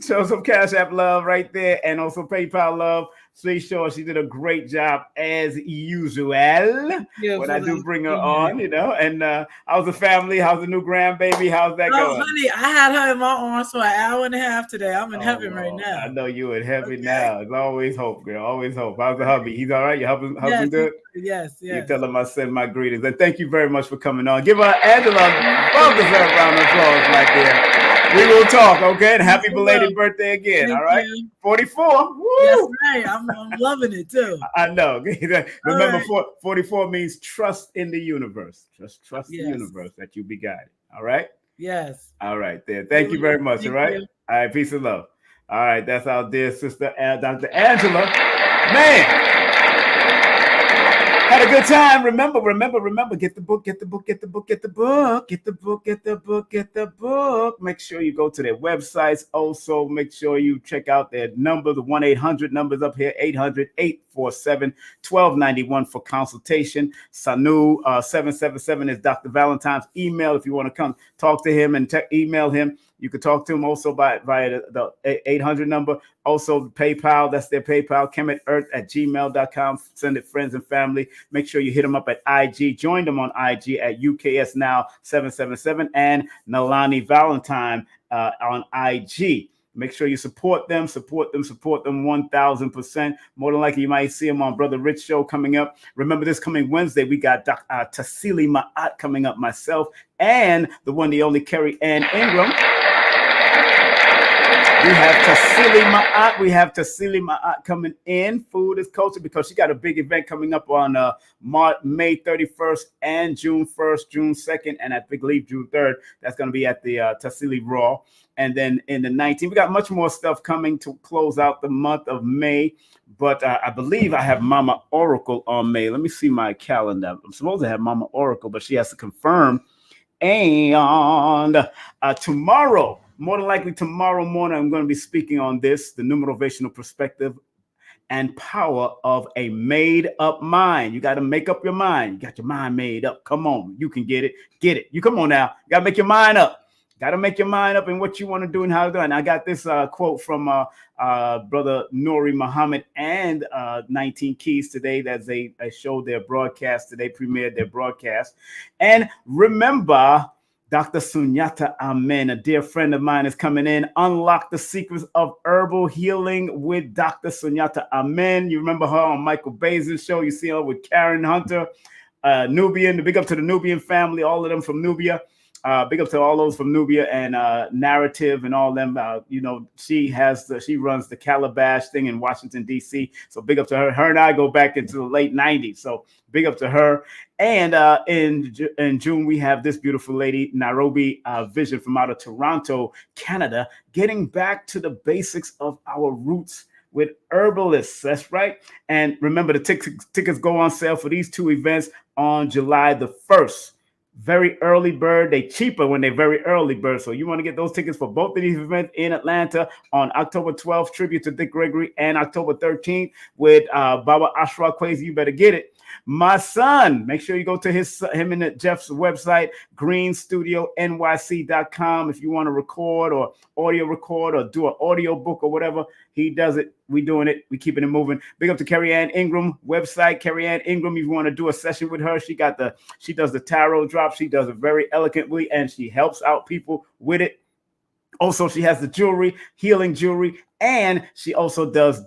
Speaker 1: Show some Cashapp love right there, and also PayPal love. Please show her she did a great job as usual. When I do bring her on, and how's the family? How's the new grandbaby? How's that going?
Speaker 4: Honey, I had her in my arms for an hour and a half today. I'm in heaven right now.
Speaker 1: I know you in heaven now. There's always hope, girl. Always hope. How's the hubby? He's all right? Your husband good?
Speaker 4: Yes.
Speaker 1: You tell him I send my greetings. And thank you very much for coming on. Give Angela a well-deserved round of applause right there. We will talk, okay? And happy belated birthday again, all right? 44. Woo!
Speaker 4: That's right. I'm loving it, too.
Speaker 1: I know. Remember, 44 means trust in the universe. Just trust the universe that you'll be guided, all right?
Speaker 4: Yes.
Speaker 1: All right, there. Thank you very much, all right? All right, peace and love. All right, that's our dear sister, Dr. Angela. Man! Had a good time. Remember, get the book. Make sure you go to their websites. Also, make sure you check out their number. The 1-800 numbers up here, 800-847-1291 for consultation. Sanu 777 is Dr. Valentine's email. If you want to come talk to him and email him, you can talk to him also via the 800 number. Also, PayPal, that's their PayPal, kemetearth@gmail.com. Send it friends and family. Make sure you hit them up at IG. Join them on IG at UKSNow777 and Nalani Valentine on IG. Make sure you support them 1,000%. More than likely, you might see them on Brother Rich show coming up. Remember, this coming Wednesday, we got Tassili Ma'at coming up, myself, and the one, the only Kerry Ann Ingram. We have Tassili Ma'at coming in, Food is Culture, because she got a big event coming up on May 31st and June 1st, June 2nd, and I believe June 3rd. That's going to be at the Tassili Raw. And then in the 19th, we got much more stuff coming to close out the month of May. But I believe I have Mama Oracle on May. Let me see my calendar. I'm supposed to have Mama Oracle, but she has to confirm. And tomorrow, more than likely tomorrow morning, I'm going to be speaking on this, the numerovational perspective and power of a made-up mind. You got to make up your mind. You got your mind made up. Come on. You can get it. Get it. You come on now. You got to make your mind up. Got to make your mind up in what you want to do and how to do it. And I got this quote from Brother Nuri Muhammad and 19 Keys today that they showed their broadcast today, premiered their broadcast. And remember, Dr. Sunyata Amen, a dear friend of mine, is coming in. Unlock the secrets of herbal healing with Dr. Sunyata Amen. You remember her on Michael Bazin's show. You see her with Karen Hunter. Nubian. Big up to the Nubian family, all of them from Nubia. Big up to all those from Nubia and Narrative and all them. She runs the Calabash thing in Washington, D.C. So big up to her. Her and I go back into the late 90s. So big up to her. And in June, we have this beautiful lady, Nairobi Vision from out of Toronto, Canada, getting back to the basics of our roots with herbalists. That's right. And remember, the tickets go on sale for these two events on July the 1st. Very early bird. They cheaper when they're very early bird. So you want to get those tickets for both of these events in Atlanta on October 12th, tribute to Dick Gregory, and October 13th with Baba Ashra Kwesi. You better get it. My son, make sure you go to him and Jeff's website, greenstudionyc.com. If you want to record or audio record or do an audio book or whatever, he does it. We doing it. We keeping it moving. Big up to Carrie Ann Ingram website. Carrie Ann Ingram, if you want to do a session with her, she does the tarot drop. She does it very elegantly and she helps out people with it. Also, she has the jewelry, healing jewelry, and she also does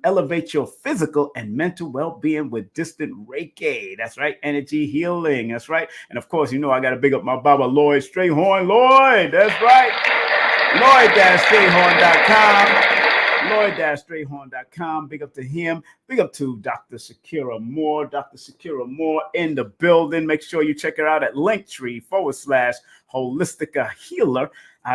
Speaker 1: elevate your physical and mental well-being with distant Reiki. That's right. Energy healing. That's right. And of course, I got to big up my Baba Lloyd Strayhorn. Lloyd. That's right. Lloyd-Strayhorn.com. Lloyd-Strayhorn.com. Big up to him. Big up to Dr. Shakira Moore. Dr. Shakira Moore in the building. Make sure you check her out at Linktree/Holistica Healer.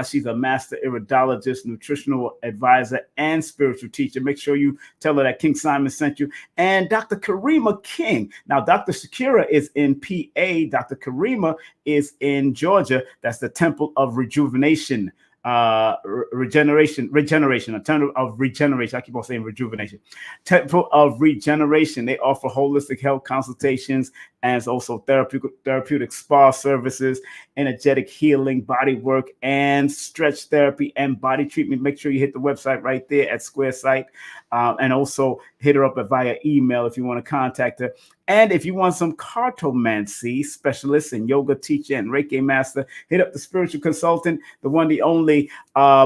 Speaker 1: She's a master iridologist, nutritional advisor, and spiritual teacher. Make sure you tell her that King Simon sent you. And Dr. Karima King. Now, Dr. Shakira is in PA. Dr. Karima is in Georgia. That's the Temple of Rejuvenation. Regeneration, a temple of regeneration. I keep on saying rejuvenation. Temple of Regeneration. They offer holistic health consultations and also therapeutic spa services, energetic healing, body work, and stretch therapy and body treatment. Make sure you hit the website right there at Square Site, and also hit her up via email if you want to contact her. And if you want some cartomancy specialist and yoga teacher and Reiki master, hit up the spiritual consultant, the one, the only, why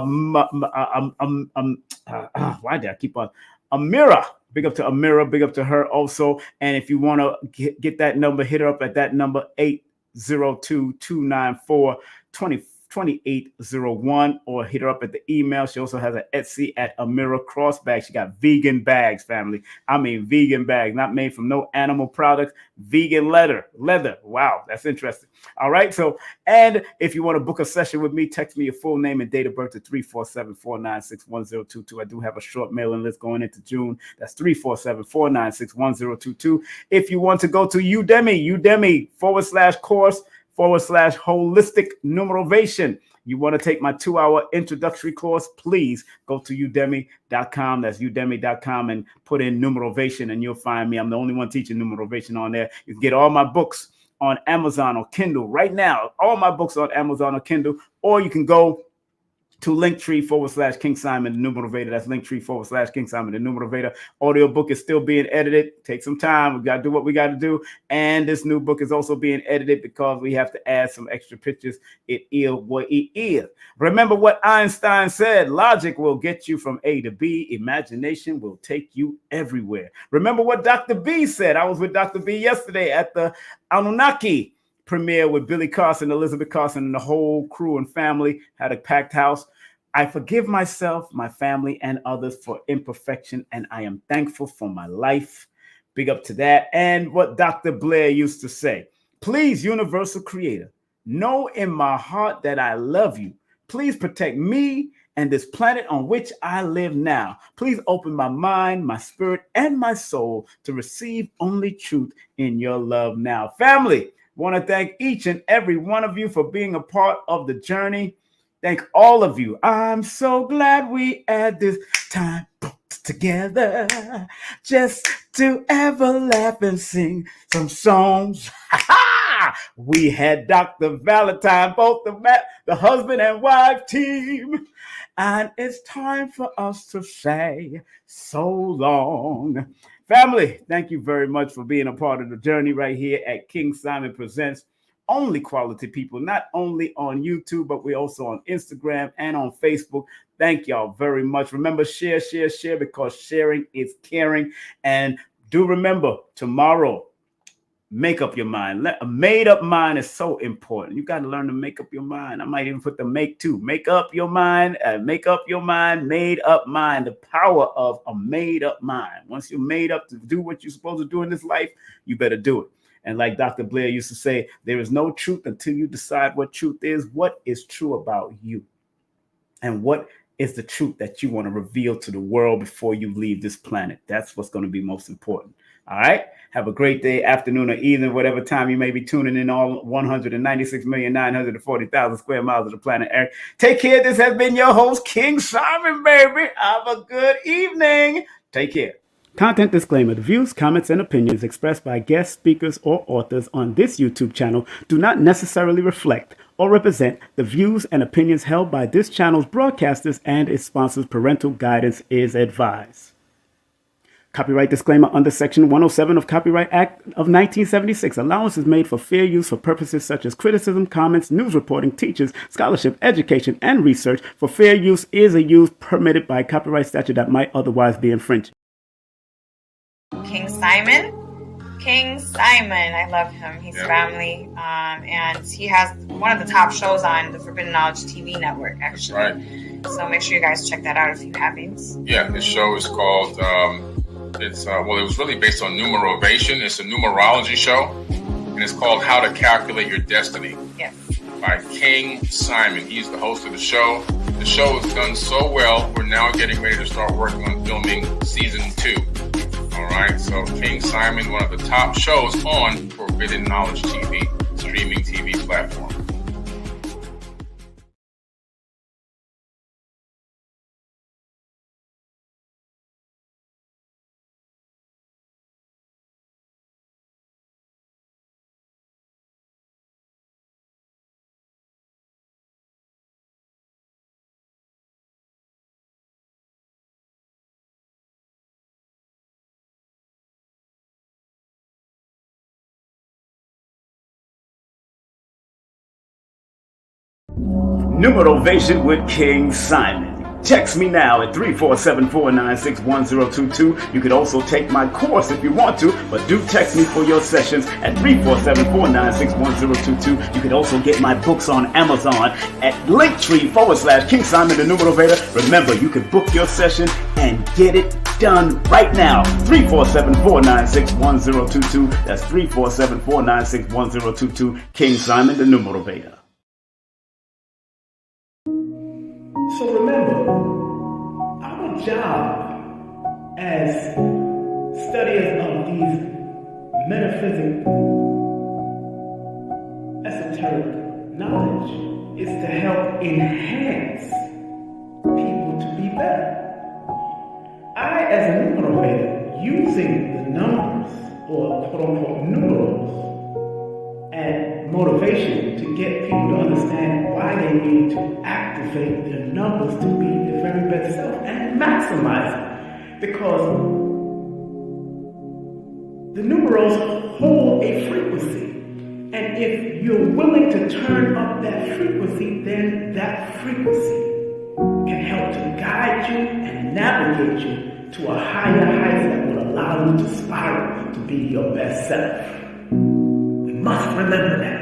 Speaker 1: did I keep on? Amira. Big up to Amira. Big up to her also. And if you want to get that number, hit her up at that number, 802-294-2801, or hit her up at the email. She also has an Etsy at Amira Crossbag. She got vegan bags, family. I mean, vegan bags, not made from no animal products, vegan leather. Wow, that's interesting. All right. So, and if you want to book a session with me, text me your full name and date of birth to 347-496-1022. I do have a short mailing list going into June. That's 347-496-1022. If you want to go to Udemy/course/holistic numerovation. You want to take my 2-hour introductory course, please go to udemy.com. That's udemy.com and put in numerovation and you'll find me. I'm the only one teaching numerovation on there. You can get all my books on Amazon or Kindle right now. All my books on Amazon or Kindle, or you can go to Linktree/King Simon the Numerovator. That's Linktree/King Simon the Numerovator. Audio book is still being edited. Take some time. We got to do what we got to do. And this new book is also being edited because we have to add some extra pictures. It is what it is. Remember what Einstein said: logic will get you from A to B. Imagination will take you everywhere. Remember what Dr. B said. I was with Dr. B yesterday at the Anunnaki premiere with Billy Carson, Elizabeth Carson, and the whole crew and family. Had a packed house. I forgive myself, my family, and others for imperfection, and I am thankful for my life. Big up to that. And what Dr. Blair used to say: please, universal creator, know in my heart that I love you. Please protect me and this planet on which I live now. Please open my mind, my spirit, and my soul to receive only truth in your love now. Family, want to thank each and every one of you for being a part of the journey. Thank all of you. I'm so glad we had this time together just to ever laugh and sing some songs. We had Dr. Valentine, both the husband and wife team. And it's time for us to say so long. Family, thank you very much for being a part of the journey right here at King Simon Presents. Only quality people, not only on YouTube, but we're also on Instagram and on Facebook. Thank y'all very much. Remember, share, because sharing is caring. And do remember, tomorrow, Make up your mind. A made up mind is so important. You got to learn to make up your mind. I might even put the make too. Make up your mind. Make up your mind. Made up mind. The power of a made up mind. Once you're made up to do what you're supposed to do in this life, you better do it. And like Dr. Blair used to say, there is no truth until you decide what truth is. What is true about you? And what is the truth that you want to reveal to the world before you leave this planet? That's what's going to be most important. All right. Have a great day, afternoon, or evening, whatever time you may be tuning in all 196,940,000 square miles of the planet Earth. Take care. This has been your host, King Simon, baby. Have a good evening. Take care. Content disclaimer. The views, comments, and opinions expressed by guest speakers or authors on this YouTube channel do not necessarily reflect or represent the views and opinions held by this channel's broadcasters and its sponsors. Parental guidance is advised. Copyright disclaimer under Section 107 of Copyright Act of 1976. Allowance is made for fair use for purposes such as criticism, comments, news reporting, teachers, scholarship, education, and research. For fair use is a use permitted by copyright statute that might otherwise be infringed.
Speaker 2: King Simon, I love him. He's family, and he has one of the top shows on the Forbidden Knowledge TV network, actually. That's right. So make sure you guys check that out if you haven't.
Speaker 7: Yeah, this show is called. It was really based on numerovation. It's a numerology show, and it's called How to Calculate Your Destiny.
Speaker 2: Yes.
Speaker 7: By King Simon. He's the host of the show. The show has done so well, we're now getting ready to start working on filming season 2. All right, so King Simon, one of the top shows on Forbidden Knowledge TV, streaming TV platform.
Speaker 1: Numerovation with King Simon. Text me now at 347-496-1022. You could also take my course if you want to, but do text me for your sessions at 347-496-1022. You could also get my books on Amazon at Linktr.ee/King Simon the Numerovator. Remember, you can book your session and get it done right now. 347-496-1022. That's 347-496-1022. King Simon the Numerovator. So remember, our job as studiers of these metaphysical, esoteric knowledge is to help enhance people to be better. I, as a numerovator, using the numbers, or quote-unquote numerals, and motivation to get people to understand why they need to activate their numbers to be their very best self and maximize it. Because the numerals hold a frequency. And if you're willing to turn up that frequency, then that frequency can help to guide you and navigate you to a higher height that will allow you to spiral to be your best self. We must remember that.